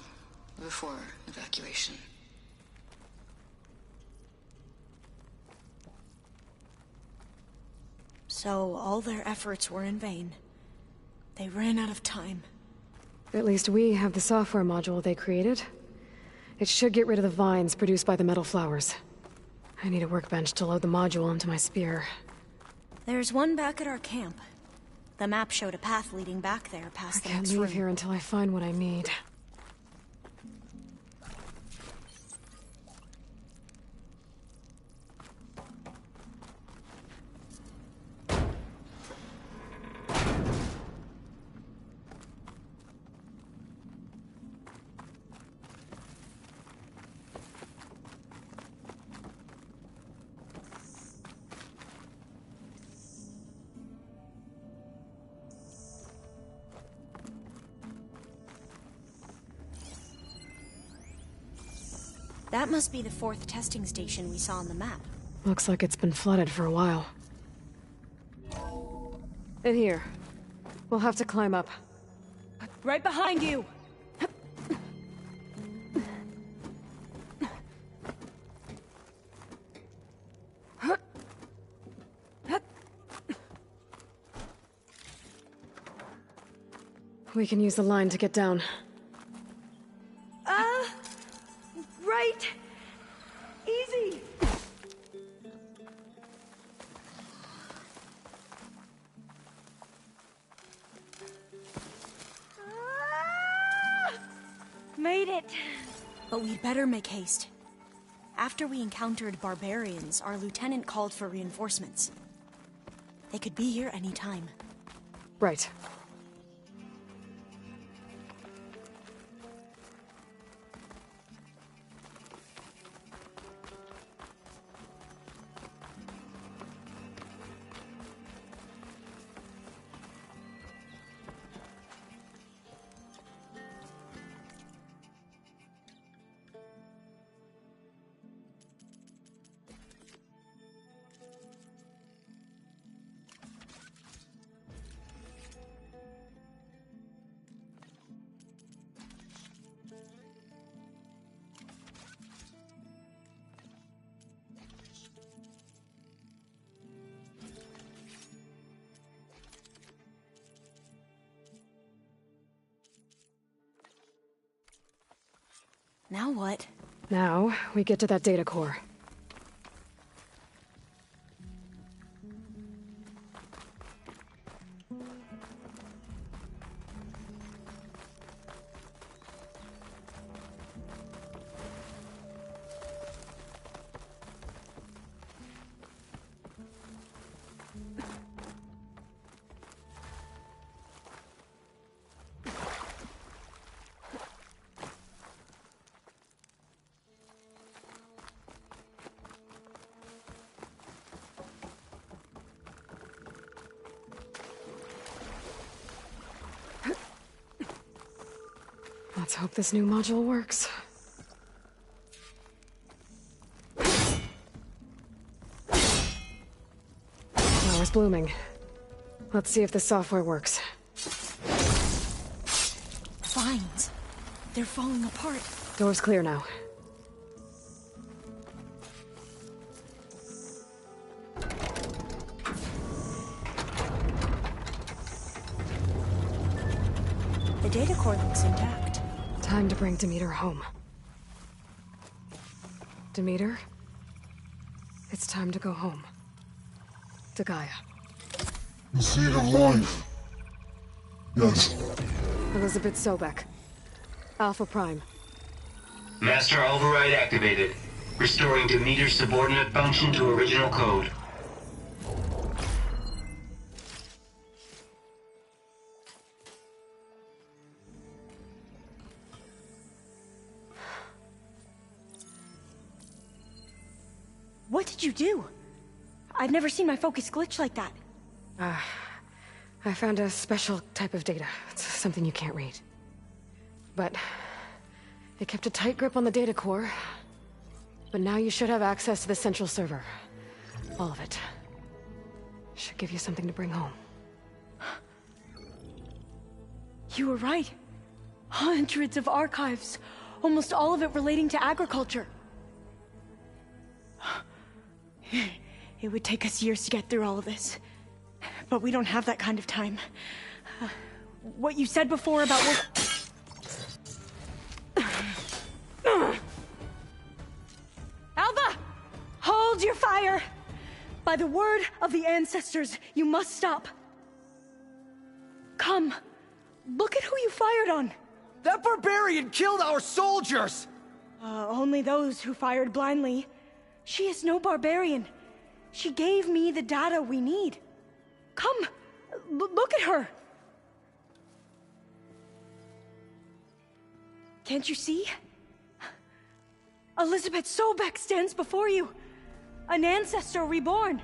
before evacuation. So all their efforts were in vain. They ran out of time. At least we have the software module they created. It should get rid of the vines produced by the metal flowers. I need a workbench to load the module into my spear. There's one back at our camp. The map showed a path leading back there past the next I can't room. leave here until I find what I need. That must be the 4th testing station we saw on the map. Looks like it's been flooded for a while. In here. We'll have to climb up. Right behind you! We can use the line to get down. Right! Easy! Made it! But we'd better make haste. After we encountered barbarians, our lieutenant called for reinforcements. They could be here any time. Right. Now what? Now, we get to that data core. Let's hope this new module works. Flower's blooming. Let's see if the software works. Vines. They're falling apart. Door's clear now. The data core looks intact. Time to bring Demeter home. Demeter? It's time to go home. To Gaia. The seed of life. Yes. Elizabeth Sobek. Alpha Prime. Master override activated. Restoring Demeter's subordinate function to original code. What did you do? I've never seen my focus glitch like that. I found a special type of data. It's something you can't read. But it kept a tight grip on the data core. But now you should have access to the central server. All of it. Should give you something to bring home. You were right. Hundreds of archives. Almost all of it relating to agriculture. It would take us years to get through all of this. But we don't have that kind of time. What you said before about Alva! Hold your fire! By the word of the ancestors, you must stop. Come. Look at who you fired on. That barbarian killed our soldiers! Only those who fired blindly. She is no barbarian. She gave me the data we need. Come, look at her. Can't you see? Elizabeth Sobek stands before you. An ancestor reborn.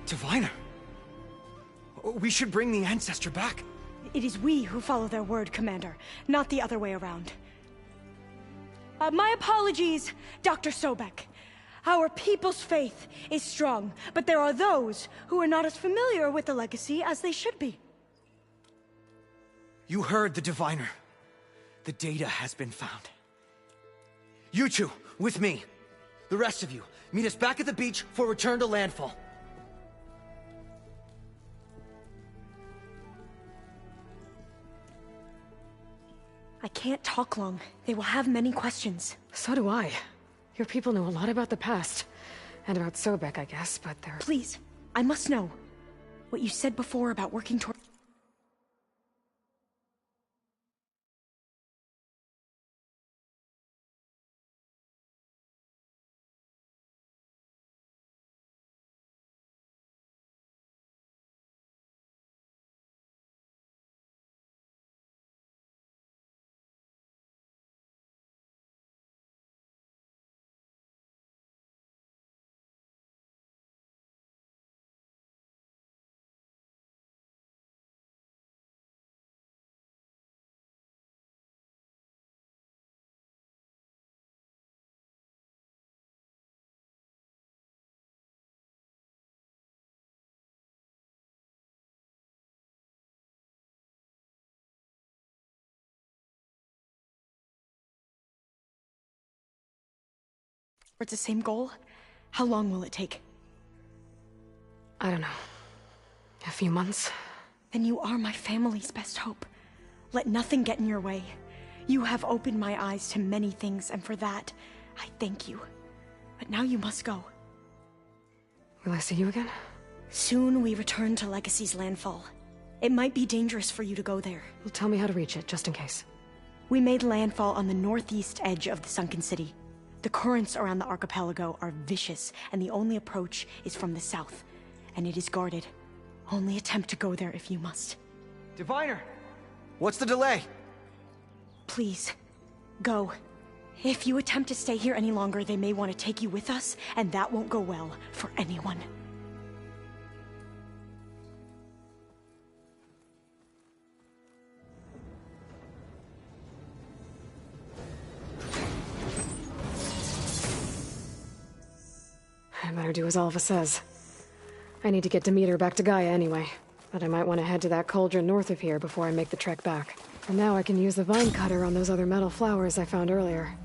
Diviner. We should bring the ancestor back. It is we who follow their word, Commander, not the other way around. My apologies, Dr. Sobek. Our people's faith is strong, but there are those who are not as familiar with the legacy as they should be. You heard the Diviner. The data has been found. You two, with me. The rest of you, meet us back at the beach for return to landfall. I can't talk long. They will have many questions. So do I. Your people know a lot about the past. And about Sobek, I guess, but they're... Please, I must know. What you said before about working toward... Towards the same goal? How long will it take? I don't know. A few months? Then you are my family's best hope. Let nothing get in your way. You have opened my eyes to many things, and for that, I thank you. But now you must go. Will I see you again? Soon we return to Legacy's landfall. It might be dangerous for you to go there. Well, tell me how to reach it, just in case. We made landfall on the northeast edge of the sunken city. The currents around the archipelago are vicious, and the only approach is from the south. And it is guarded. Only attempt to go there if you must. Diviner! What's the delay? Please, go. If you attempt to stay here any longer, they may want to take you with us, and that won't go well for anyone. I better do as Alva says. I need to get Demeter back to Gaia anyway, but I might want to head to that cauldron north of here before I make the trek back. And now I can use the vine cutter on those other metal flowers I found earlier.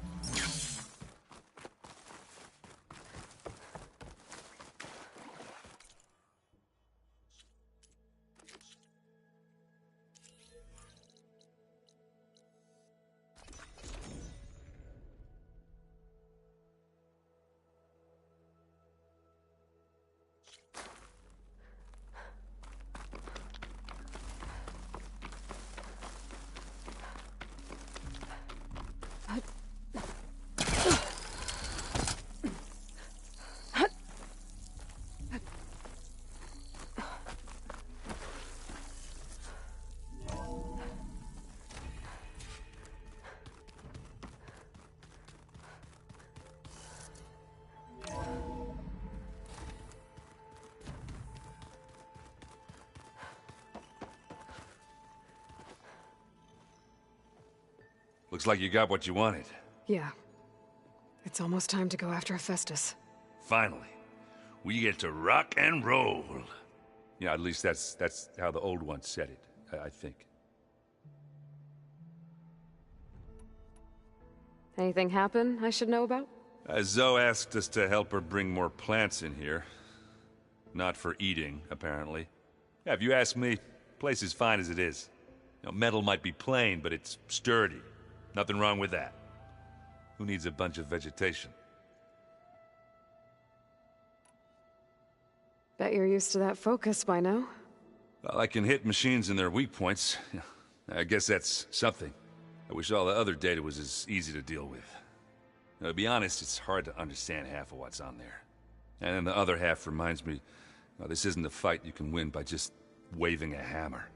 Looks like you got what you wanted. Yeah. It's almost time to go after Hephaestus. Finally. We get to rock and roll. Yeah, at least that's how the old one said it, I think. Anything happen I should know about? Zoe asked us to help her bring more plants in here. Not for eating, apparently. Yeah, if you ask me, the place is fine as it is. You know, metal might be plain, but it's sturdy. Nothing wrong with that. Who needs a bunch of vegetation? Bet you're used to that focus by now. Well, I can hit machines in their weak points. I guess that's something. I wish all the other data was as easy to deal with. Now, to be honest, it's hard to understand half of what's on there. And then the other half reminds me, this isn't a fight you can win by just waving a hammer.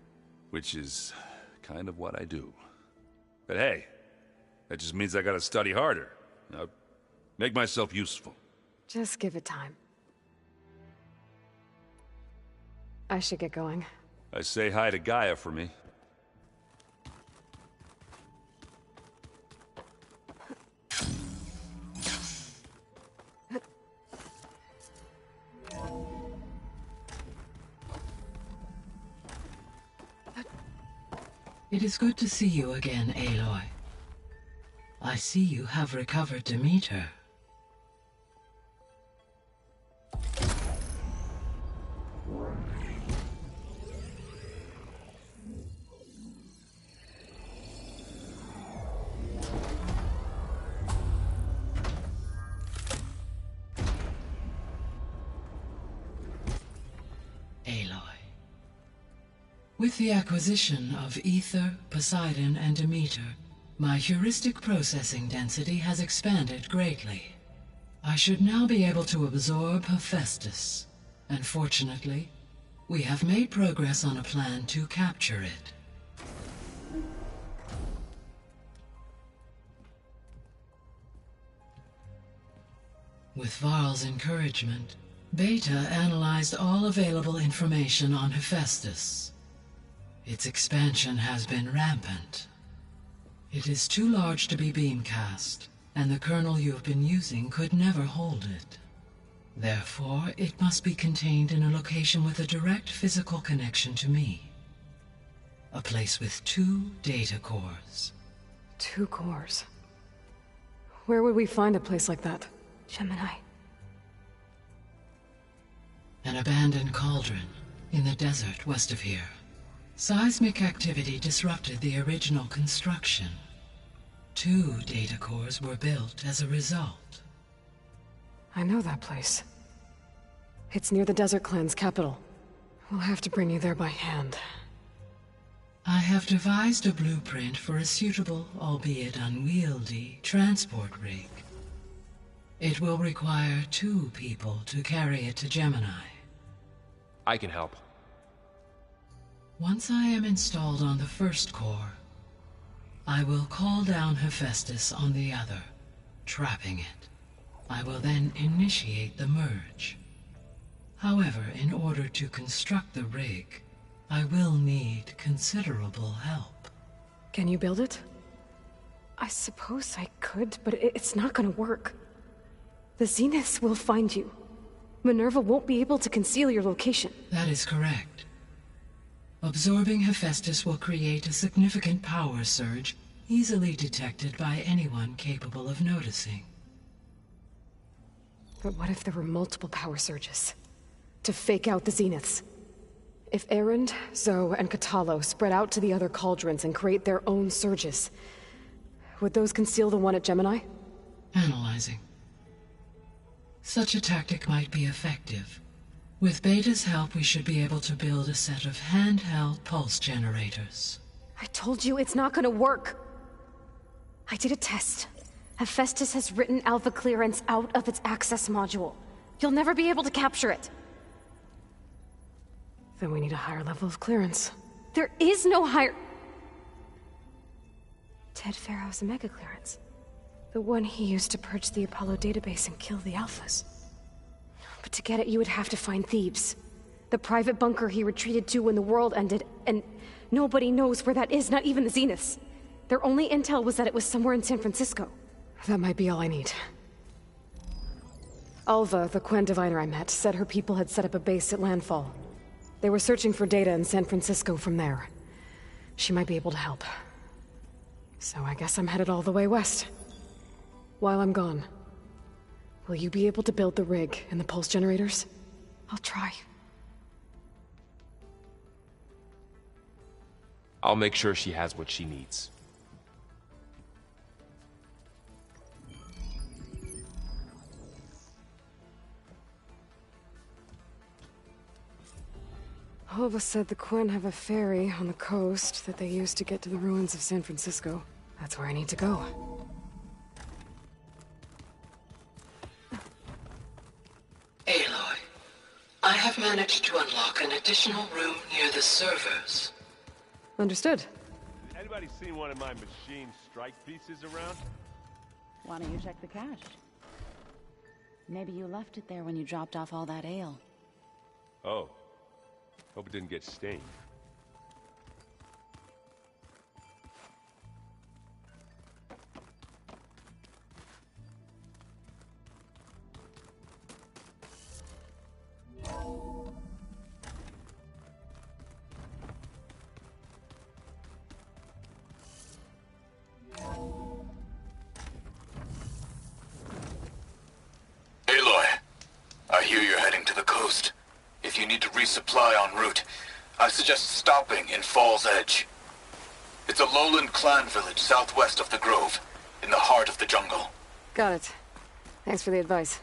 Which is kind of what I do. But hey, that just means I gotta study harder. Make myself useful. Just give it time. I should get going. Say hi to Gaia for me. It is good to see you again, Aloy. I see you have recovered Demeter. With the acquisition of Ether, Poseidon, and Demeter, my heuristic processing density has expanded greatly. I should now be able to absorb Hephaestus, and fortunately, we have made progress on a plan to capture it. With Varl's encouragement, Beta analyzed all available information on Hephaestus. Its expansion has been rampant. It is too large to be beamcast, and the kernel you have been using could never hold it. Therefore, it must be contained in a location with a direct physical connection to me. A place with 2 data cores. 2 cores? Where would we find a place like that? Gemini. An abandoned cauldron in the desert west of here. Seismic activity disrupted the original construction. 2 data cores were built as a result. I know that place. It's near the Desert Clan's capital. We'll have to bring you there by hand. I have devised a blueprint for a suitable, albeit unwieldy, transport rig. It will require 2 people to carry it to Gemini. I can help. Once I am installed on the first core, I will call down Hephaestus on the other, trapping it. I will then initiate the merge. However, in order to construct the rig, I will need considerable help. Can you build it? I suppose I could, but it's not gonna work. The Zeniths will find you. Minerva won't be able to conceal your location. That is correct. Absorbing Hephaestus will create a significant power surge, easily detected by anyone capable of noticing. But what if there were multiple power surges? To fake out the Zeniths? If Erend, Zoe, and Kotallo spread out to the other cauldrons and create their own surges, would those conceal the one at Gemini? Analyzing. Such a tactic might be effective. With Beta's help, we should be able to build a set of handheld pulse generators. I told you it's not gonna work. I did a test. Hephaestus has written Alpha clearance out of its access module. You'll never be able to capture it. Then we need a higher level of clearance. There is no higher... Ted Pharaoh's Omega clearance. The one he used to purge the Apollo database and kill the Alphas. But to get it, you would have to find Thebes. The private bunker he retreated to when the world ended, and nobody knows where that is, not even the Zeniths. Their only intel was that it was somewhere in San Francisco. That might be all I need. Alva, the Quen diviner I met, said her people had set up a base at Landfall. They were searching for data in San Francisco from there. She might be able to help. So I guess I'm headed all the way west. While I'm gone, will you be able to build the rig and the pulse generators? I'll try. I'll make sure she has what she needs. Alva said the Quen have a ferry on the coast that they use to get to the ruins of San Francisco. That's where I need to go. Aloy, I have managed to unlock an additional room near the servers. Understood. Anybody seen one of my machine strike pieces around? Why don't you check the cache? Maybe you left it there when you dropped off all that ale. Oh. Hope it didn't get stained. Aloy, I hear you're heading to the coast. If you need to resupply en route, I suggest stopping in Fall's Edge. It's a lowland clan village southwest of the Grove, in the heart of the jungle. Got it. Thanks for the advice.